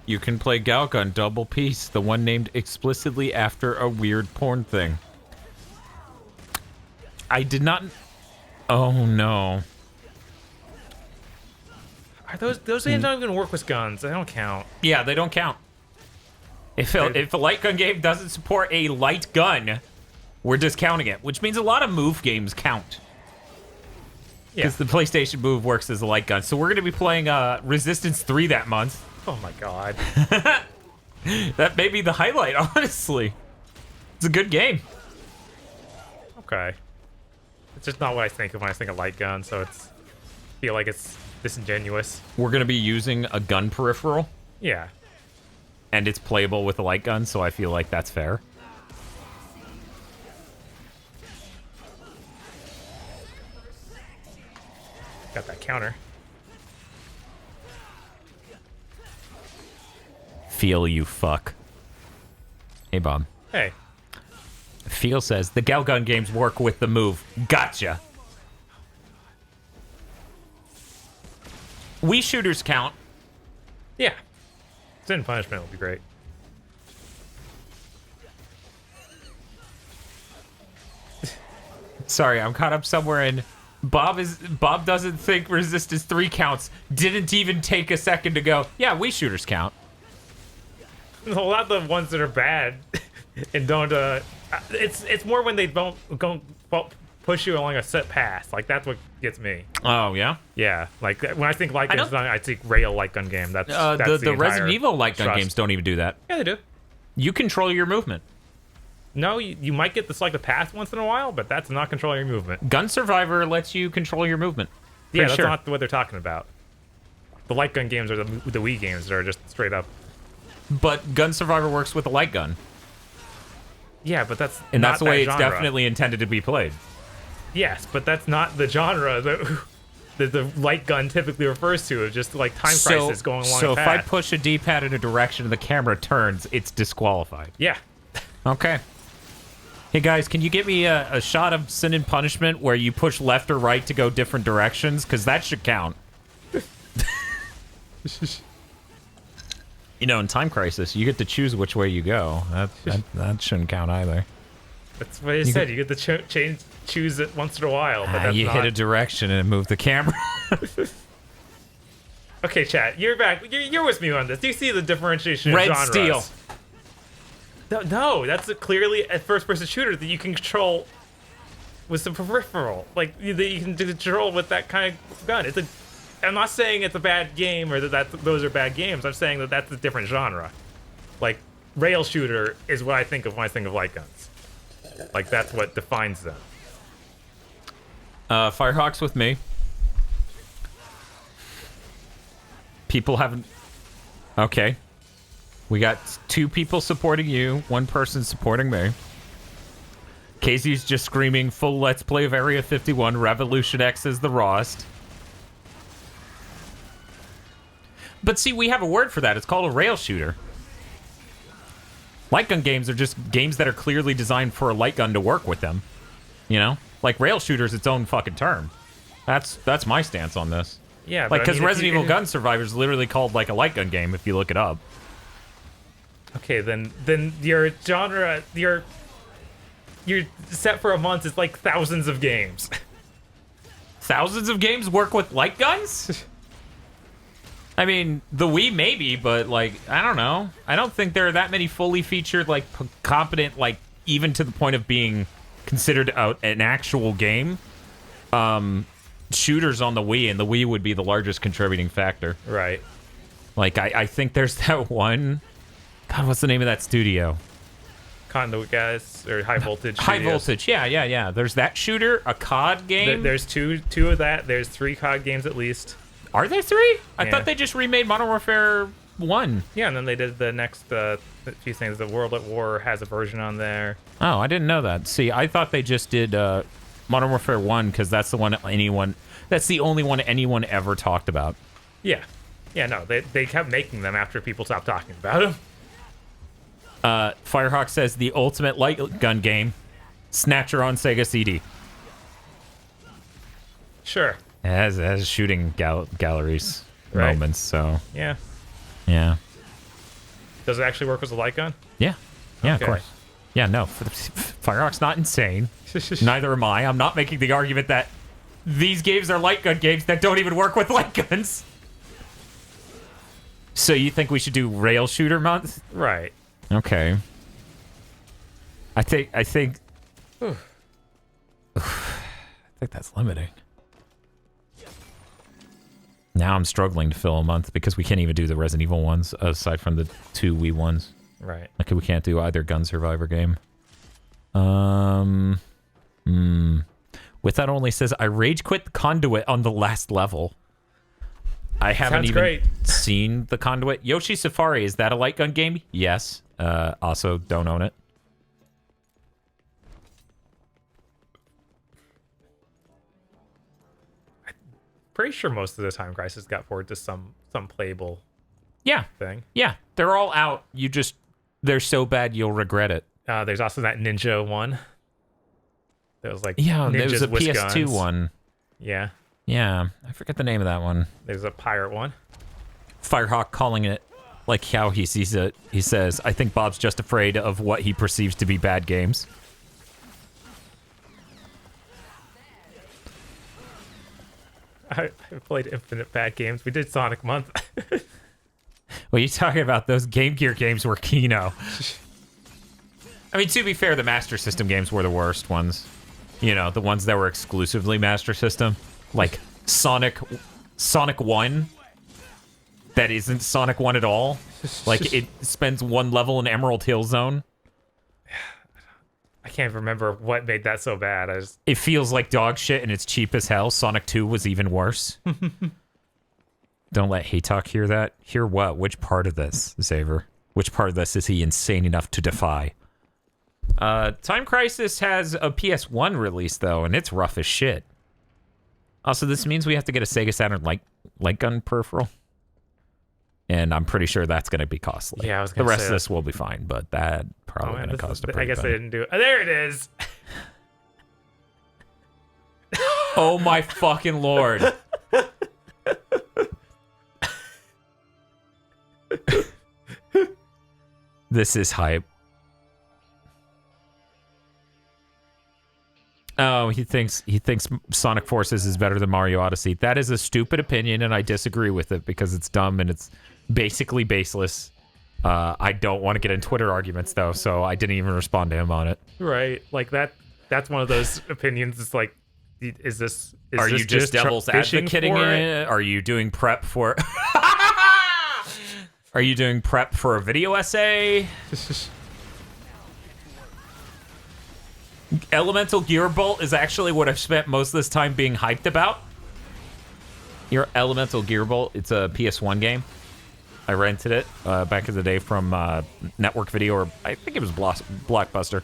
You can play Galgun double piece, the one named explicitly after a weird porn thing. I did not. Oh no. Are those games don't even work with guns? They don't count. Yeah, they don't count. If a light gun game doesn't support a light gun, we're discounting it, which means a lot of move games count. Because the PlayStation Move works as a light gun. So we're going to be playing Resistance 3 that month. Oh my god. That may be the highlight, honestly. It's a good game. Okay. It's just not what I think of when I think of light gun, so it's feel like it's disingenuous. We're going to be using a gun peripheral. Yeah. And it's playable with a light gun, so I feel like that's fair. Got that counter. Feel, you fuck. Hey, Bob. Hey. Feel says, the Galgun games work with the move. Gotcha. Wii shooters count. Yeah. Sin punishment would be great. Sorry, I'm caught up somewhere in... Bob doesn't think Resistance 3 counts. Didn't even take a second to go, yeah, Wii shooters count. A lot of the ones that are bad and don't it's more when they don't push you along a set path. Like that's what gets me. Oh yeah? Yeah. Like when I think light guns, I think rail light gun game. That's the Resident Evil light gun games don't even do that. Yeah, they do. You control your movement. No, you might get to select the path once in a while, but that's not controlling your movement. Gun Survivor lets you control your movement. Yeah, that's not what they're talking about. The light gun games are the Wii games that are just straight up. But Gun Survivor works with a light gun. Yeah, but that's the way it's genre. definitely intended to be played. Yes, but that's not the genre that the light gun typically refers to. It's just like Time Crisis going along. So if I push a D-pad in a direction and the camera turns, it's disqualified. Yeah. Okay. Hey guys, can you get me a shot of Sin and Punishment where you push left or right to go different directions? Because that should count. You know, in Time Crisis, you get to choose which way you go. That shouldn't count either. That's what I said. You get to choose it once in a while. But that's you hit a direction and it moved the camera. Okay, chat. You're back. You're with me on this. Do you see the differentiation Red of genres? Steel. No, that's clearly a first-person shooter that you can control with some peripheral. Like, that you can control with that kind of gun. I'm not saying it's a bad game or that those are bad games. I'm saying that that's a different genre. Like, rail shooter is what I think of when I think of light guns. Like, that's what defines them. Firehawks with me. People haven't... Okay. We got 2 people supporting you, 1 person supporting me. Casey's just screaming full Let's Play of Area 51, Revolution X is the rawest. But see, we have a word for that. It's called a rail shooter. Light gun games are just games that are clearly designed for a light gun to work with them. You know? Like, rail shooter's its own fucking term. That's my stance on this. Yeah, like, because Resident Evil Gun Survivor is literally called, like, a light gun game if you look it up. Okay, then your genre, your set for a month is like thousands of games. Thousands of games work with light guns? I mean, the Wii maybe, but, like, I don't know. I don't think there are that many fully featured, like, competent, like, even to the point of being considered an actual game. shooters on the Wii, and the Wii would be the largest contributing factor. Right. Like, I think there's that one... God, what's the name of that studio? Conduit guys, or High Voltage. High Studios. Voltage, yeah. There's that shooter, a COD game. There's two of that. There's 3 COD games at least. Are there 3? I Yeah. thought they just remade Modern Warfare 1. Yeah, and then they did the next few things. The World at War has a version on there. Oh, I didn't know that. See, I thought they just did Modern Warfare 1 because that's the only one anyone ever talked about. Yeah. Yeah, no, they kept making them after people stopped talking about them. Firehawk says the ultimate light gun game, Snatcher on Sega CD. Sure. It has shooting galleries Right. moments, so Yeah. yeah. Does it actually work as a light gun? Yeah, Okay. of course. Yeah, no, Firehawk's not insane. Neither am I. I'm not making the argument that these games are light gun games that don't even work with light guns. So you think we should do rail shooter month? Right. Okay. I think I think that's limiting. Now I'm struggling to fill a month because we can't even do the Resident Evil ones aside from the 2 Wii ones. Right. Like we can't do either Gun Survivor game. With that only says I rage quit the Conduit on the last level. I haven't Sounds even great. seen the Conduit. Yoshi Safari, is that a light gun game? Yes. Also don't own it. Pretty sure most of the time Crisis got forward to some playable Yeah. thing. Yeah. They're all out. They're so bad you'll regret it. There's also that Ninja one. That was like Yeah, there was ninjas a with PS2 guns. one. Yeah. Yeah. I forget the name of that one. There's a pirate one. Firehawk calling it like how he sees it. He says, I think Bob's just afraid of what he perceives to be bad games. I played infinite bad games. We did Sonic Month. Well, you're talking about those Game Gear games were Kino. I mean, to be fair, the Master System games were the worst ones. You know, the ones that were exclusively Master System. Like Sonic 1 that isn't Sonic 1 at all. Like, it spends one level in Emerald Hill Zone. I can't remember what made that so bad. It feels like dog shit and it's cheap as hell. Sonic 2 was even worse. Don't let Haytalk hear that. Hear what? Which part of this, Xaver? Which part of this is he insane enough to defy? Time Crisis has a PS1 release, though, and it's rough as shit. Also, this means we have to get a Sega Saturn light gun peripheral. And I'm pretty sure that's going to be costly. Yeah, I was The going to rest say of this will be fine, but that probably going to cost a I pretty guess penny. they didn't do it. Oh, there it is. Oh my fucking lord. This is hype. Oh, he thinks Sonic Forces is better than Mario Odyssey. That is a stupid opinion, and I disagree with it because it's dumb and it's basically baseless. I don't want to get in Twitter arguments though, so I didn't even respond to him on it. Right. Like that's one of those opinions. It's like, is this Are you just devil's fishing advocating for it? Are you doing prep for Are you doing prep for a video essay? Elemental Gearbolt is actually what I've spent most of this time being hyped about. Your Elemental Gearbolt, it's a PS1 game. I rented it back in the day from Network Video, or I think it was Blockbuster.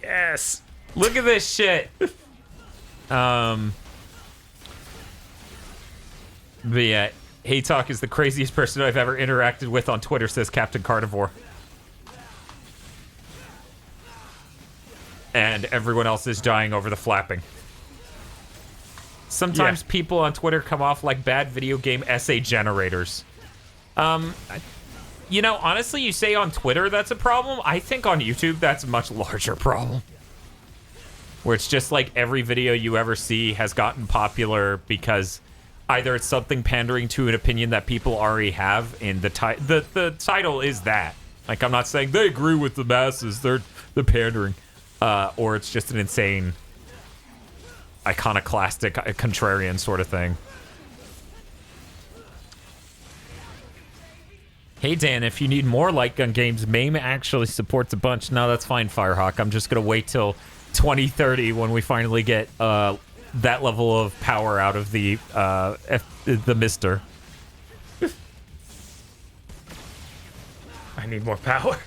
Yes. Look at this shit. But yeah, Haytalk is the craziest person I've ever interacted with on Twitter, says Captain Carnivore. And everyone else is dying over the flapping. Sometimes people on Twitter come off like bad video game essay generators. You know, honestly, you say on Twitter that's a problem. I think on YouTube that's a much larger problem. Where it's just like every video you ever see has gotten popular because either it's something pandering to an opinion that people already have, and the title is that. Like, I'm not saying they agree with the masses. the pandering, or it's just an insane, iconoclastic, contrarian sort of thing. Hey Dan, if you need more light gun games, MAME actually supports a bunch. No, that's fine, Firehawk. I'm just gonna wait till 2030 when we finally get that level of power out of the Mister. I need more power.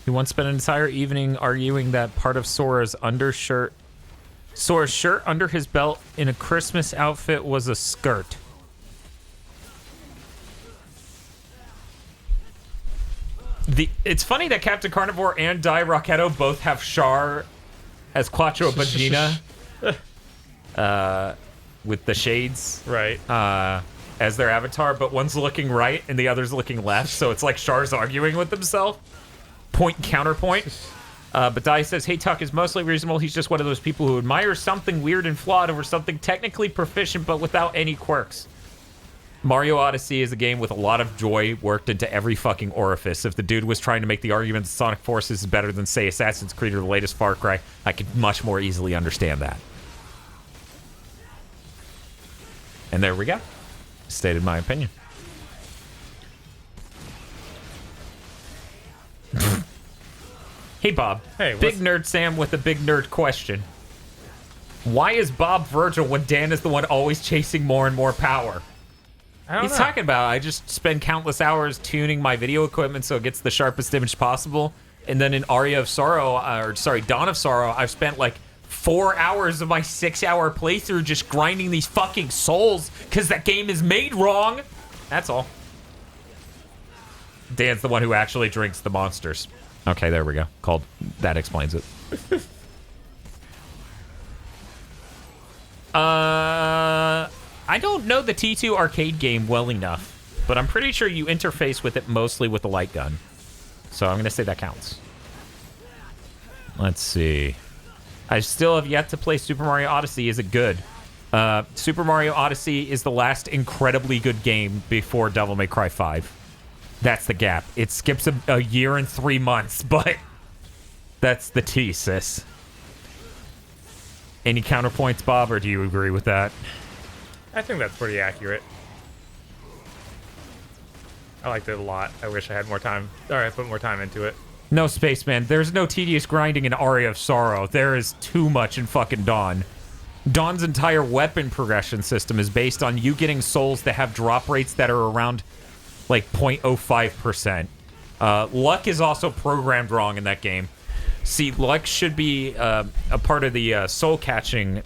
He once spent an entire evening arguing that part of Sora's shirt under his belt in a Christmas outfit was a skirt. It's funny that Captain Carnivore and Dai Rocketo both have Char as Quattro Bagina with the shades as their avatar, but one's looking right and the other's looking left, so it's like Char's arguing with himself. Point and counterpoint. But Dai says, hey, Tuck is mostly reasonable. He's just one of those people who admires something weird and flawed over something technically proficient but without any quirks. Mario Odyssey is a game with a lot of joy worked into every fucking orifice. If the dude was trying to make the argument that Sonic Forces is better than, say, Assassin's Creed or the latest Far Cry, I could much more easily understand that. And there we go. Stated my opinion. Hey, Bob. Hey, Big Nerd Sam with a big nerd question. Why is Bob Virgil when Dan is the one always chasing more and more power? He's talking about, I just spend countless hours tuning my video equipment so it gets the sharpest image possible. And then in Dawn of Sorrow, I've spent like 4 hours of my 6-hour playthrough just grinding these fucking souls because that game is made wrong. That's all. Dan's the one who actually drinks the monsters. Okay, there we go. That explains it. I don't know the T2 arcade game well enough, but I'm pretty sure you interface with it mostly with the light gun. So I'm going to say that counts. Let's see. I still have yet to play Super Mario Odyssey. Is it good? Super Mario Odyssey is the last incredibly good game before Devil May Cry 5. That's the gap. It skips a year and 3 months, but that's the T, sis. Any counterpoints, Bob, or do you agree with that? I think that's pretty accurate. I liked it a lot. I wish I had more time. Or I put more time into it. No, Spaceman. There's no tedious grinding in Aria of Sorrow. There is too much in fucking Dawn. Dawn's entire weapon progression system is based on you getting souls that have drop rates that are around like 0.05%. Luck is also programmed wrong in that game. See, luck should be a part of the soul catching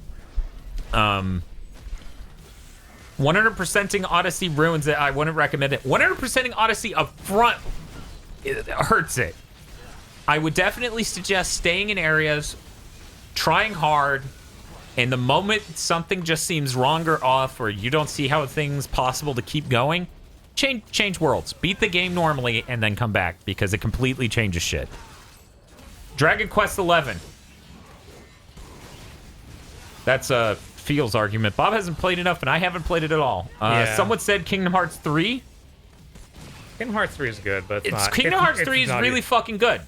100%ing Odyssey ruins it. I wouldn't recommend it. 100%ing Odyssey up front, it hurts it. I would definitely suggest staying in areas, trying hard, and the moment something just seems wrong or off, or you don't see how things possible to keep going, change worlds. Beat the game normally, and then come back, because it completely changes shit. Dragon Quest XI. That's a Feels argument. Bob hasn't played enough, and I haven't played it at all. Someone said Kingdom Hearts 3. Kingdom Hearts 3 is good, but it's not. Kingdom Hearts 3 is really fucking good.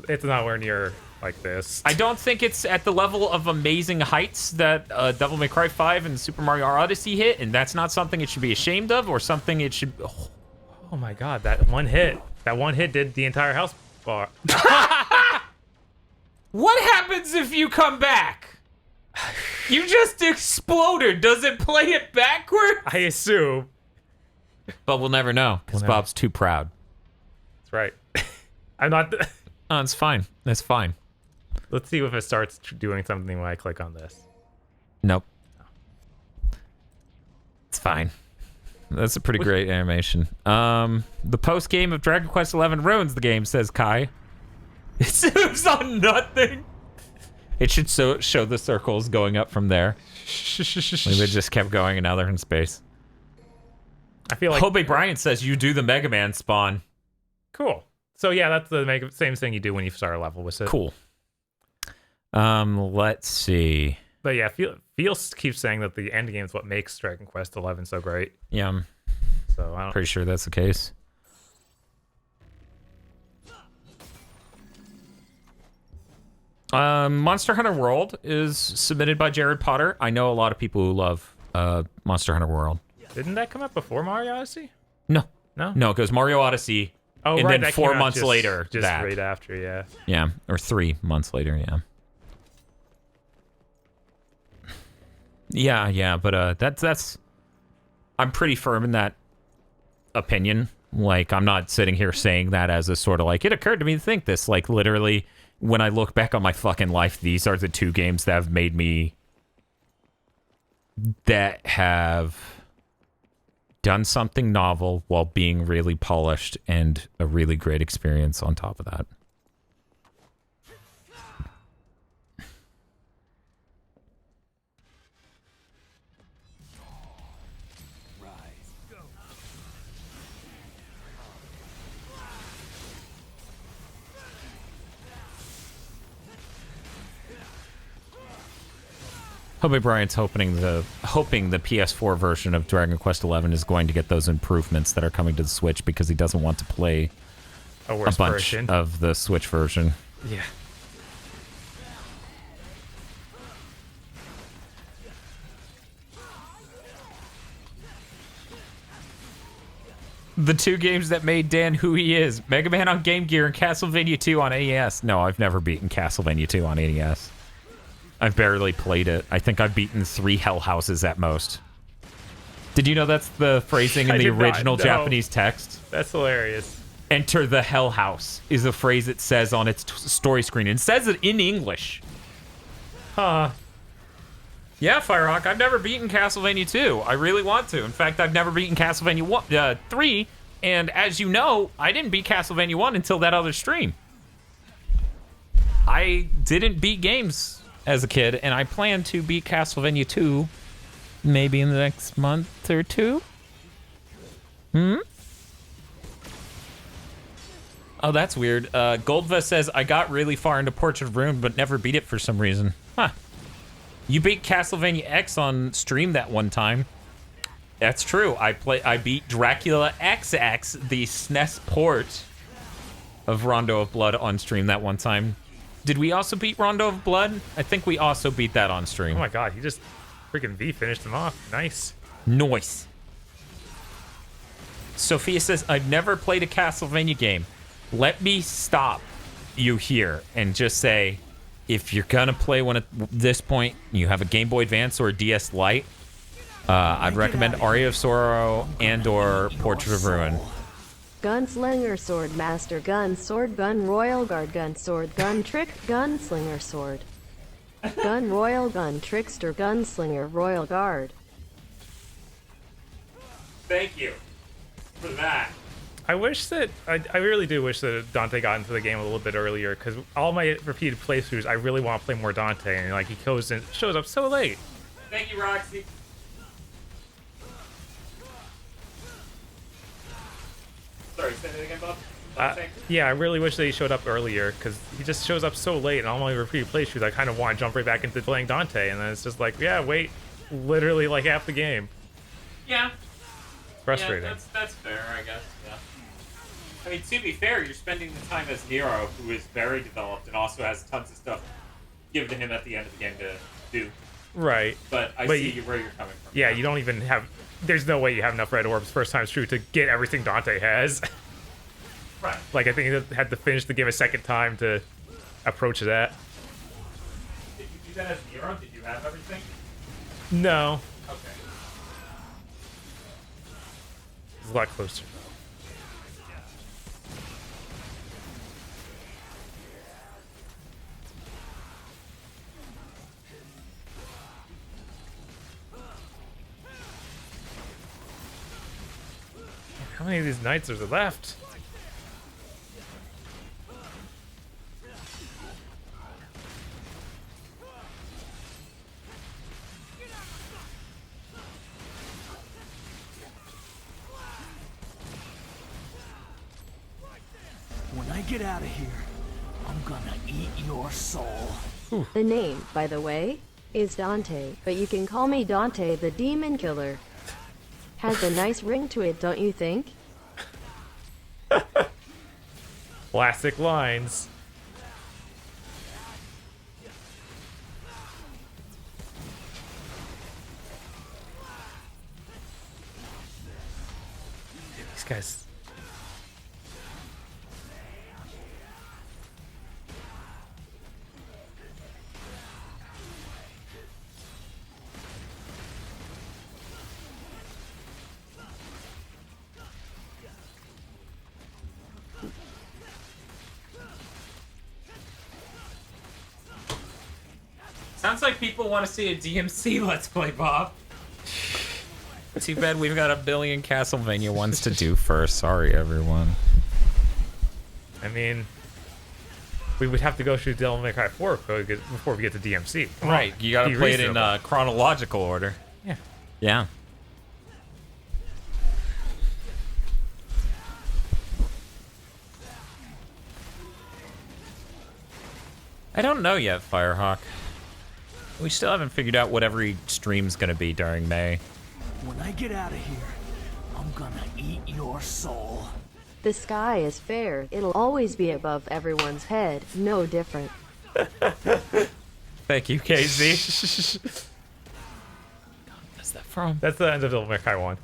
It's nowhere near like this. I don't think it's at the level of amazing heights that Devil May Cry 5 and Super Mario Odyssey hit, and that's not something it should be ashamed of or something it should... Oh my god, that one hit did the entire house bar. What happens if you come back? You just exploded. Does it play it backwards? I assume. But we'll never know, because Bob's too proud. That's right. I'm not... Oh, it's fine. It's fine. Let's see if it starts doing something when I click on this. Nope. It's fine. That's a pretty great animation. The post-game of Dragon Quest XI ruins the game, says Kai. It zooms on nothing. It should show the circles going up from there. Maybe they just kept going and now they're in space. I feel like... Hobe Bryant says you do the Mega Man spawn. Cool. So yeah, that's the same thing you do when you start a level with it. Cool. Let's see. But yeah, Feels keeps saying that the end game is what makes Dragon Quest XI so great. Yeah. So I'm pretty sure that's the case. Monster Hunter World is submitted by Jared Potter. I know a lot of people who love Monster Hunter World. Didn't that come out before Mario Odyssey? No. No? No, it goes Mario Odyssey, Oh, and right. then That 4 came out months just, later, Just that. right after, yeah. Yeah, or 3 months later, yeah. Yeah, but that's... I'm pretty firm in that opinion. Like, I'm not sitting here saying that as a sort of like, it occurred to me to think this. Like, literally, when I look back on my fucking life, these are the 2 games that have made me... that have done something novel while being really polished and a really great experience on top of that. Hobie Bryant's hoping the PS4 version of Dragon Quest XI is going to get those improvements that are coming to the Switch because he doesn't want to play A worse bunch version. of the Switch version. Yeah. The 2 games that made Dan who he is, Mega Man on Game Gear and Castlevania 2 on NES. No, I've never beaten Castlevania 2 on NES. I've barely played it. I think I've beaten 3 Hell Houses at most. Did you know that's the phrasing in I the did not original know. Japanese text? That's hilarious. Enter the Hell House is a phrase it says on its story screen. And it says it in English. Huh. Yeah, Firehawk, I've never beaten Castlevania 2. I really want to. In fact, I've never beaten Castlevania 3. And as you know, I didn't beat Castlevania 1 until that other stream. I didn't beat games as a kid, and I plan to beat Castlevania 2 maybe in the next month or 2. Oh, that's weird. Goldva says, I got really far into Portrait of Ruin, but never beat it for some reason. Huh. You beat Castlevania X on stream that one time. That's true. I beat Dracula XX, the SNES port of Rondo of Blood on stream that one time. Did we also beat Rondo of Blood? I think we also beat that on stream. Oh my god, he just freaking V finished him off. Nice. Nice. Sophia says, I've never played a Castlevania game. Let me stop you here and just say, if you're gonna play one at this point, you have a Game Boy Advance or a DS Lite, I'd recommend Aria of Sorrow and or Portrait of Ruin. Gunslinger sword, master gun, sword gun, royal guard gun, sword gun, trick, gunslinger sword. Gun, royal gun, trickster, gunslinger, royal guard. Thank you for that. I wish that I really do wish that Dante got into the game a little bit earlier, because all my repeated playthroughs, I really want to play more Dante, and like he shows up so late. Thank you, Roxy. Sorry, say that again, Bob. Yeah, I really wish that he showed up earlier, because he just shows up so late, and all my repeated playthroughs, I kind of want to jump right back into playing Dante, and then it's just like, yeah, wait, literally like half the game. Yeah. Frustrating. Yeah, that's fair, I guess. Yeah. I mean, to be fair, you're spending the time as Nero, who is very developed and also has tons of stuff given to him at the end of the game to do. Right. But I see where you're coming from. Yeah, you don't even have... There's no way you have enough red orbs first time through to get everything Dante has. Right. Like, I think he had to finish the game a second time to approach that. Did you do that as Nero? Did you have everything? No. Okay. It's a lot closer. How many of these knights are there left? When I get out of here, I'm gonna eat your soul. The name, by the way, is Dante, but you can call me Dante the Demon Killer. Has a nice ring to it, don't you think? Classic lines. These guys. Sounds like people want to see a DMC Let's Play, Bob. Too bad we've got a billion Castlevania ones to do first. Sorry, everyone. I mean, we would have to go through Devil May Cry 4 before we get to DMC. Come on, Right, you gotta be play it in reasonable. chronological order. Yeah. Yeah. I don't know yet, Firehawk. We still haven't figured out what every stream's gonna be during May. When I get out of here, I'm gonna eat your soul. The sky is fair. It'll always be above everyone's head. No different. Thank you, KZ. What's that from? That's the end of Devil May Cry 1.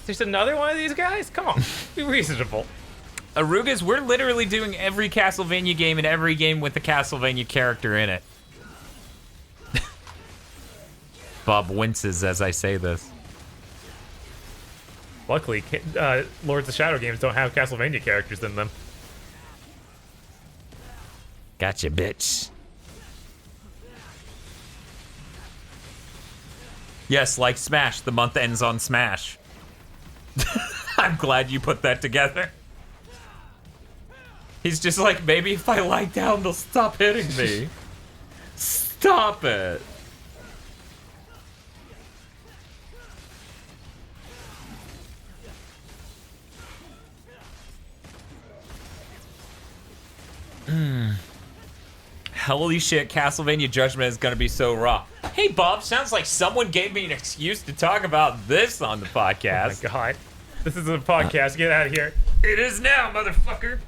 There's another one of these guys? Come on, be reasonable. Arugas, we're literally doing every Castlevania game and every game with the Castlevania character in it. Bob winces as I say this. Luckily, Lords of Shadow games don't have Castlevania characters in them. Gotcha, bitch. Yes, like Smash, the month ends on Smash. I'm glad you put that together. He's just like, maybe if I lie down, they'll stop hitting me. Stop it. Holy shit, Castlevania Judgment is gonna be so raw. Hey Bob, sounds like someone gave me an excuse to talk about this on the podcast. Oh my god. This is a podcast, get out of here. It is now, motherfucker.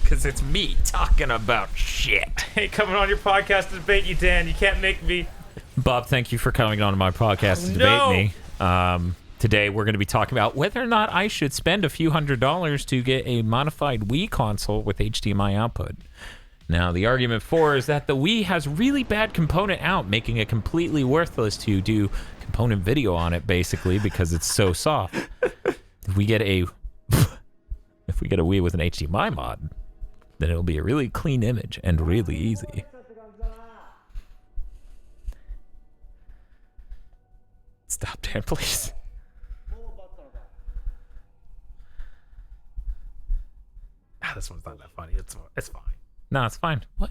Cause it's me talking about shit. Hey, coming on your podcast to debate you, Dan. You can't make me. Bob, thank you for coming on my podcast to debate me. Today we're going to be talking about whether or not I should spend a few $100s to get a modified Wii console with HDMI output. Now, the argument for is that the Wii has really bad component out, making it completely worthless to do component video on it, basically, because it's so soft. If we get a Wii with an HDMI mod, then it'll be a really clean image and really easy. Stop, Dan, please. This one's not that funny. It's fine. No, it's fine. What?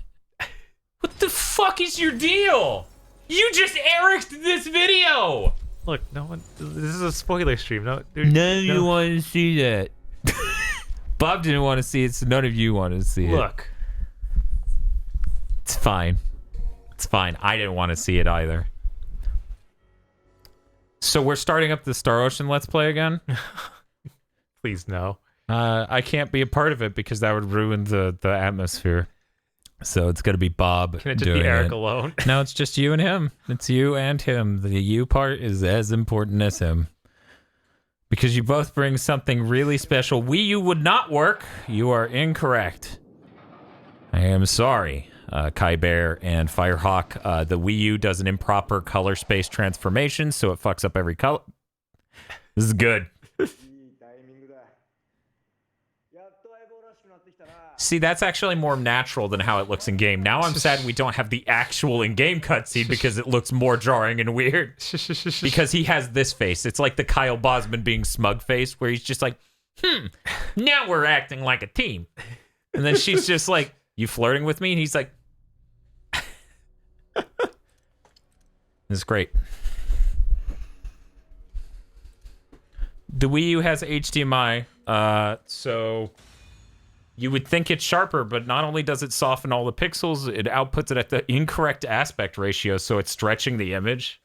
What the fuck is your deal? You just Eric'd this video! Look, no one. This is a spoiler stream. None of you want to see that. Bob didn't want to see it, so none of you wanted to see it. Look. It's fine. It's fine. I didn't want to see it either. So we're starting up the Star Ocean Let's Play again? Please, no. I can't be a part of it because that would ruin the atmosphere. So it's going to be Bob. Can it just doing be Eric it. alone? No, it's just you and him. It's you and him. The you part is as important as him. Because you both bring something really special. Wii U would not work. You are incorrect. I am sorry, Kai Bear and Firehawk. The Wii U does an improper color space transformation, so it fucks up every color. This is good. See, that's actually more natural than how it looks in game. Now I'm sad we don't have the actual in-game cutscene because it looks more jarring and weird. Because he has this face. It's like the Kyle Bosman being smug face, where he's just like, now we're acting like a team. And then she's just like, you flirting with me? And he's like, this is great. The Wii U has HDMI, so you would think it's sharper, but not only does it soften all the pixels, it outputs it at the incorrect aspect ratio, so it's stretching the image.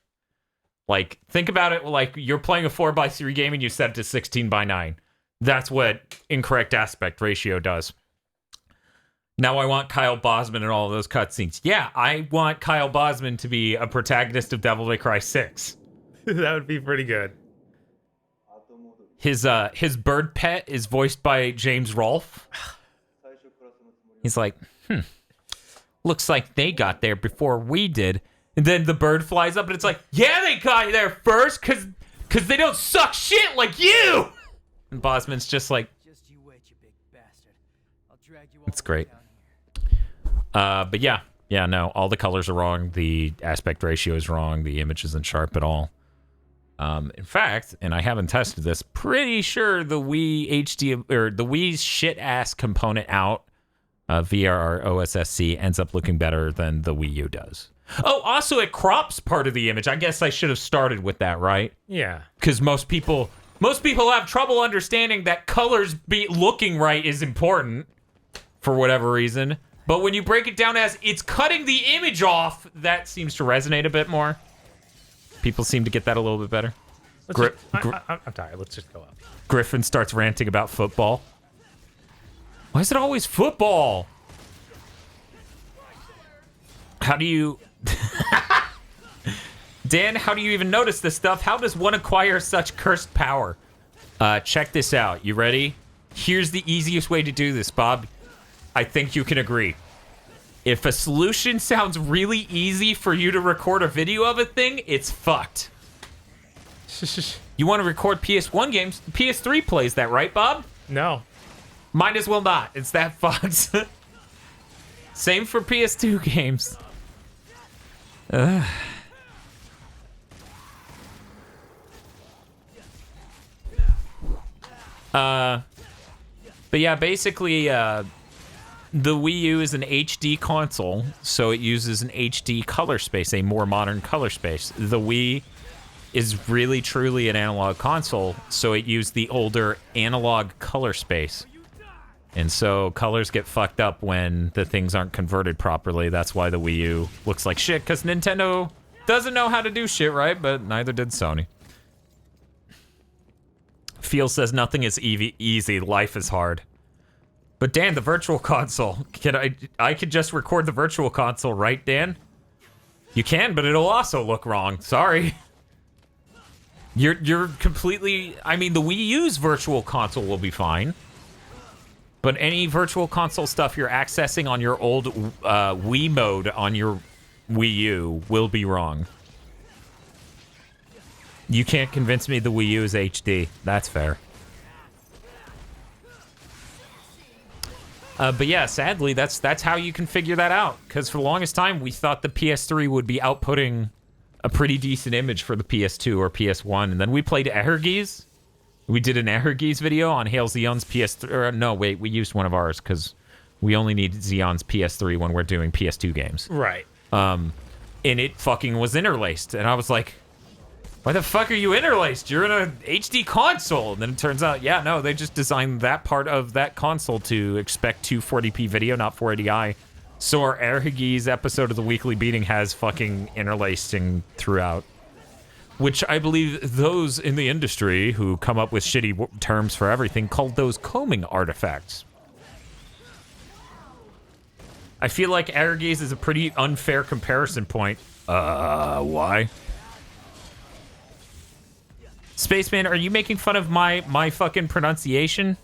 Like, think about it like you're playing a 4:3 game and you set it to 16:9. That's what incorrect aspect ratio does. Now I want Kyle Bosman in all of those cutscenes. Yeah, I want Kyle Bosman to be a protagonist of Devil May Cry 6. That would be pretty good. His bird pet is voiced by James Rolfe. He's like, looks like they got there before we did. And then the bird flies up and it's like, yeah, they got there first because they don't suck shit like you. And Bosman's just like, it's great. But yeah, no, all the colors are wrong. The aspect ratio is wrong. The image isn't sharp at all. In fact, and I haven't tested this, pretty sure the Wii HD or the Wii's shit ass component out VRR OSSC ends up looking better than the Wii U does. Oh, also it crops part of the image. I guess I should have started with that, right? Yeah. Because most people have trouble understanding that colors looking right is important for whatever reason. But when you break it down as it's cutting the image off, that seems to resonate a bit more. People seem to get that a little bit better. I'm tired. Let's just go up. Griffin starts ranting about football. Why is it always football? How do you... Dan, how do you even notice this stuff? How does one acquire such cursed power? Check this out. You ready? Here's the easiest way to do this, Bob. I think you can agree. If a solution sounds really easy for you to record a video of a thing, it's fucked. You want to record PS1 games? PS3 plays that, right, Bob? No. Might as well not. It's that fucked. Same for PS2 games. Ugh. But yeah, basically, the Wii U is an HD console, so it uses an HD color space, a more modern color space. The Wii is really truly an analog console, so it used the older analog color space. And so colors get fucked up when the things aren't converted properly. That's why the Wii U looks like shit, because Nintendo doesn't know how to do shit right, but neither did Sony. Feel says nothing is easy, life is hard. But Dan, the Virtual Console, I could just record the Virtual Console, right, Dan? You can, but it'll also look wrong. Sorry. You're completely... I mean, the Wii U's Virtual Console will be fine. But any Virtual Console stuff you're accessing on your old Wii mode on your Wii U will be wrong. You can't convince me the Wii U is HD. That's fair. But yeah, sadly, that's how you can figure that out. Because for the longest time, we thought the PS3 would be outputting a pretty decent image for the PS2 or PS1. And then we played Ehrgeiz. We did an Ehrgeiz video on Hail Xeon's PS3. Or, no, wait, we used one of ours because we only need Xeon's PS3 when we're doing PS2 games. Right. And it fucking was interlaced. And I was like, why the fuck are you interlaced? You're in an HD console. And then it turns out, yeah, no, they just designed that part of that console to expect 240p video, not 480i. So our Ehrgeiz episode of the Weekly Beating has fucking interlacing throughout. Which I believe those in the industry who come up with shitty terms for everything called those combing artifacts. I feel like Ehrgeiz is a pretty unfair comparison point. Why? Spaceman, are you making fun of my fucking pronunciation?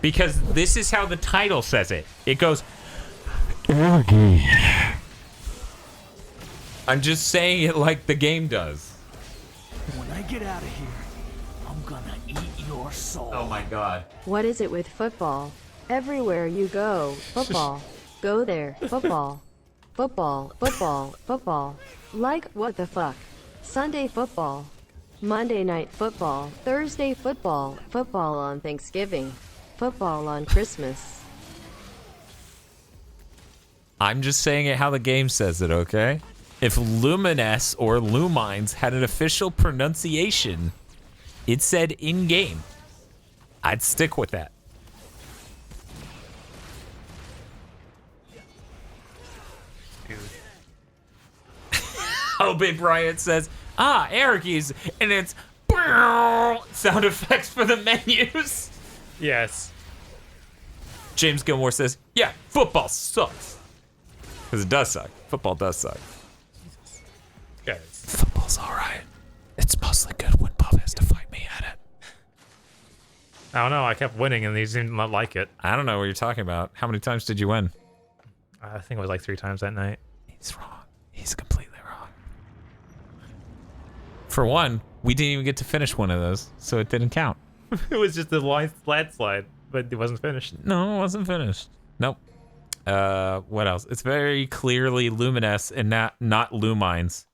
Because this is how the title says it. It goes... I'm just saying it like the game does. When I get out of here, I'm gonna eat your soul. Oh my god. What is it with football? Everywhere you go, football. Go there, football. Football, football, football. Like, what the fuck? Sunday football. Monday night football. Thursday football. Football on Thanksgiving. Football on Christmas. I'm just saying it how the game says it, okay? If Lumines or Lumines had an official pronunciation, it said in-game. I'd stick with that. Oh, Big Bryant says, Ehrgeiz, and it's sound effects for the menus. Yes. James Gilmore says, yeah, football sucks. Because it does suck. Football does suck. Guys. Football's alright. It's mostly good when Bob has to fight me at it. I don't know. I kept winning, and they didn't like it. I don't know what you're talking about. How many times did you win? I think it was like 3 times that night. He's wrong. He's completely wrong. For one, we didn't even get to finish one of those, so it didn't count. It was just a landslide, but it wasn't finished. No, it wasn't finished. Nope. What else? It's very clearly Luminous and not Lumines.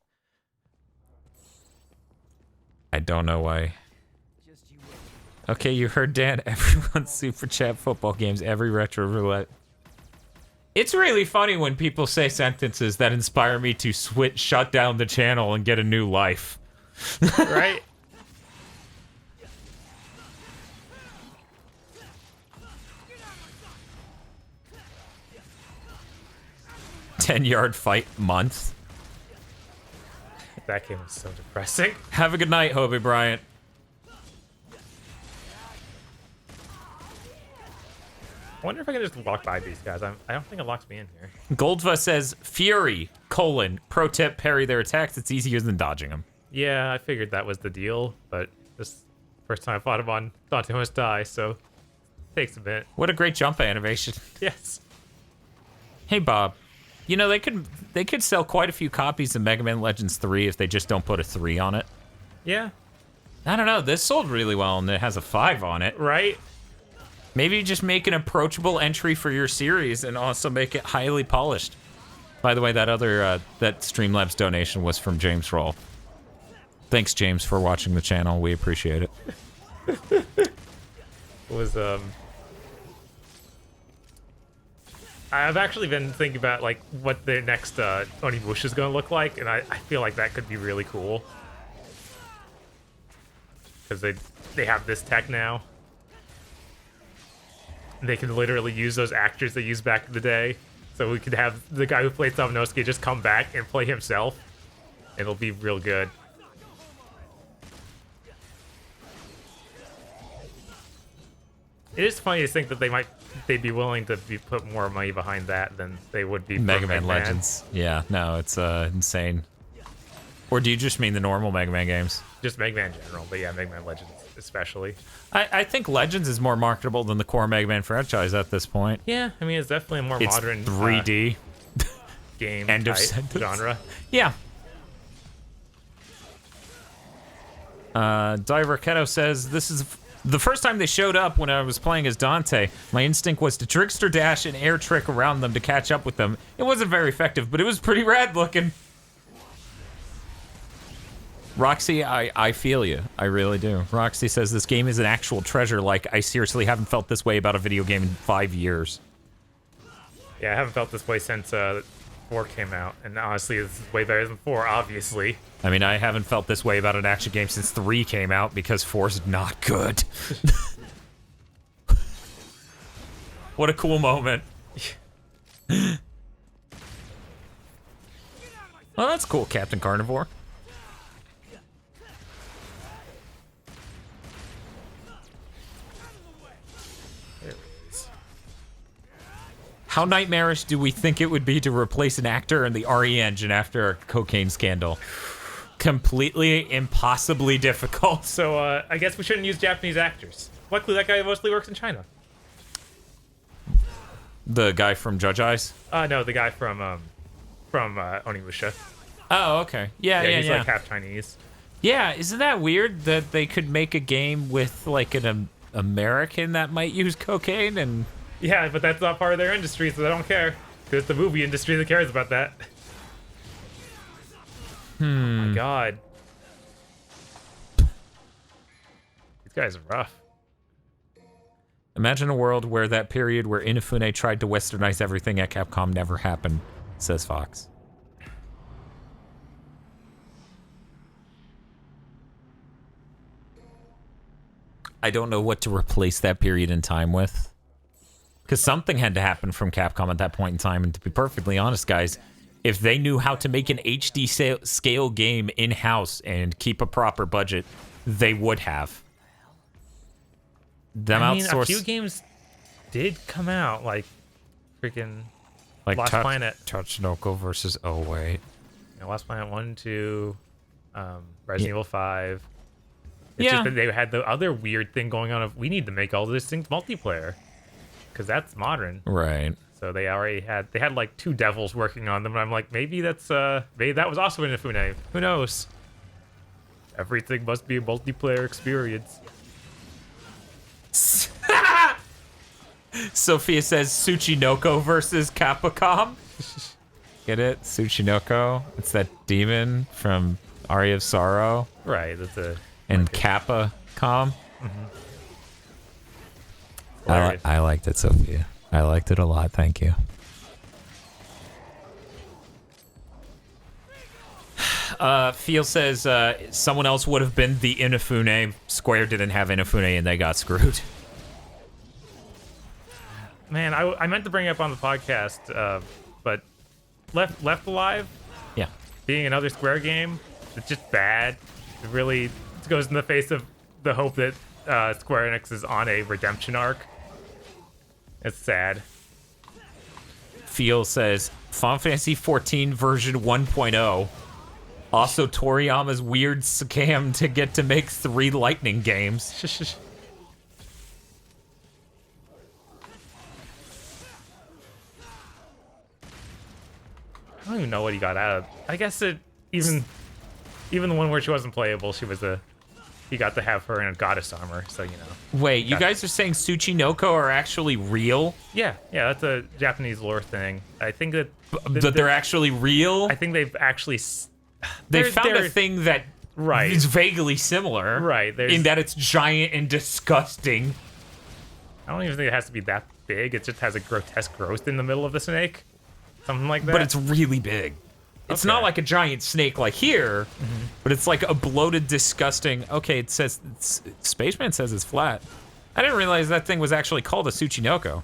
I don't know why. Okay, you heard Dan. Everyone's super chat football games, every retro roulette. It's really funny when people say sentences that inspire me to shut down the channel and get a new life. Right? 10-yard fight month. That game was so depressing. Have a good night, Hobie Bryant. I wonder if I can just walk by these guys. I don't think it locks me in here. Goldva says, Fury, pro tip, parry their attacks. It's easier than dodging them. Yeah, I figured that was the deal, but this first time I fought him on Dante must die, so it takes a bit. What a great jump animation. Yes. Hey, Bob. You know, they could sell quite a few copies of Mega Man Legends 3 if they just don't put a 3 on it. Yeah. I don't know. This sold really well, and it has a 5 on it. Right? Maybe just make an approachable entry for your series and also make it highly polished. By the way, that other that Streamlabs donation was from James Roll. Thanks, James, for watching the channel. We appreciate it. I've actually been thinking about like what the next Onimusha is going to look like, and I feel like that could be really cool because they have this tech now. They can literally use those actors they used back in the day, so we could have the guy who played Samanosuke just come back and play himself. It'll be real good. It is funny to think that they'd be willing to put more money behind that than they would be Mega Man Legends. Yeah, no, it's insane. Or do you just mean the normal Mega Man games? Just Mega Man in general, but yeah, Mega Man Legends especially. I think Legends is more marketable than the core Mega Man franchise at this point. Yeah, I mean, it's definitely a more modern 3D game End of genre. Yeah. Diver Keto says, this is the first time they showed up when I was playing as Dante. My instinct was to trickster dash and air trick around them to catch up with them. It wasn't very effective, but it was pretty rad looking. Roxy, I feel you. I really do. Roxy says this game is an actual treasure. Like, I seriously haven't felt this way about a video game in 5 years. Yeah, I haven't felt this way since 4 came out. And honestly, this is way better than 4, obviously. I mean, I haven't felt this way about an action game since 3 came out because 4's not good. What a cool moment. Well, that's cool, Captain Carnivore. How nightmarish do we think it would be to replace an actor in the RE engine after a cocaine scandal? Completely, impossibly difficult. So, I guess we shouldn't use Japanese actors. Luckily, that guy mostly works in China. The guy from Judge Eyes? No, the guy from Onimusha. Oh, okay. Yeah. He's like half Chinese. Yeah, isn't that weird that they could make a game with, like, an American that might use cocaine and... Yeah, but that's not part of their industry, so they don't care. Because it's the movie industry that cares about that. Oh my god. These guys are rough. Imagine a world where that period where Inafune tried to westernize everything at Capcom never happened, says Fox. I don't know what to replace that period in time with. Because something had to happen from Capcom at that point in time, and to be perfectly honest, guys, if they knew how to make an HD scale game in-house and keep a proper budget, they would have. I mean, a few games did come out, like freaking Lost Planet. Tatsunoko versus... Oh, wait. Lost Planet 1, 2, Resident Evil 5. It's Yeah. just that they had the other weird thing going on of we need to make all this things multiplayer. Because that's modern. Right. So they had like 2 devils working on them, and I'm like, maybe maybe that was also in Inafune. Who knows? Everything must be a multiplayer experience. Sophia says Tsuchinoko versus Capcom. Get it? Tsuchinoko. It's that demon from Aria of Sorrow. Right, that's a... And Capcom. Mm-hmm. I liked it, Sophia. I liked it a lot. Thank you. Feel says someone else would have been the Inafune. Square didn't have Inafune and they got screwed. Man, I meant to bring it up on the podcast, but Left Alive, Yeah. being another Square game, it's just bad. It really goes in the face of the hope that Square Enix is on a redemption arc. It's sad. Feel says Final Fantasy 14 version 1.0. Also, Toriyama's weird scam to get to make 3 Lightning games. I don't even know what he got out of. I guess even the one where she wasn't playable, he got to have her in a goddess armor, so you know. Wait, you guys are saying Tsuchinoko are actually real? Yeah, that's a Japanese lore thing. I think that They're actually real? I think they've actually They found a thing that is vaguely similar. Right. In that it's giant and disgusting. I don't even think it has to be that big. It just has a grotesque growth in the middle of the snake. Something like that. But it's really big. It's not like a giant snake like here, but it's like a bloated, disgusting... Okay, it says... Spaceman says it's flat. I didn't realize that thing was actually called a Tsuchinoko.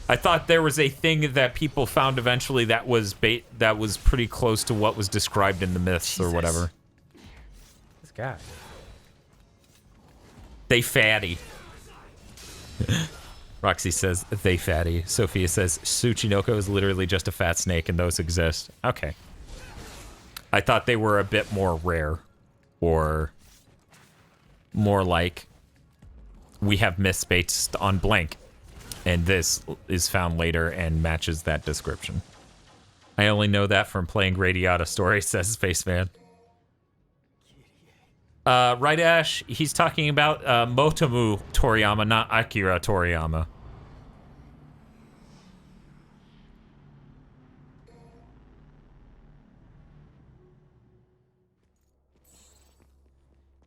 I thought there was a thing that people found eventually that was that was pretty close to what was described in the myths or whatever. This guy. They fatty. Roxy says they fatty. Sophia says Tsuchinoko is literally just a fat snake and those exist. Okay. I thought they were a bit more rare. Or more like we have myths based on blank. And this is found later and matches that description. I only know that from playing Radiata Story, says Spaceman. Right, Ash, he's talking about Motomu Toriyama, not Akira Toriyama.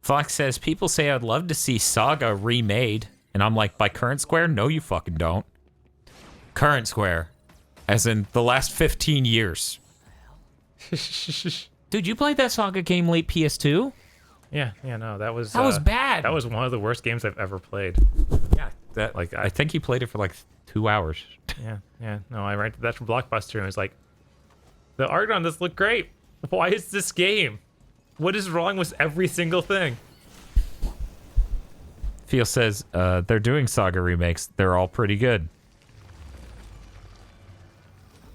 Fox says, people say I'd love to see Saga remade. And I'm like, by current Square? No, you fucking don't. Current Square. As in the last 15 years. Dude, you played that Saga game late PS2? Yeah, no, that was bad. That was one of the worst games I've ever played. Yeah, that like I think he played it for like 2 hours. Yeah. No, I rented that from Blockbuster and was like, the art on this looked great. Why is this game? What is wrong with every single thing? Feel says they're doing Saga remakes. They're all pretty good.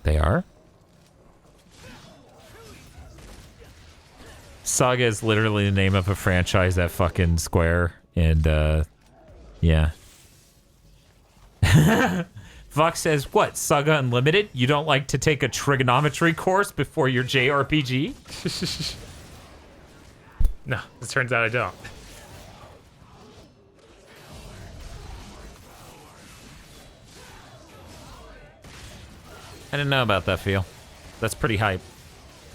They are? Saga is literally the name of a franchise at fucking Square. And, yeah. Vox says, what, Saga Unlimited? You don't like to take a trigonometry course before your JRPG? No, it turns out I don't. I didn't know about that, Feel. That's pretty hype.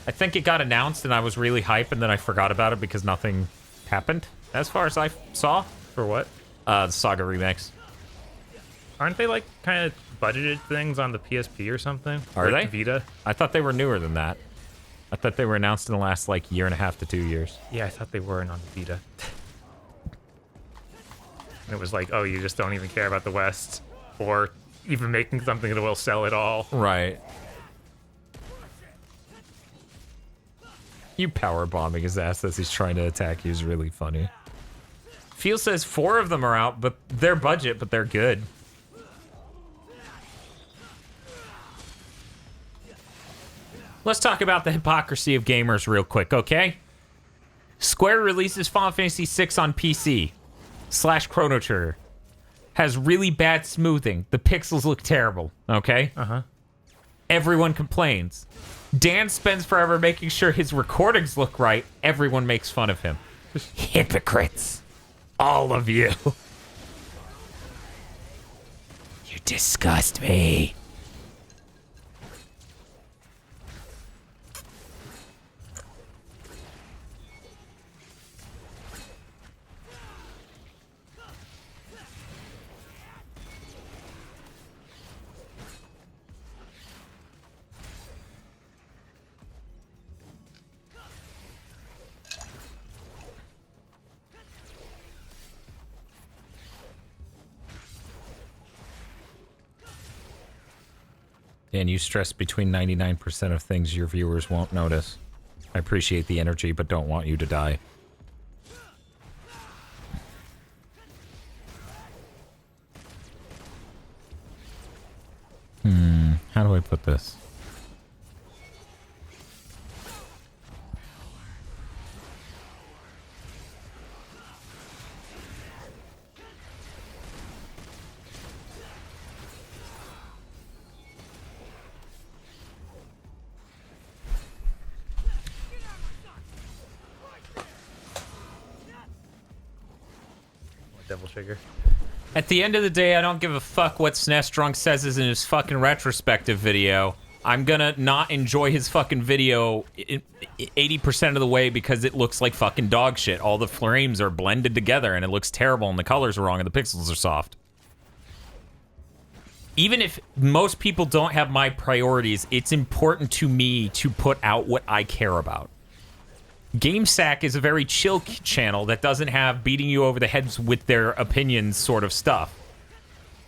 I think it got announced and I was really hype and then I forgot about it because nothing happened, as far as I saw. For what? The Saga remakes. Aren't they like kind of budgeted things on the PSP or something? Are Like they? Vita? I thought they were newer than that. I thought they were announced in the last like year and a half to 2 years. Yeah, I thought they weren't on Vita. And it was like, oh, you just don't even care about the West, or even making something that will sell at all. Right. You power bombing his ass as he's trying to attack you is really funny. Feel says 4 of them are out, but they're budget, but they're good. Let's talk about the hypocrisy of gamers real quick, okay? Square releases Final Fantasy VI on PC / Chrono Trigger. Has really bad smoothing. The pixels look terrible, okay? Uh-huh. Everyone complains. Dan spends forever making sure his recordings look right. Everyone makes fun of him. Hypocrites. All of you. You disgust me. Dan, you stress between 99% of things your viewers won't notice. I appreciate the energy, but don't want you to die. How do I put this? Devil Trigger. At the end of the day, I don't give a fuck what SNES Drunk says in his fucking retrospective video. I'm gonna not enjoy his fucking video 80% of the way because it looks like fucking dog shit. All the frames are blended together and it looks terrible and the colors are wrong and the pixels are soft. Even if most people don't have my priorities, it's important to me to put out what I care about. GameSack is a very chill channel that doesn't have beating you over the heads with their opinions sort of stuff.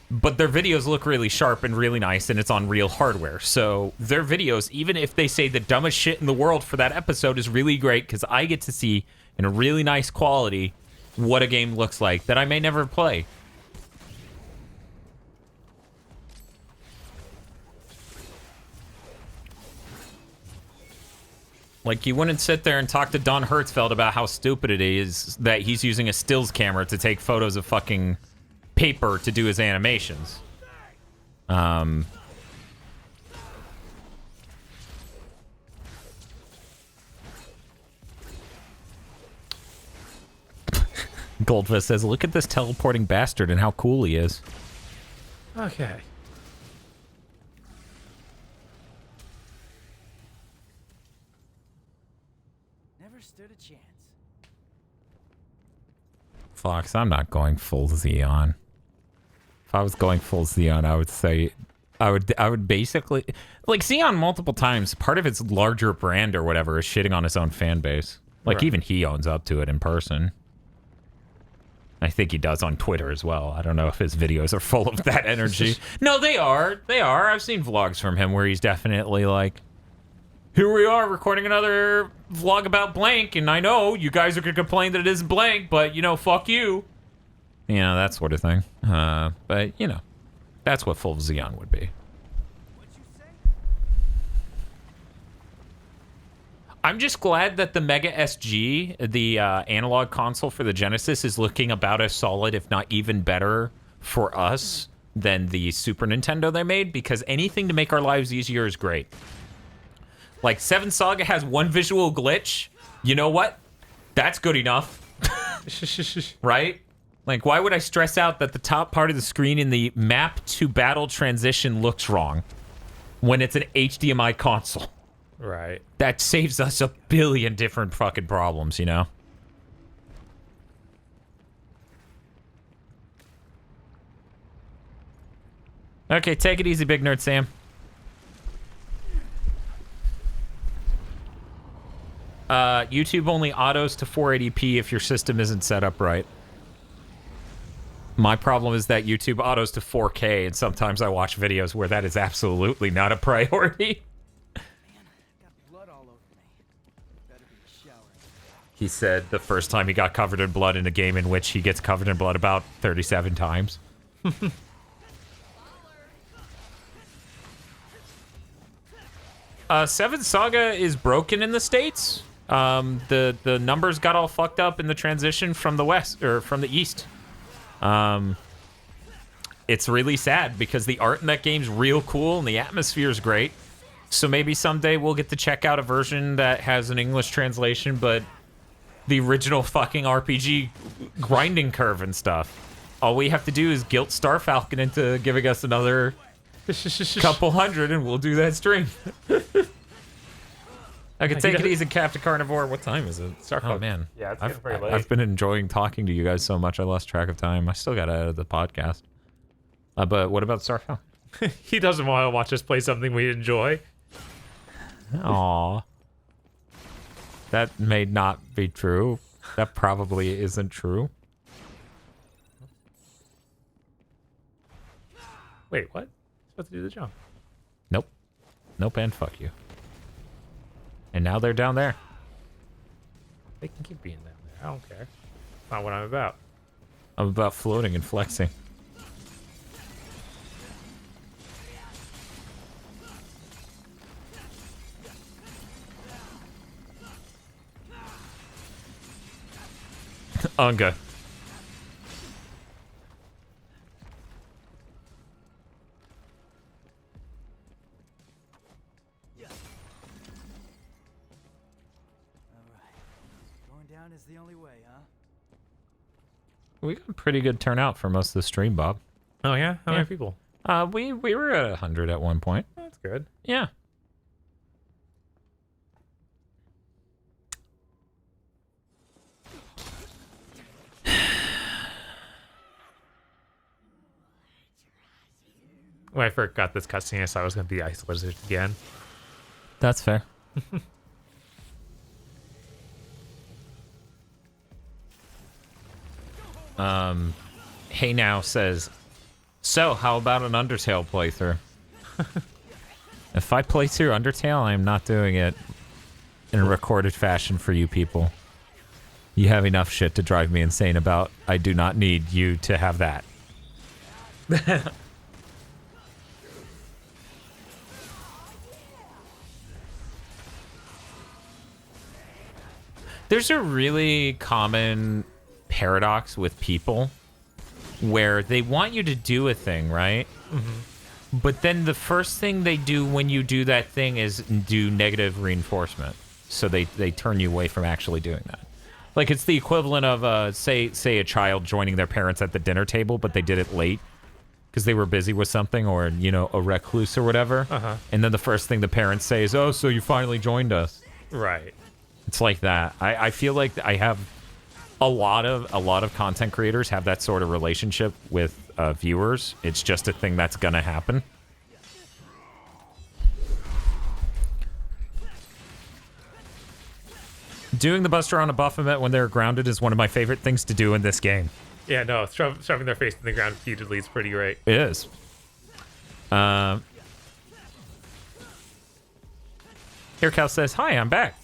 But their videos look really sharp and really nice, and it's on real hardware. So their videos, even if they say the dumbest shit in the world for that episode, is really great because I get to see in a really nice quality what a game looks like that I may never play. Like, you wouldn't sit there and talk to Don Hertzfeld about how stupid it is that he's using a stills camera to take photos of fucking paper to do his animations. Goldfist says, look at this teleporting bastard and how cool he is. Okay. Stood a chance. Fox, I'm not going full Xeon. If I was going full Xeon, I would say I would basically like Xeon multiple times. Part of its larger brand or whatever is shitting on its own fan base. Like Right. Even he owns up to it in person. I think he does on Twitter as well. I don't know if his videos are full of that energy. No, they are. They are. I've seen vlogs from him where he's definitely like, here we are recording another vlog about blank, and I know you guys are going to complain that it isn't blank, but, you know, fuck you. You know, that sort of thing. But, you know, that's what full Xeon would be. I'm just glad that the Mega SG, the analog console for the Genesis, is looking about as solid, if not even better, for us than the Super Nintendo they made, because anything to make our lives easier is great. Like, 7 Saga has one visual glitch. You know what? That's good enough. Right? Like, why would I stress out that the top part of the screen in the map to battle transition looks wrong when it's an HDMI console? Right. That saves us a billion different fucking problems, you know? Okay, take it easy, Big Nerd Sam. YouTube only autos to 480p if your system isn't set up right. My problem is that YouTube autos to 4K, and sometimes I watch videos where that is absolutely not a priority. Man, I've got blood all over me. Better be showering. He said the first time he got covered in blood in a game in which he gets covered in blood about 37 times. Seven Saga is broken in the States. The numbers got all fucked up in the transition from the west or from the east. It's really sad because the art in that game's real cool and the atmosphere is great. So maybe someday we'll get to check out a version that has an English translation, but the original fucking RPG grinding curve and stuff. All we have to do is guilt Star Falcon into giving us another couple hundred, and we'll do that stream. I can take it easy, Captain Carnivore. What time is it? Oh, man. Yeah, it's getting pretty late. I've been enjoying talking to you guys so much, I lost track of time. I still got to edit the podcast. But what about Star Falcon? He doesn't want to watch us play something we enjoy. Aw. That may not be true. That probably isn't true. Wait, what? Supposed to do the jump. Nope. Nope, and fuck you. And now they're down there. They can keep being down there. I don't care. Not what I'm about. I'm about floating and flexing. Unga. Is the only way, huh? We got a pretty good turnout for most of the stream, Bob. Oh yeah? How many people? We were at 100 at one point. That's good. Yeah. When I first got this cutscene, I thought I was going to be Ice Wizard again. That's fair. Hey Now says, so how about an Undertale playthrough? If I play through Undertale, I am not doing it in a recorded fashion for you people. You have enough shit to drive me insane about. I do not need you to have that. There's a really common paradox with people where they want you to do a thing, right? Mm-hmm. But then the first thing they do when you do that thing is do negative reinforcement. So they turn you away from actually doing that. Like it's the equivalent of, say a child joining their parents at the dinner table, but they did it late because they were busy with something or, you know, a recluse or whatever. Uh-huh. And then the first thing the parents say is, oh, so you finally joined us. Right. It's like that. I feel like I have a lot of content creators have that sort of relationship with viewers. It's just a thing that's gonna happen. Doing the Buster on a Baphomet when they're grounded is one of my favorite things to do in this game. Yeah, no, shoving their face in the ground repeatedly is pretty great. It is. Here Cal says, hi, I'm back.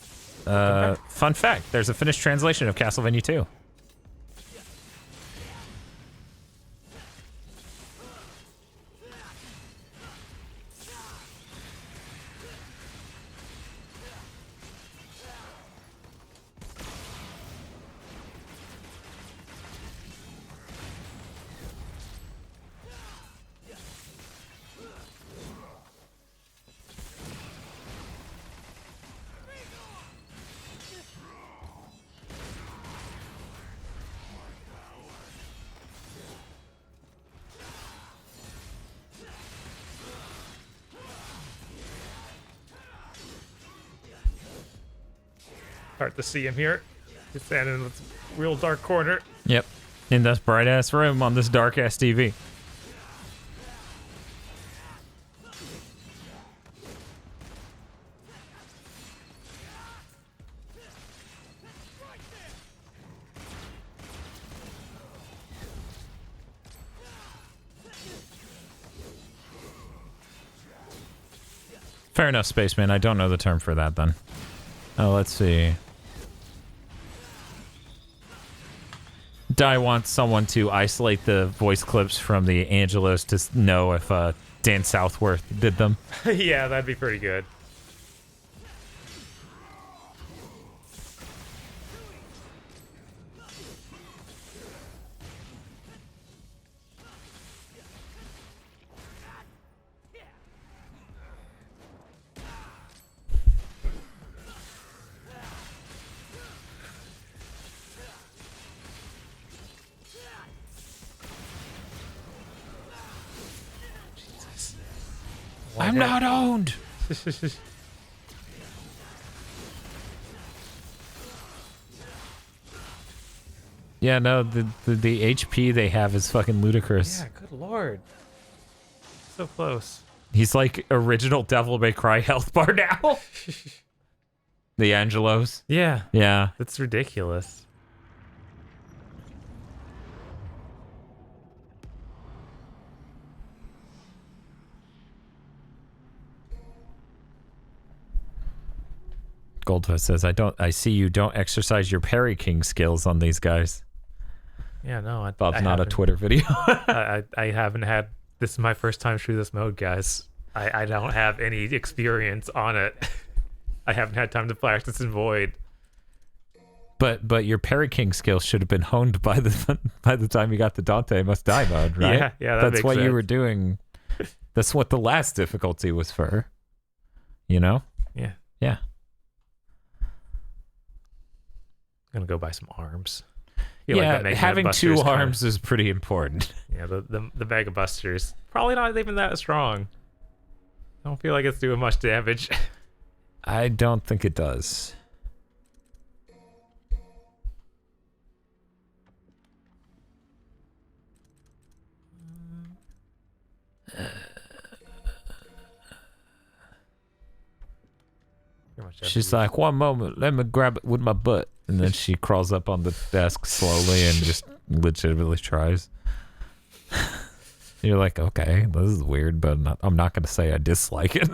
Fun fact, there's a finished translation of Castlevania 2. Hard to see him here. He's standing in this real dark corner. Yep. In this bright ass room on this dark ass TV. Fair enough, Spaceman. I don't know the term for that then. Oh, let's see. Di wants someone to isolate the voice clips from the Angelos to know if Dan Southworth did them. Yeah, that'd be pretty good. I'm not owned. Yeah, no, the HP they have is fucking ludicrous. Yeah, good lord. So close. He's like original Devil May Cry health bar now. The Angelos. Yeah. Yeah. That's ridiculous. Goldfuss says, I see you don't exercise your parry king skills on these guys. Yeah, no. Bob's not a Twitter video. I haven't had... This is my first time through this mode, guys. I don't have any experience on it. I haven't had time to practice in Void. But your parry king skills should have been honed by the time you got the Dante Must Die mode, right? Yeah, that's what you were doing. That's what the last difficulty was for. You know? Yeah. Yeah. I'm gonna go buy some arms. Yeah, having two arms is pretty important. Yeah, the Mega Busters. Probably not even that strong. I don't feel like it's doing much damage. I don't think it does. She's like, one moment, let me grab it with my butt. And then she crawls up on the desk slowly and just legitimately tries. You're like, okay, this is weird, but I'm not going to say I dislike it.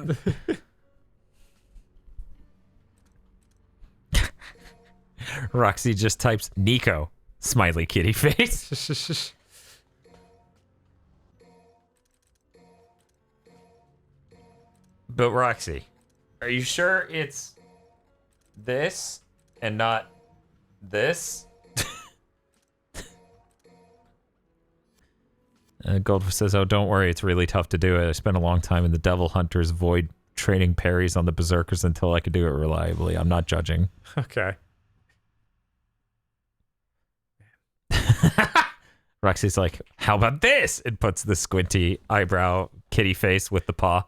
Roxy just types Nico, smiley kitty face. But Roxy, are you sure it's this and not this? Goldfish says, oh, don't worry, it's really tough to do it. I spent a long time in the Devil Hunter's Void training parries on the Berserkers until I could do it reliably. I'm not judging. Okay. Roxy's like, how about this? It puts the squinty eyebrow kitty face with the paw.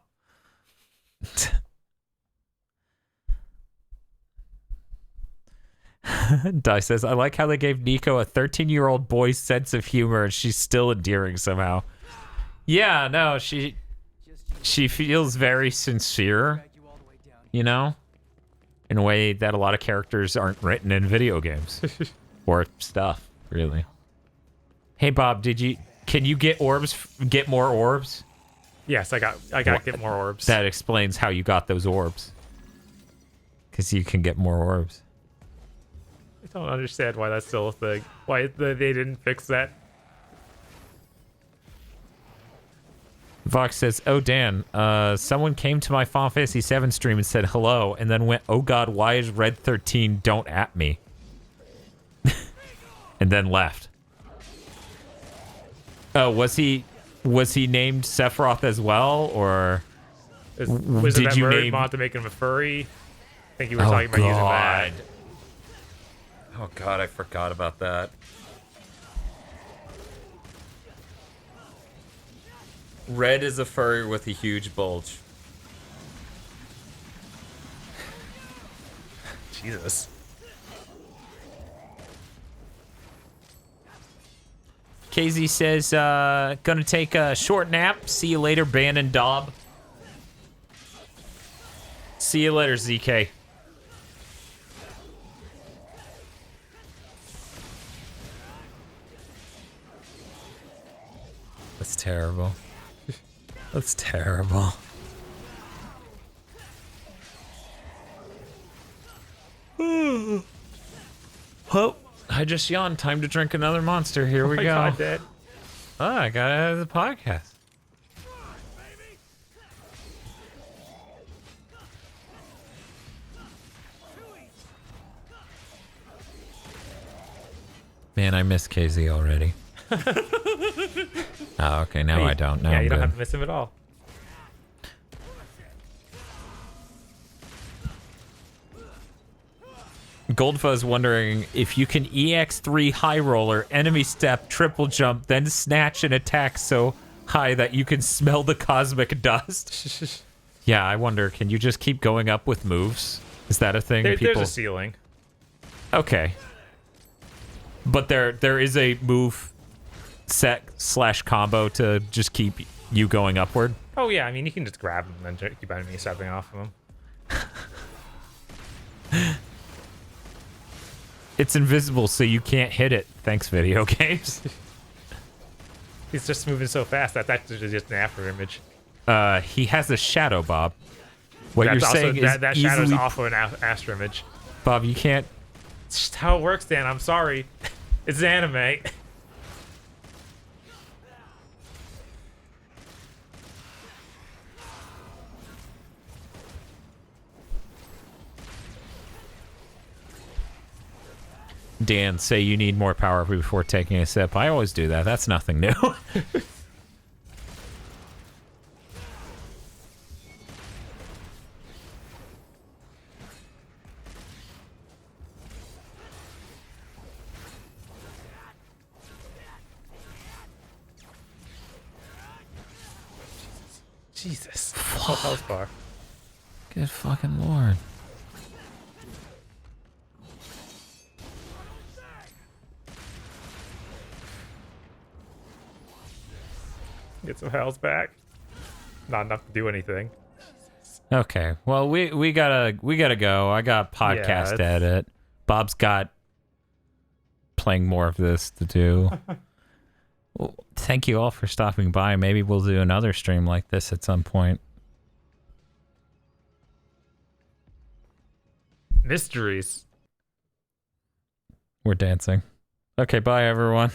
Dai says, I like how they gave Nico a 13-year-old boy's sense of humor and she's still endearing somehow. Yeah, no, she feels very sincere, you know, in a way that a lot of characters aren't written in video games or stuff, really. Hey Bob, can you get more orbs? Yes, I got get more orbs. That explains how you got those orbs. Because you can get more orbs. I don't understand why that's still a thing. Why they didn't fix that. Vox says, oh, Dan, someone came to my Final Fantasy VII stream and said hello, and then went, oh god, why is Red 13 don't at me? And then left. Oh, was he named Sephiroth as well, or was did it that you bird name... mod to make him a furry? I think you were talking about using that. Oh god, I forgot about that. Red is a furry with a huge bulge. Jesus. KZ says, gonna take a short nap. See you later, Ban and Dob. See you later, ZK. That's terrible. That's terrible. Well, I just yawned. Time to drink another monster. Here we go. God, Dad. Oh, I got out of the podcast. Man, I miss KZ already. Oh, okay. Now I don't. Now yeah, I'm you don't good. have to miss him at all. Goldfuzz wondering if you can EX3 high roller, enemy step, triple jump, then snatch and attack so high that you can smell the cosmic dust. Yeah, I wonder, can you just keep going up with moves? Is that a thing? There's a ceiling. Okay. But there is a move set / combo to just keep you going upward? Oh yeah, I mean, you can just grab them and then keep enemies stepping off of them. It's invisible, so you can't hit it. Thanks, video games. He's just moving so fast. That's actually just an after image. He has a shadow, Bob. What That's you're also, saying is that shadow's easily... also an after image. Bob, you can't... It's just how it works, Dan. I'm sorry. It's anime. Dan, say you need more power before taking a sip. I always do that. That's nothing new. Jesus. Full health bar. Good fucking lord. Get some health back. Not enough to do anything. Okay. Well, we gotta go. I got podcast to edit. Bob's got playing more of this to do. Well, thank you all for stopping by. Maybe we'll do another stream like this at some point. Mysteries. We're dancing. Okay, bye everyone.